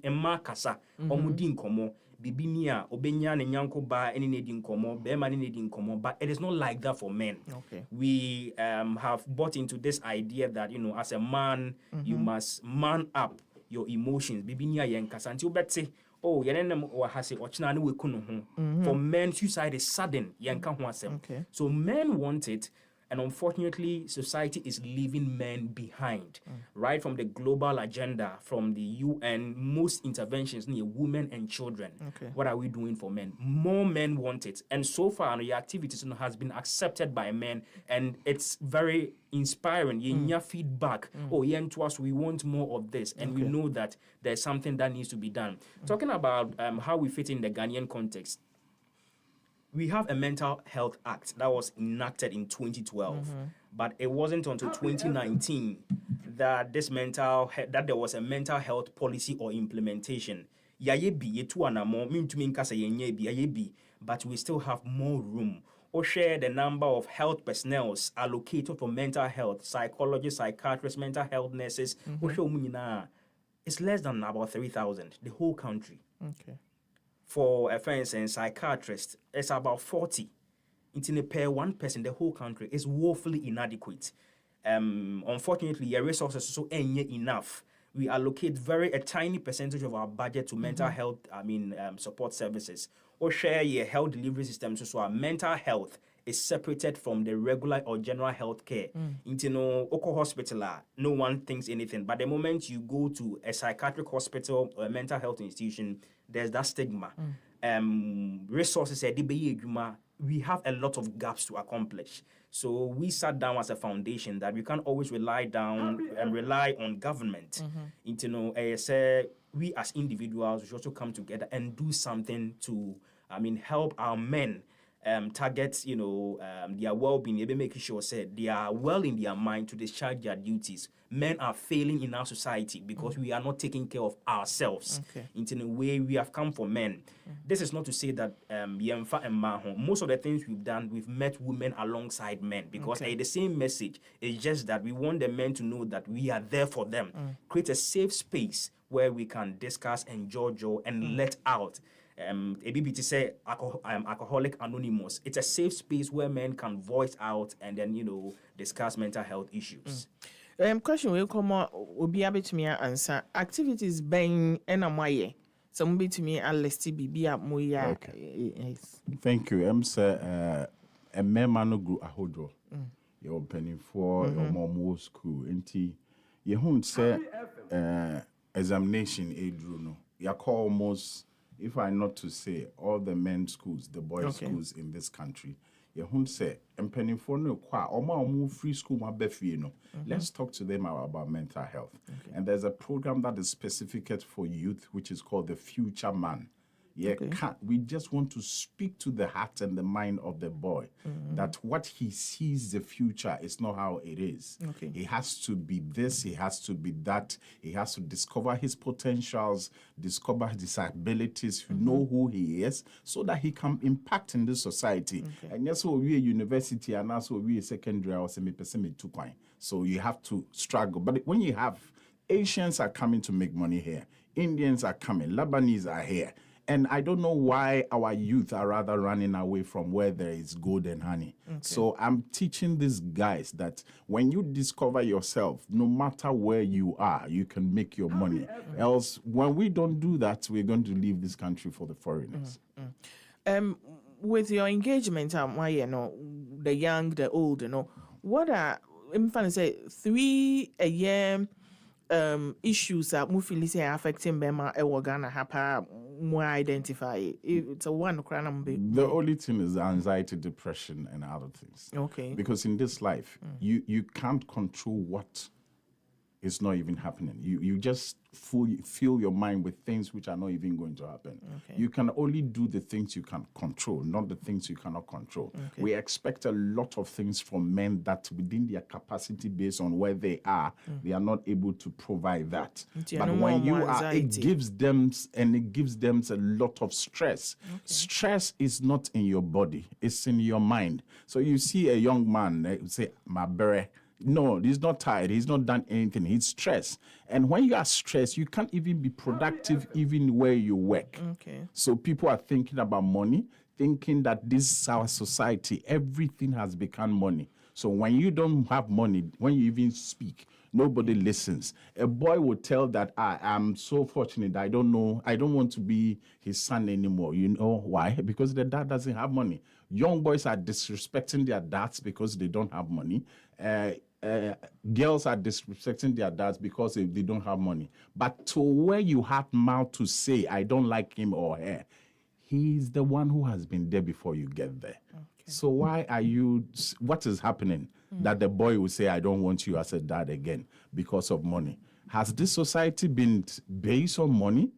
Emma kasa, omudi nkomo, bibinia, obenya ne nyanko ba eni ne di nkomo, bema ne di nkomo, but it is not like that for men. Okay. We have bought into this idea that, as a man, you must man up your emotions. Bibinia yen kasa, until betse, oh, for men, suicide is sudden. Okay. So men want it, and unfortunately, society is leaving men behind. Right from the global agenda, from the UN, most interventions near women and children. Okay. What are we doing for men? More men want it, and so far, the activities has been accepted by men, and it's very inspiring. Feedback. Oh, to us, we want more of this, and we know that there's something that needs to be done. Talking about how we fit in the Ghanaian context. We have a Mental Health Act that was enacted in 2012, but it wasn't until 2019 that there was a mental health policy or implementation. But we still have more room. Or share the number of health personnel allocated for mental health, psychologists, psychiatrists, mental health nurses. It's less than about 3,000, the whole country. Okay. For for instance, psychiatrists, it's about 40. In per one person, the whole country is woefully inadequate. Unfortunately, your resources so ain't enough. We allocate a tiny percentage of our budget to mental health, support services. Or share your health delivery systems, so our mental health is separated from the regular or general health care. Oko hospital, no one thinks anything. But the moment you go to a psychiatric hospital or a mental health institution, there's that stigma. Resources, we have a lot of gaps to accomplish. So we sat down as a foundation that we can't always rely on government. We as individuals should also come together and do something to, help our men target, their well-being, maybe making sure they are well in their mind to discharge their duties. Men are failing in our society because we are not taking care of ourselves. In a way, we have come for men. This is not to say that most of the things we've done, we've met women alongside men because the same message is just that we want the men to know that we are there for them. Create a safe space where we can discuss, enjoy, and let out. ABBT say Alcoholic Anonymous. It's a safe space where men can voice out and then discuss mental health issues. Question will come will be able to me answer activities being enamaye. Some bit to me and let's see be a moya. Yes. Thank you. Say a memano group a hodro. You're penny for your mom school. Inti you won't say examination no. You call almost. If I not to say all the men's schools, the boys' schools in this country, you won't say, free school, let's talk to them about mental health. And there's a program that is specific for youth, which is called the Future Man. We just want to speak to the heart and the mind of the boy that what he sees the future is not how it is. He has to be this, he has to be that, he has to discover his potentials, discover his abilities, know who he is, so that he can impact in this society. And yes, we a university and also we a secondary or semi-percent. So you have to struggle. But when you have Asians are coming to make money here, Indians are coming, Lebanese are here. And I don't know why our youth are rather running away from where there is gold and honey. So I'm teaching these guys that when you discover yourself, no matter where you are, you can make your money. Else, when we don't do that, we're going to leave this country for the foreigners. With your engagement, the young, the old, what are, I'm trying to say, 3 a year issues that are affecting Bema Ghana happen more identify it's a one the only thing is anxiety, depression, and other things. Because in this life, you can't control what it's not even happening. You just fill your mind with things which are not even going to happen. Okay. You can only do the things you can control, not the things you cannot control. Okay. We expect a lot of things from men that within their capacity based on where they are, they are not able to provide that. Nti But ɛno when more you are, anxiety. it gives them a lot of stress. Stress is not in your body, it's in your mind. So you see a young man say, my bere. No, he's not tired. He's not done anything. He's stressed. And when you are stressed, you can't even be productive even where you work. Okay. So people are thinking about money, thinking that this is our society. Everything has become money. So when you don't have money, when you even speak, nobody listens. A boy would tell that I'm so fortunate. I don't want to be his son anymore. You know why? Because the dad doesn't have money. Young boys are disrespecting their dads because they don't have money. Girls are disrespecting their dads because they don't have money. But to where you have mouth to say, I don't like him or her, he's the one who has been there before you get there. Okay. So why are you, what is happening that the boy will say, I don't want you as a dad again because of money? Has this society been based on money?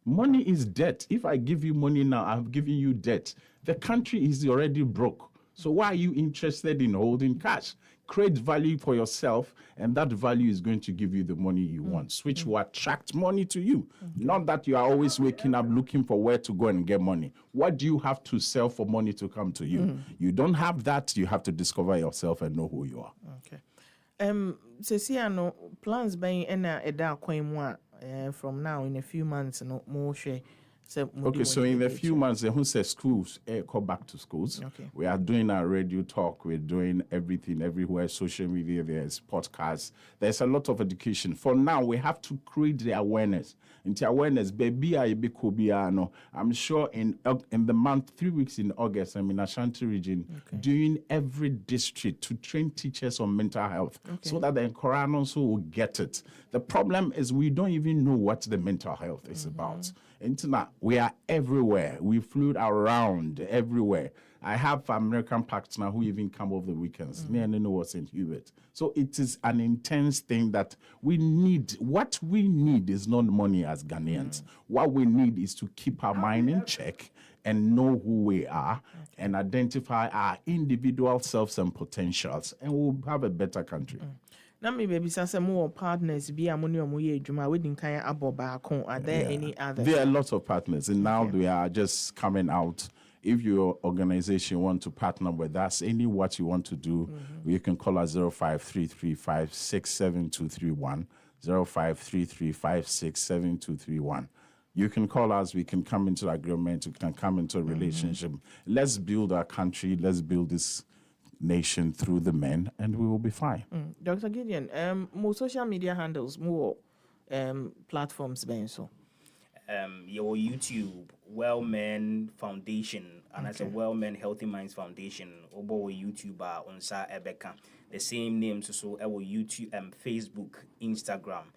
Money is debt. If I give you money now, I'm giving you debt. The country is already broke. So why are you interested in holding cash? Create value for yourself, and that value is going to give you the money you want, which will attract money to you. Not that you are always waking up looking for where to go and get money. What do you have to sell for money to come to you? You don't have that. You have to discover yourself and know who you are. Okay. Sesiano plans being ena eda kwan from now in a few months no more share. Okay, so in a few months, who says schools go back to schools. Okay. We are doing our radio talk. We're doing everything everywhere, social media, there's podcasts. There's a lot of education. For now, we have to create the awareness. Into awareness, baby, I'm sure in the month, 3 weeks in August, I'm in Ashanti region, doing every district to train teachers on mental health so that the Quran also will get it. The problem is we don't even know what the mental health is about. Internet, we are everywhere. We flew around everywhere. I have American partner who even come over the weekends. Me and Nino was in Hubert. So it is an intense thing that we need. What we need is not money as Ghanaians. What we need is to keep our mind in check and know who we are and identify our individual selves and potentials, and we'll have a better country. Now me baby say more partners be amoni omoye adwuma we din kan abobaako. Are there any others? There are lots of partners, and now we are just coming out. If your organization want to partner with us, any what you want to do, you can call us 0533567231, 0533567231. You can call us. We can come into agreement. We can come into a relationship. Let's build our country. Let's build this nation through the men, and we will be fine. Dr. Gideon, more social media handles, more platforms being so. Your YouTube, Well Men Foundation, and as a Well Men Healthy Minds Foundation, Obo YouTuber on Sa Ebeka. The same name, so our YouTube, Facebook, Instagram.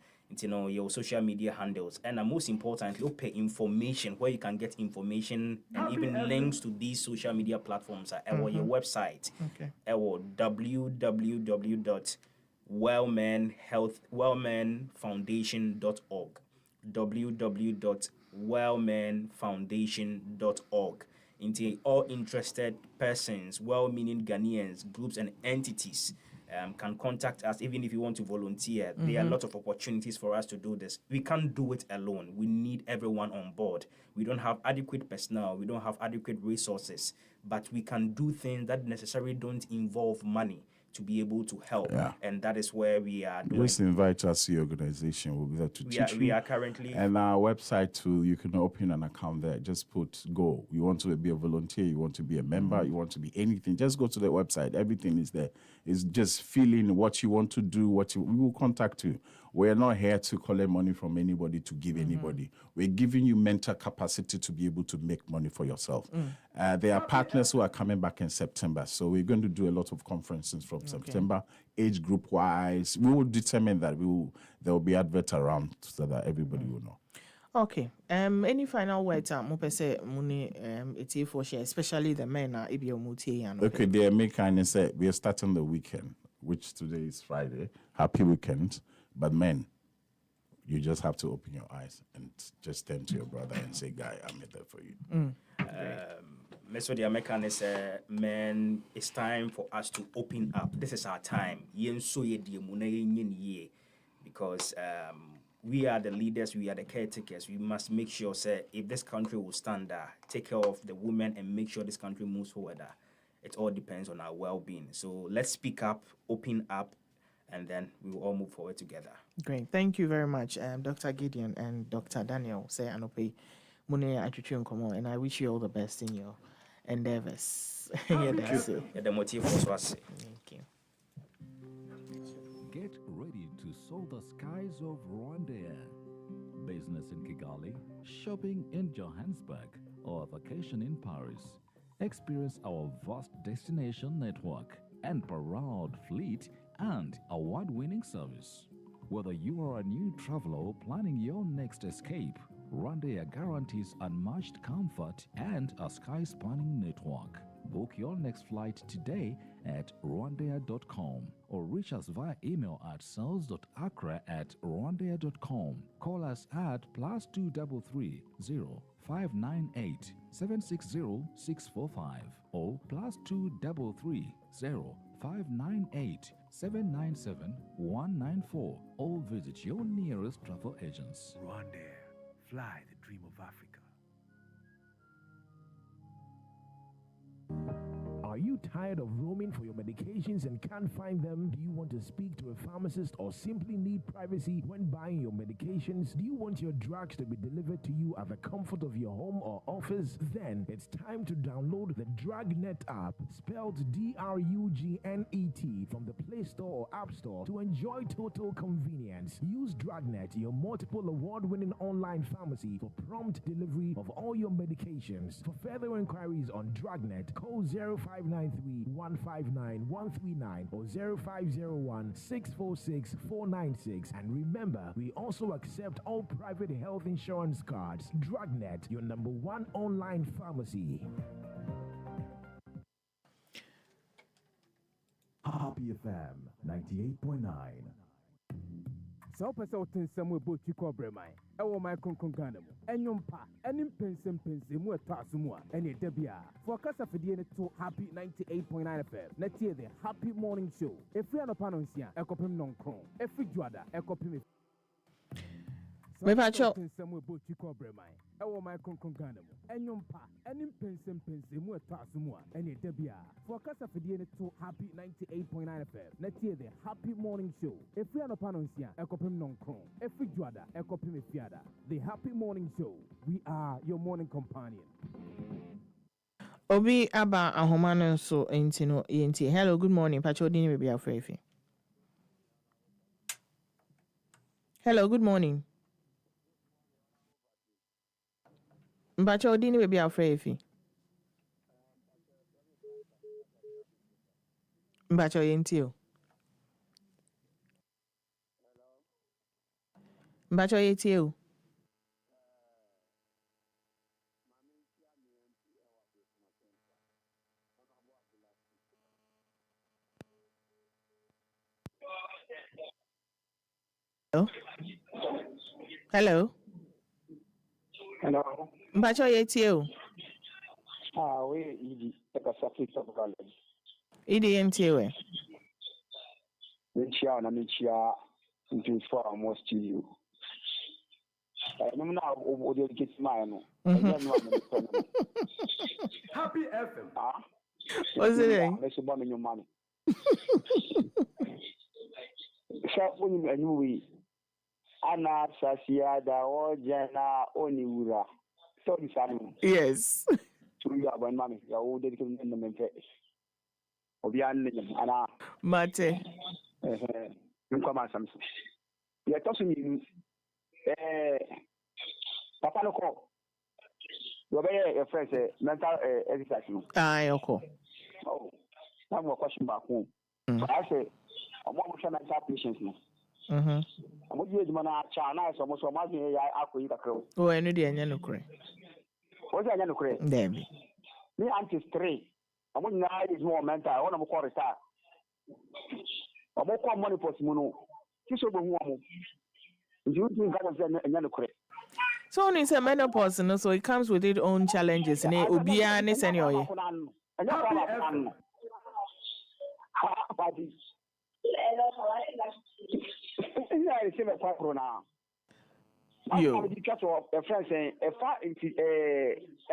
Your social media handles, and most importantly, open information where you can get information and even links to these social media platforms at our your website. Our www.wellmenfoundation.org, www.wellmenfoundation.org. Into all interested persons, well-meaning Ghanaians, groups, and entities. Can contact us even if you want to volunteer. There are a lot of opportunities for us to do this. We can't do it alone. We need everyone on board. We don't have adequate personnel. We don't have adequate resources. But we can do things that necessarily don't involve money to be able to help. And that is where we are doing. Just invite us to your organization. We'll be there to teach you. We are currently... And our website too, you can open an account there. Just put go. You want to be a volunteer, you want to be a member, you want to be anything. Just go to the website. Everything is there. It's just feeling what you want to do, we will contact you. We're not here to collect money from anybody to give anybody. We're giving you mental capacity to be able to make money for yourself. There are partners who are coming back in September. So we're going to do a lot of conferences from September, age group wise. We will determine that there will be adverts around so that everybody will know. Okay. Any final words? Muni for share, especially the men are Okay, they make kind of say we are starting the weekend, which today is Friday. Happy weekend. But men, you just have to open your eyes and just turn to your brother and say, guy, I'm there for you. Mr. The American is man, it's time for us to open up. This is our time. Because we are the leaders, we are the caretakers. We must make sure, say, if this country will stand take care of the women and make sure this country moves forward. It all depends on our well-being. So let's speak up, open up, and then we will all move forward together. Great. Thank you very much, Dr. Gideon and Dr. Daniel. Say Anope Mune Achuchun Komo, and I wish you all the best in your endeavors. That's it. The motive was us. Thank you. Get ready to soar the skies of Rwanda. Business in Kigali, shopping in Johannesburg, or vacation in Paris. Experience our vast destination network and proud fleet and award-winning service. Whether you are a new traveler planning your next escape, Rwanda guarantees unmatched comfort and a sky-spanning network. Book your next flight today at rwandair.com or reach us via email at sales.accra@rwandair.com. Call us at +233 0598 760 645 or +233 0598 797 194 or visit your nearest travel agents. Rwanda, fly the dream of Africa. Are you tired of roaming for your medications and can't find them? Do you want to speak to a pharmacist or simply need privacy when buying your medications? Do you want your drugs to be delivered to you at the comfort of your home or office? Then it's time to download the DrugNet app, spelled DRUGNET, from the Play Store or App Store to enjoy total convenience. Use DrugNet, your multiple award-winning online pharmacy, for prompt delivery of all your medications. For further inquiries on DrugNet, call 0593-159-139 or 0501-646-496. And remember, we also accept all private health insurance cards. DrugNet, your #1 online pharmacy. Happy FM 98.9. sɛ wopɛ sɛ wote nsɛm wɔ ɛbɔ twi kɔbrɛ man ɛwɔ man kronkron ghana mu ɛnwom pa ɛne mpɛnsɛmpɛnsɛmu ɛtɔ aso mu a ɛne ɛda bi a fa ɔkasafidie no to happy 98.9 fm na tie the happy morning show ɛfiri anɔpa no nsia ɛkɔpem nɔnkron ɛfiri dwoada ɛkɔpem Mepacho. nsɛm wɔ ɛbɔ twi kɔbrɛ man ɛwɔ man kronkron ghana mu ɛnwom pa ɛne mpɛnsɛmpɛnsɛmu ɛtɔ aso mu a ɛne ɛda bi a fa ɔkasafidie no to happy 98.9 fm na tie the happy morning show ɛfiri anɔpa no nsia ɛkɔpem nɔnkron ɛfiri dwoada ɛkɔpem efiada. The happy morning show, we are your morning companion. Obi aba ahoma no nso enti no yenti. Hello, good morning. Pacho dini baby afrefi. Hello, good morning. Pacho dini baby afrefi. Pacho yenti o. Pacho yenti o. Hello. Hello. Mpacho yeti o. We idi ekasafik of college. Idi yenti we. Menchia na menchia into for almost to you. No na o dey get my no. Happy FM. What's it? Let's go on your money. When you Ana Sasiada or Jana Oniura. Sorry, Simon. Yes. To you, when mammy, your old dedicated in the Memphis. Obian, Anna. Mate. You come out something. You are talking you. Papa no call. Your friend mental exercise. Aye, okay. Oh, I have a question back home. I say, I'm one of mental patients now. I'm going to use my channel. So, most of my I could eat a crow. Oh, I know the onion cray. What's the onion cray? Damn. Me, auntie three. I'm going to use more mental. I want to call it. I'm going to call money for Simono. so be hu omo you think that say enya no kore So when you say menopause, no, so it comes with its own challenges. Ne obia ne senior. enya kwa ba no party yeah I say me kwa corona yo I'm the catch of a friend saying a far into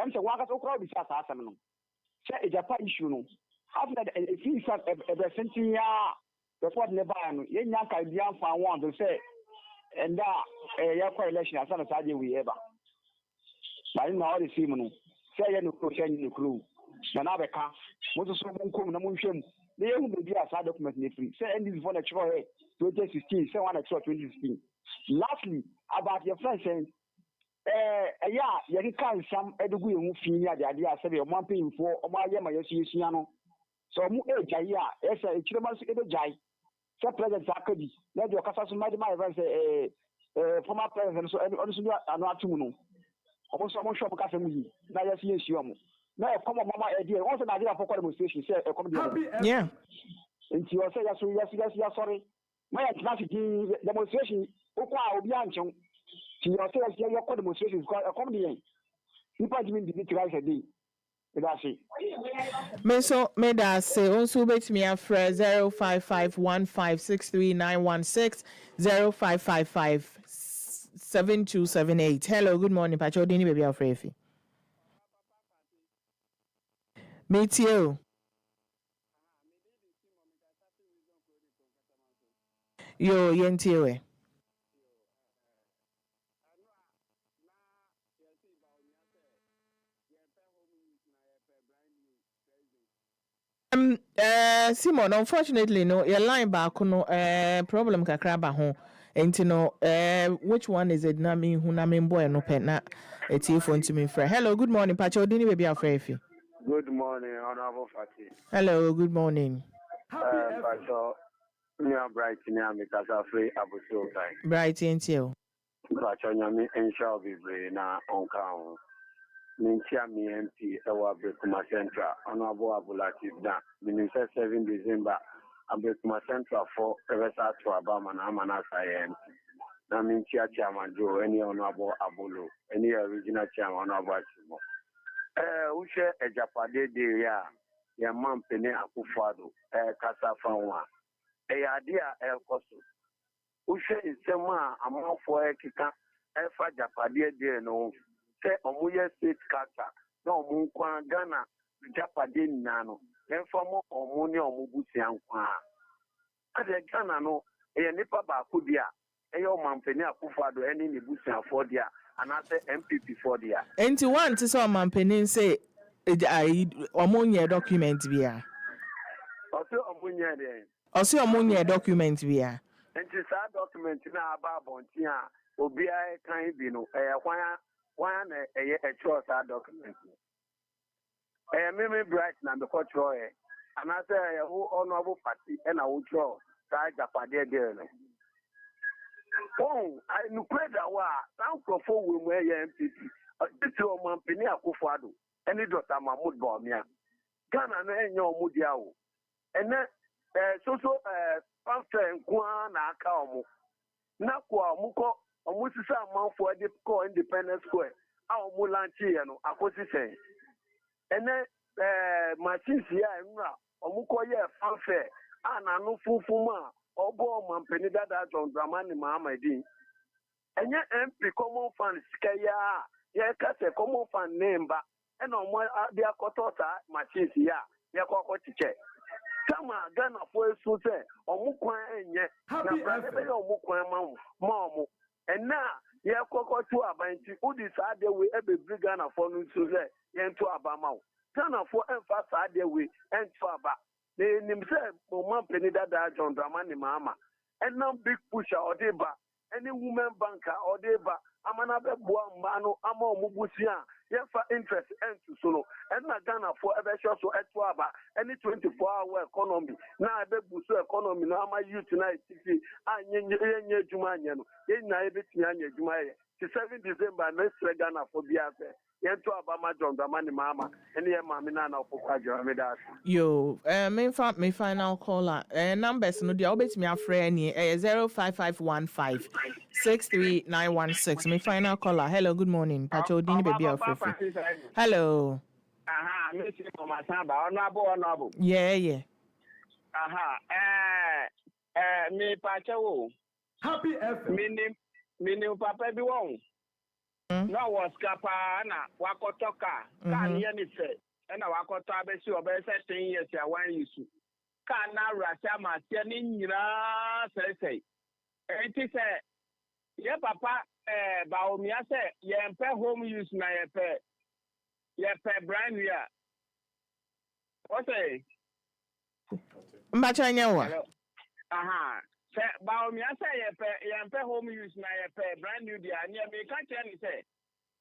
I'm say waka so crowd be sa asem no say e japa issue no after that if you start a senti ya before never no ye nya ka bia fa won to say and that ya kwa election asana sa je we ever by now all the same no say ya no ko say no crew na be ka mo so mo nkom na mo hwem na ye hu be asa document na free say end this for the trial 2016 say one trial 2016 lastly about your friend saying yeah you can some edugu hu fi ya de ade ase be mo pay info o ma ye ma yesu yesu no so mo jai ya esa e kire ma so e jai say president akadi na de okasa so ma de my friend say former president so on so anu atumu no omo so mo shop ka fam yi na yesu yesu omo na e come mama e dey once na dey for demonstration say e come dey yeah nti o say yes sorry my class demonstration o kwa obi anchen ti o say yes your demonstration e come dey people give me the try say dey that's it me so me da say also bet me afre 0551563916 05557278. Hello, good morning. Pacho Dini baby afrefi. Meet you. Yo, yentiwe. Simon, unfortunately, no, your line back no problem kakra ba ho. Enti no which one is it na me hu na me boy no pe na eti phone to me friend. Hello, good morning. Pacho Dini baby afrefi. Good morning, Honorable Fatih. Hello, good morning. Pacho, me a bright ni a me kasa free abuso kai. Bright enti. Pacho nyami ensure be brave na onka ho. Mintia mi MP ewa Abekuma Central, Honorable Abulatif da. Minister 7 December, Abekuma Central for Evesa to Abama na Amana Science. Na mintia chairman Joe, any Honorable Abolo, any original chairman Honorable Chimo. Ushe ejapade de ya mampene akufado, kasa fanwa. Adia koso. Ushe isema amafo kika, efa japade de no. Say omuye state kata na omunkwa Ghana japade nano enfomo omuni omubusi ankwa ade Ghana no nipa ba akudia omampeni akufado eni ni busi afodia anase MPP fodia Enti one to so mampeni say omunye document bia osi omunye document bia enti sa document na aba bonti a obi ai kan bi no kwan na a trust document. Me bright na the culture and I say who honorable party and I will draw that Japade girl. Oh, I no credit wa some profo we wear MPP. This your man Penny Akufado any Dr. Mahmoud Bawumia. Ghana no enyo mudia o. And pastor nkwa na aka omo. Na kwa muko omusisa amanfo de ko Independence Square a omulanchi ye no akosi sen ene machines ya enra omuko ye fanfare ana no funfuma obo mampeni dada John Dramani Mahamadi enye MP common fund skaya ye kase common fund nemba ena omo de akotota machines ya ye kokko tiche kama Ghana for so say omukwan enye na brother be omukwan ma omo ena ye kokko to abanti udi sa de we ebe Ghana for no so say ye to abama o Ghana for emfa sa de we ento aba ne nim say mo man peni dada John Dramani Mahama ena big pusher odeba any women banker odeba amana be boa mma no ama omubusia ye fa interest ento so no ena Ghana for ebe so eto aba any 24-hour economy na ebe buso economy na ama youth na tv anye juma anye no ye na ebe tinya anye juma ye 7 December next Ghana for biafe Yentu abama jonga mani mama. Any mama na okwajo ameda. Yo, me final caller. Numbers no dia obetimi afre ni 05515 63916. Me final caller. Hello, good morning. Pacho Dini baby afre. Hello. Aha, me si mama samba. Ono. Yeah. Aha, me pacho. Happy FM. Mini papa bi won. No was kapa na wakotoka. Kan ye ni se. Na wakoto abesi obese 10 years ya wan yisu. Kan na rasa ma se ni nyira sei. Enti se ye papa ba omia se ye mpe home use na ye pe brand new. What say? Mbacha nyawa. Aha. Say ba me say ye pe home use na ye pe brand new dia near me can tell me say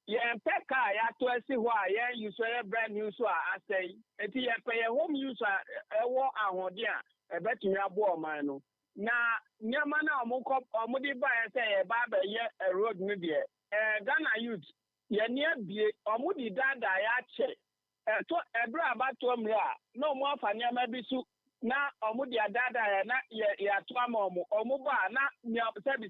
ye pe car ya to see ho a ye use ye brand new so a say enti ye pe ye home use a ewo ahode a e betumi abo o man no na nyama na omudi ba ye say ye ba ba ye road no de Ghana youth ye near bie omudi dada ya che to ebra abato mra no mo afa nyama bi su na omudi adada ya na ya to ama omu ba na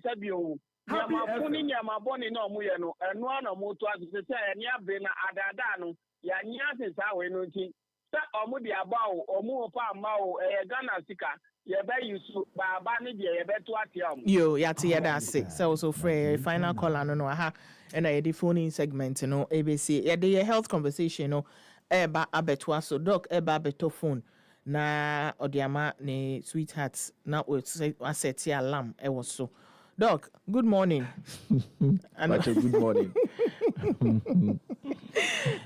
sebi o nyama funi nyama boni na omu ye no eno na omu to asese se ya ni abe na adada no ya nya sesa we no ti se omudi aba o omu pa ma o Ghana sika ye be yusu baba ni de ye be to atiam Yo, yati yada se. So free final call no aha. And I the phone segment no ABC. Yeah, the health conversation no eba abetwa so doc eba beto phone. Na odiama ne sweethearts na we asset alarm e was so. Doc, good morning. Good morning.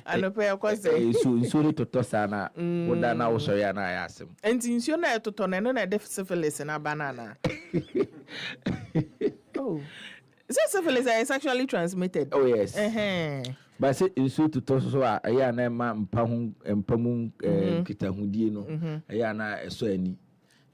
Anope kwase. So to tosana woda na wo so ya na ya asem. Enti nsuo na etoto na no na def syphilis na banana. Oh. Is that syphilis is sexually transmitted? Oh yes. But say nsuo to toso so a ya na ma mpamu kitahudie no. Ya na eso ani.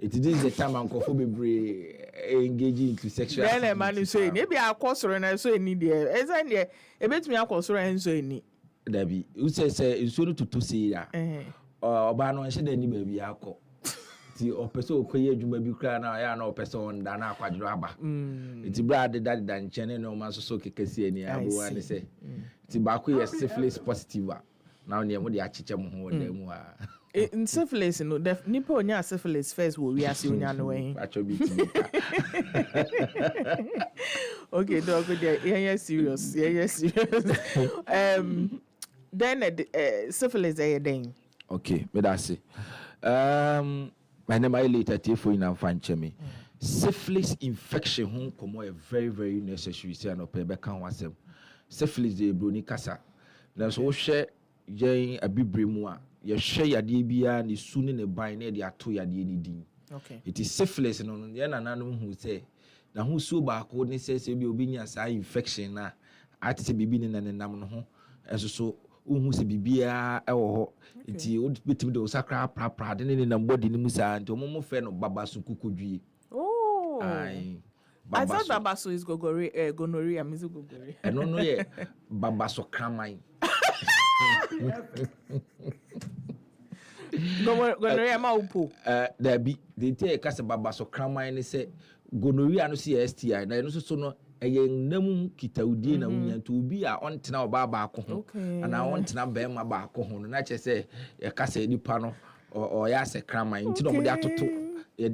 It is the time ankofo bebre engage into sexual activity. Then man so ni e bi akosoro na so ani de. Eza ne e betumi akosoro en so ani. Dabi, u say nsuo to to say ya. Oba no hye da ni ba bi akọ. Ti opeso okoye adwuma bi kra na ya na opeso onda na akwadro aba. Ti bra de da nchene no ma so kekesi ani abo ani say. Ti ba ko yes syphilis positive na ne mo de achiche mo ho da mu a. In syphilis no nipa onya syphilis first wo wi ase onya no wen. Okay, dog there. Yeah, serious. Then syphilis then. Okay, me that say. My name is later for in Fanchemi. Syphilis infection home come very, very necessary. Say no pe can wasem. Syphilis de broni kasa. Na so share yen abibre mu a ye share yade bia ni suni ne ban na de ato yade ni din. Okay. It is syphilis no ye nananom hu say na hu so ba ko ne say bi obi nya sa infection na ati se bibi ne nanam no ho eso so uhu se bibia e wo ho nti o betim de osakra pra de ne nam body ni musa nti omo fe no babasu kukodwie. Oh. Ai. I thought babasu is gonorrhea, mizu gonorrhea. No ye babaso kramai. Gonorrhea ma upo. There be the take kasa babaso kramai ne say gonorrhea no see STI na no so no nam kitaudie na wunya to obi a ontena oba ba ko ho ana ontena ba ma ba ko ho na che se ye kasa nipa no o ya se krama nti no mo de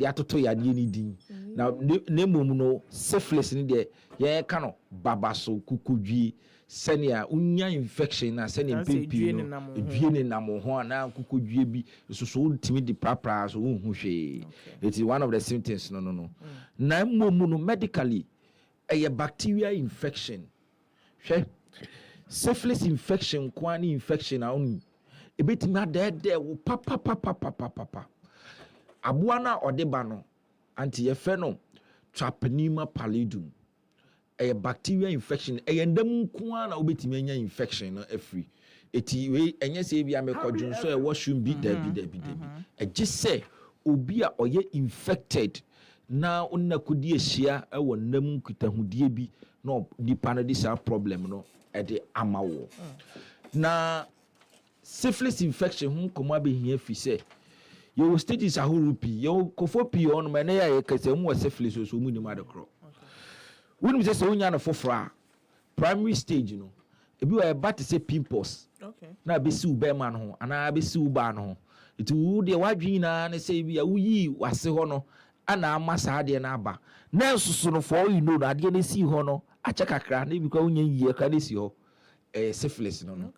atoto ya de ni din na nemom no syphilis ni de ye ka no babaso kukodwi senia unya infection na senia pipi no edwie ne nam ho ana kukodwie bi so ultimi di prapra so hu hwe it is one of the symptoms no na mom no medically a bacteria infection. Syphilis infection, kwani infection auni. Ebeti ma de wo papa. Abuana odebano anti yefeno Treponema pallidum. A bacteria infection. A ndem kwana obeti menya infection no free. Eti we enye se bia me kodwun so e washroom bi debi. E just say obi a oye infected. Na onna kodi ehia e wo nam kitahudie bi no nipa no dis problem no e de amawo na syphilis infection ho nkɔmɔ abɛhia fi sɛ yɛwɔ stages ahorow pii yɛwɔ kɔfɔ pii ɔnom ɛnɛ yɛ kɛsɛ mu wɔ syphilis so mu nim ade korɔ wonim sɛ sɛ wonya no foforɔ a primary stage no ebi wɔ ɛba te sɛ pimples na abɛsi wo bɛrima no ho anaa abɛsi wo baa no ho nti wo deɛ wadwe nyinaa ne sɛ bi a woyii wase hɔ no ana ama saa adeɛ no aba na nsoso no for all you know no adeɛ no sii hɔ no akyɛ kakra na ebi kora wonya yie ka no si hɔ syphilis no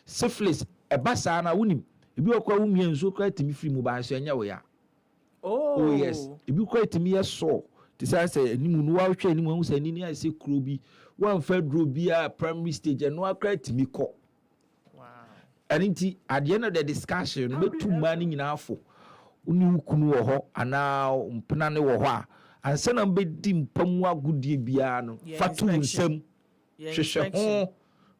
syphilis ɛba saa na wonim ebi wɔ kora womia nsuo kora tumi firi mu baa nso ɛnyɛ wo ya oh yes ebi kora tumi yɛ sɔ te sɛ animu no wahwɛ animu ahu sɛ ani ne ayɛ sɛ kuro bi wamfa duro bi a primary stage ɛno akora tumi kɔ ɛno nti adeɛ no the discussion no bɛtu mmaa no nyinaa afo wone wo kunu wɔ hɔ anaa mpena ne wɔ hɔ a ansa na mbɛdi mpa mu agodie biara no fa to wo nsam hwehwɛ ho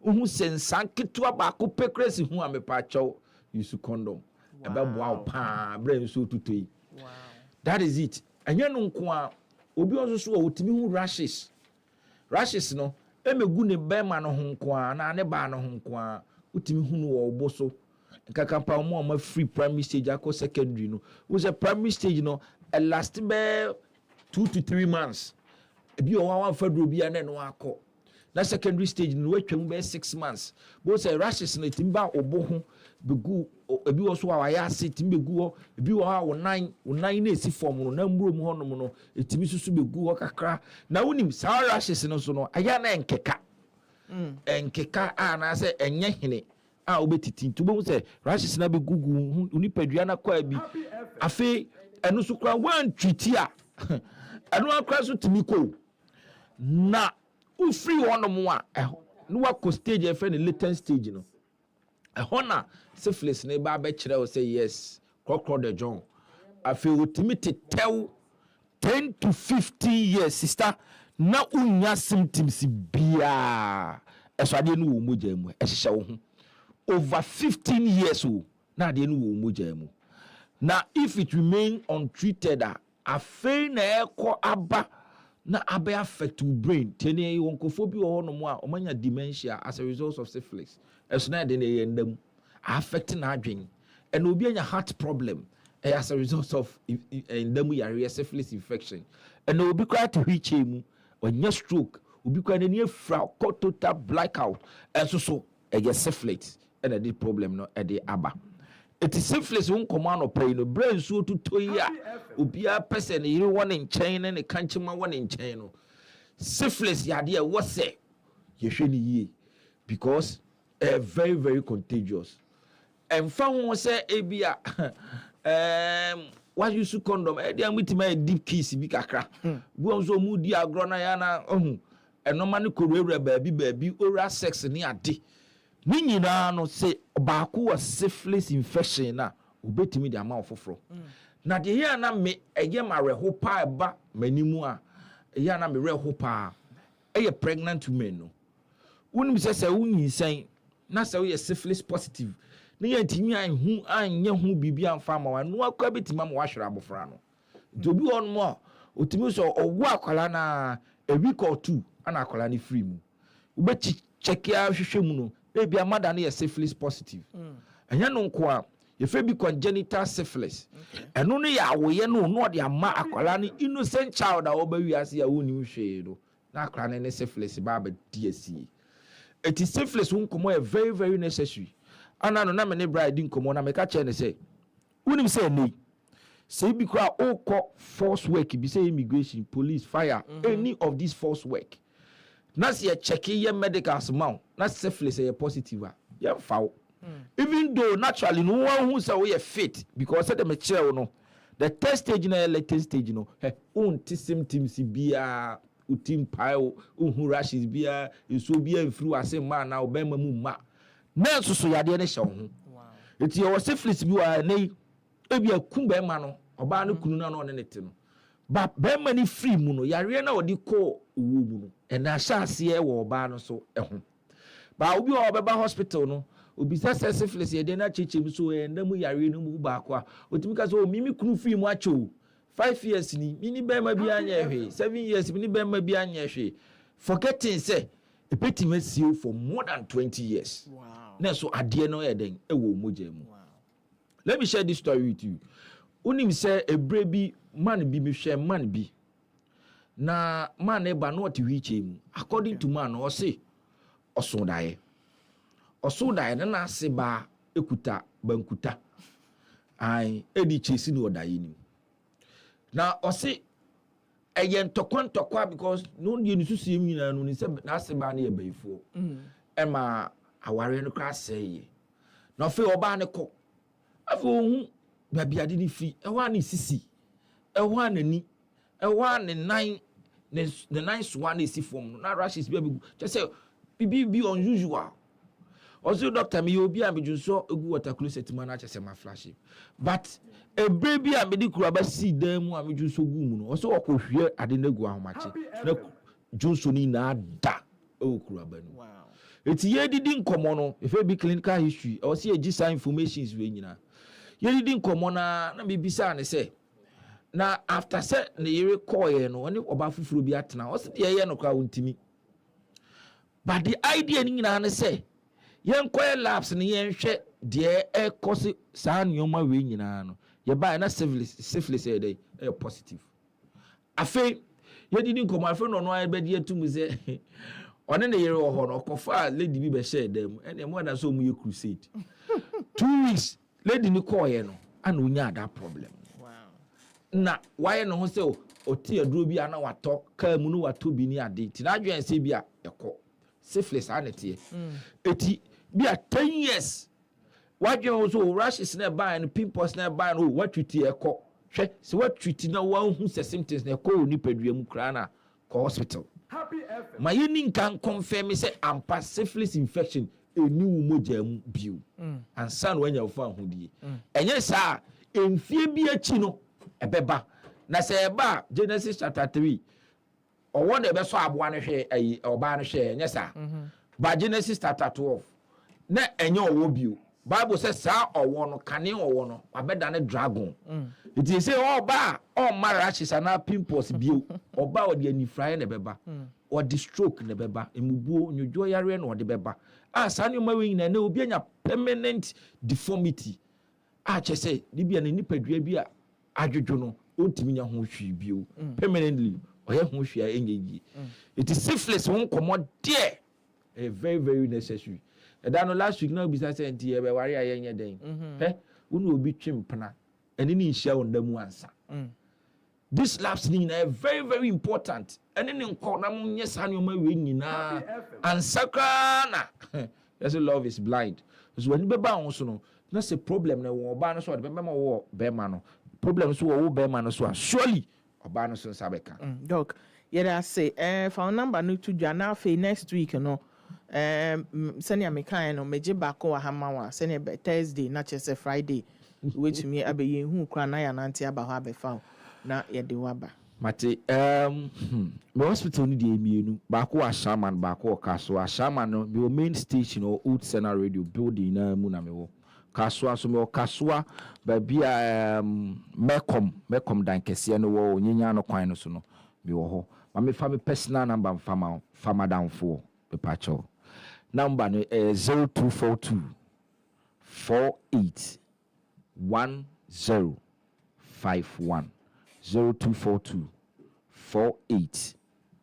wohu sɛ nsa nketewa baako pɛkra si ho a mepaakyɛw use condom ɛbɛboa wo paa berɛ nso totɔ yi that is it ɛnyɛ no nko a obi nso so wɔ wotumi hu rashes no ɛmɛgu ne bɛrima no ho nko a na ne baa no ho nko a wotumi hu no wɔ ɔbɔ so nkakampa mo a ma free primary stage akɔ secondary no wo sɛ primary stage no last bɛɛ 2 to 3 months ebi wɔ hɔ a wamfa duro bi a na ɛno akɔ na secondary stage no watwa mu bɛɛ 6 months bo sɛ rashes no tumi ba ɔbɔ ho bɛgu ebi wɔ so a wayɛ ase tumi bɛgu hɔ ebi wɔ hɔ a wo nan na esi fam no na mburo mu hɔ nom no etumi susu bɛgu hɔ kakra na wonim saa rashes no so no ayɛ na nkeka nkeka a na sɛ ɛnyɛ hene a wobɛtiti nti wobɛhu sɛ rashes na bɛgugu nipadua no kɔa bi afei ɛno so kora woantwiti a ɛno akora so tumi kɔ na wofiri hɔ nom a na wakɔ stage ɛfɛ ne latent stage no ɛhɔ na syphilis ne ba bɛkyerɛ wo sɛ yes kɔkɔrɔ de john afei wotumi tetɛw 10 to 15 years sister na unya symptoms biaa ɛso adeɛ no wɔ mogya mu ɛhyehyɛ wo ho over 15 years o na adeɛ no wɔ mogya mu na if it remain untreated a afei na ɛkɔ aba na abɛ affect your brain tene wonkofo bi wɔ hɔ no mu a ɔmanya dementia as a result of syphilis ɛso na ɛde ne yɛ ndam affect na adwen ɛna obi anya heart problem as a result of ndam yare syphilis infection ɛna obi kora to hwich mu ɔnya stroke obi kora ne afra total blackout ɛso so ɛyɛ syphilis ɛna the problem no ɛde aba eti syphilis won kɔma no pay no brain so to yi a obi a person ne yiri wɔ ne nkyɛn ne kankyema wɔ ne nkyɛn no syphilis yade a wɔ sɛ yɛhwɛ ne yie because very very contagious ɛmfa ho sɛ ebi a why use condom e dia mutima deep kiss bi kakra wo nso mu di agro na ya na enoma ne korowura baabi oral sex ni ade ni nyina no se baako wa syphilis infection na obetimi di ama ofoforo na de here na me eye mareho pa eba manimu a eye na me reho pa eye pregnant women no wonim se wunyisan na se wo syphilis positive ne yantimi anhu anya hu bibia amfa ma wa no akwa betima ma wahwere abofra no dobi on mo otimi so owo akwala na a week or two ana akwala ni free mu ubechi check ya hwehwe mu no baby amada na syphilis positive anya no nko a ye fe bi congenital syphilis eno no ya awoye no no de ama akwala ni innocent child a obawi ase ya woni hwe do na akwala ne syphilis ba ba DSC it is syphilis won komo very very necessary ana no na me ne bride nkomo na me ka che ne say wonim say nei say bi kra okọ force work bi say immigration police fire any of this force work na say check your medicals ma na syphilis is positive a ye fawo even though naturally no one who say we are fit because say dem kire no the test stage na latent stage no unti symptoms bia utim pile unhu rashes bia eso bia mfiri wase ma na obema mu ma na so yade ne hye ho eti o syphilis bi wa nei ebi akum be ma no oba no kunu na no ne nete no ba be ma ni free mu no yare na odi ko owo mu no e na hyase e wo oba no so ho ba obi o beba hospital no obi sa syphilis ye de na chechem so e ndamu yare no mu ba kwa otimi ka so mimi kunu free mu acho 5 years ni mini be ma bi anya hwe 7 years mini be ma bi anya hwe forgetting say A petty mess you for more than 20 years. Wow. Now, so at the end of the day, let me share this story with you. Unim say a brave man be me share man be. Na man eba no to reach him. According to man, or say, or so die. Or so die, na se ba ekuta bankuta. I edi chasing or dying. Now, or say, again, tokwa because no you need to see me na no ni se na se ba na e before. Emma aware no class say. Na fe oba ne ko. Afu hu baby ade ni fi. E wa ni sisi. E wa na ni. E wa ne nine the nice one is from na rush is baby. Just say be unusual. Also doctor me obi am ju so egu water closet man na chese ma flash. But a baby am di kura ba si dan mu am ju so gu mu no. Also okohwe ade na gu ahomache. Na Johnson ni na da o kura ba no. Wow. Eti ye didi nkomo no if be clinical history or see ejisa informations we nyina. Ye didi nkomo na me bisa ne say na after say ne yere call ye no oni oba fufuro bi atena o se de ye no kwa wontimi. But the idea ni nyina ne say yen koy labs ne yen hwe de e kosi saa nyoma we nyina no ye ba na syphilis e dey e positive. Afi ye didi nkomo afi no no ai be de atum say one ne yere wo ho no kofa lady bi be share dem ene mo da so mu ye crusade 2 weeks lady ni call ye no ana onya that problem. Wow. Na why no ho say o ti aduro bi ana wato ka mu no wato bi ni ade ti na adwen se bi a ekọ syphilis anete eti bi a 10 years wadwen so rashes na buy and pimples na buy no what treat ekọ hwe se what treat na wan hu se symptoms na ekọ ni padua mu kra na ko hospital. My union can confirm say ampa syphilis infection a new mojamu biu and son when you found who die. And yes, sir, in Phoebe Chino, a beba. Na say ba Genesis chapter 3 or one the best one share a or ban share, yes, sir. But Genesis chapter 12. Na enyo wobiu. Bible says sa or one canning or one or better than a dragon. It is say oh ba all marriages are now pimples bill or ba or the any fry in the beba or the stroke in the beba and mubu new joy area or the beba. Ah, Sanyo marrying and no be a permanent deformity. Ah, just say Libya and Nipedrebia Adjuno, Ultimina Hushi bill permanently or Hushia engage. It is syphilis won't come out dear. A very, very necessary. And then last week, no business and tea, but worry I ain't day. Eh, will be chimpana and any shell on them once. This lapse is very, very important. And then in Cornam, yes, and you may win and Sakana. Yes, love is blind. So when you bounce, no, that's a problem. No, Obanos or the Bema or Bemano. Problems who are Bemano, so surely Obanos and Sabeka. Doc, yeah, I say, for number new to Janafe next week, you know. Senior mekano meje bako wa hamawa senior Thursday not just a Friday which me abe hu kra na ya nante aba ho abefa na ye de waba mate the hospital ni de emienu bako wa shaman bako kaso shaman no the main station or old Senna radio building na mu na me wo kaso so me kaso ba bia mekom dan kese no wo nyinya no kwan no so no bi wo ho ma me fa me personal number fama down for the pacho number 0242 48 1051 0242 48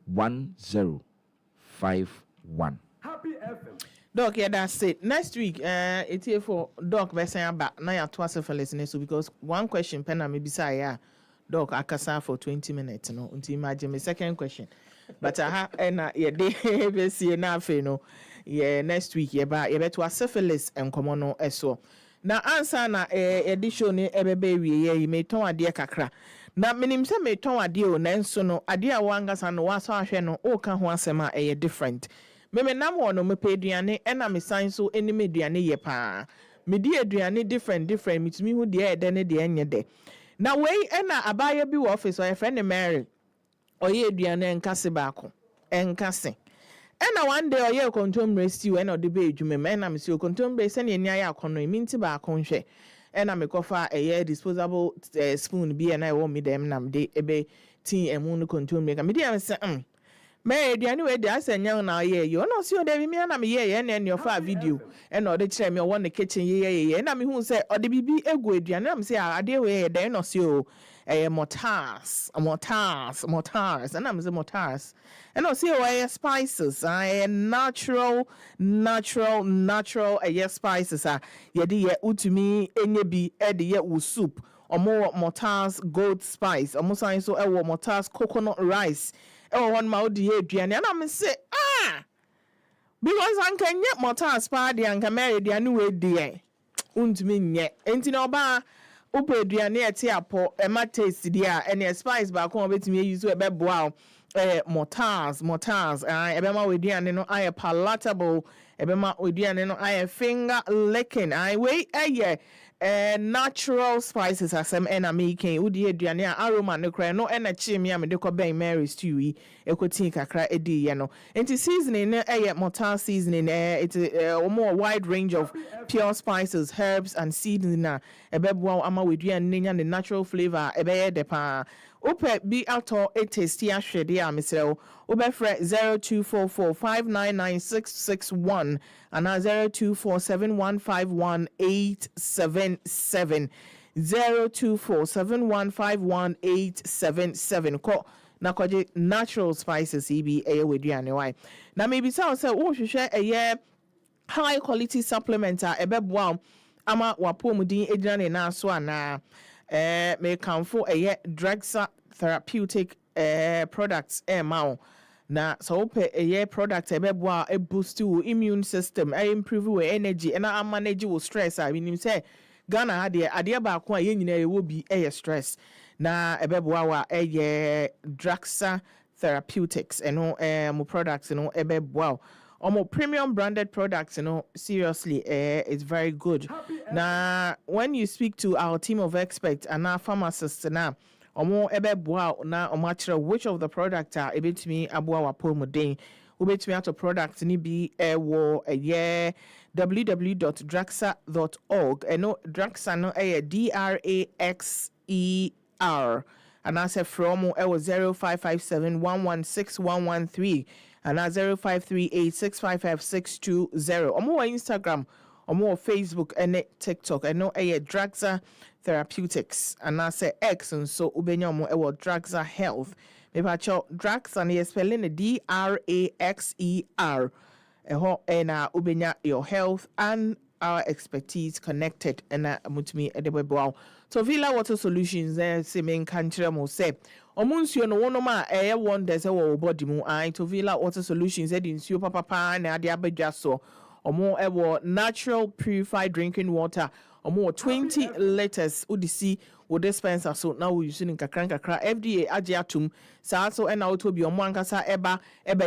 1051. Happy FM. Doc, yeah, that's it. Next week, it's here for Doc Bessan back. Now you're twice for listening, so because one question, Penna maybe say, yeah, Doc, I can for 20 minutes, no, until imagine my second question. But yeah, they see now, no, yeah, next week, yeah, but yeah, to a syphilis and common so. Now, answer na edition baby, yeah, you may turn a dear kakra. Now, minim se may turn a deal, Nanso, no, a dear wangas and was our no, all can once a different. Meme na mo no me pediane ena me san so eni mediane ye pa me di aduane different mitumi hu de e de ne de enye de na wei ena abaya bi wo office o ye friend Mary o ye aduane nkase baako enkase ena one day o ye kontom rescue ena de be adwuma me ena me si kontom be se ne nia ya akono mi nti baako nhwe ena me kofa ye disposable spoon bi ena e wo me dem nam de ebe tin emu no kontom me ka me di am se me aduane we dey ase nyang na ye yo no si o dey me na me ye na en your fa video and o dey kire me o the kitchen ye na me hu say o dey bibi egu aduane na me say ade we ye dey no si o mortars and I'm say mortars and I see spices natural spices yedi ye utumi enye bi ede ye wo soup omo mortars gold spice omo sign so e wo mortars coconut rice e wo one ma odi ye aduane and I'm say because anka nye mortars pa de anka mere aduane we de untumi nye enti na oba upe aduane ete apo ema taste dia ene spice ba ko obetimi use e beboa mortars ebema we aduane no aye palatable ebema we aduane no aye finger licking we natural spices asem ena making udi aduane aroma no kra no ena chimi am de ko ben Mary stew yi ekotin kakra edi ye no enti seasoning no mortar seasoning it's a more wide range of pure spices, herbs and seasonings na ebeboa ama we aduane nya the natural flavor ebeye de pa ope bi ato tasty ahwede a mesrel obefre 0244599661 and 0247151877 0247151877 ko na kwaje natural spices ibi weduane why na maybe sound say wo hwehwe high quality supplement a ebeboa ama wapomudin edina na so ana me kamfo Draxa therapeutic products mao na so ope product ebeboa boost your immune system improve your energy and manage your stress I mean say Ghana ade ba ko a yenyina ye wo bi stress na ebeboa wa Draxa therapeutics mo products ebeboa Omo premium branded products, seriously, it's very good. Now, when you speak to our team of experts and our pharmacists now, omo ebe boa na omachira which of the products are able to me abua wapomodin. Ubetumi ato products ni bi www.draxa.org. Draxa no DRAXER. And I say from 0557116113. And at 0538655620. Or more Instagram, or more Facebook and TikTok. I know Draxa Therapeutics. And I say X and so Ubenyomo Draxa Health. Maybe I show Draxa and you're spelling the DRAXER. And Ubenya your health and our expertise connected. And mutumi edebebo. So Villa Water Solutions say main country mo say omunsuo no wonoma wonders wo body mu to Villa Water Solutions nsuo papa na ade abadwa so omo natural purified drinking water omo 20 liters udisi wo dispenser so now we using kakra FDA age atum saa so na auto bi omo ankasa eba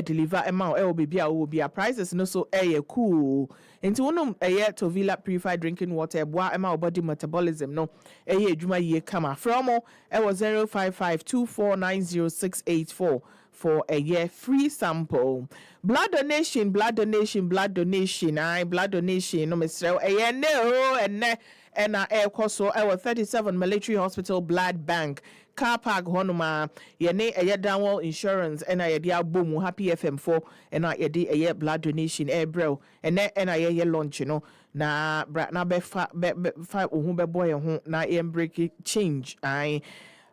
deliver ema o baby a wo bia prices no so cool enti wonum to Villa purified drinking water eboa ema body metabolism no adwuma ye kama from 0552490684 for a year free sample. Blood donation no mesrel no and air coso our 37 military hospital blood bank car park honoma yene downwall insurance and I dia boom happy FM4 and I a blood donation bro and I launch na be fa boy na break change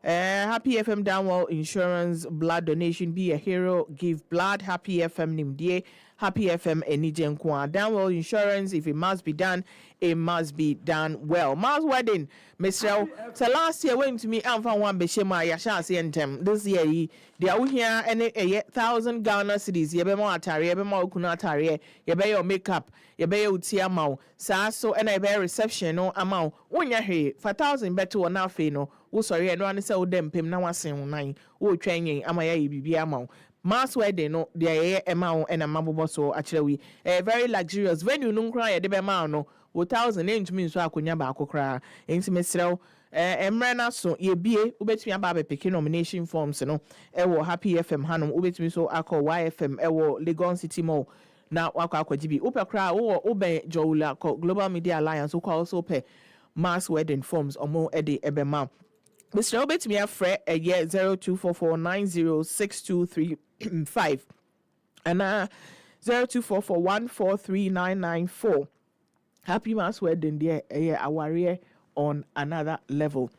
Happy FM downwall insurance blood donation be a hero give blood Happy FM nimdie Happy FM enijen kwa downwall insurance if it must be done it must be done well. Mars wedding Mr. So last year went to me and found one beshema yasha sentem this year they are here and 1,000 Ghana cedis yebemo atari yebemo okuna atari yebe your makeup yebe your tiamau so and I bear reception no amount wonya he 4,000 beto na fe no wo sorry no an say wo dem pem na wasen nan wo twanyen amaya bibi amount mass wedding no there amount and amabobo so actually a very luxurious venue no kra ye de be ma no 1,000 ntumi nso akonya ba akokra enti mesrew emre na so ye bie ubetumi aba be pick nomination forms no wo Happy FM hanom ubetumi so akọ YFM wo Legon City Mall na wakọ gibi upekra wo oben Jowula Global Media Alliance wo also pay mass wedding forms omo ede ebema Mr. Obet me a fre a year 0244906235 and 0244143994. Happy Mass wedding dear a warrior on another level.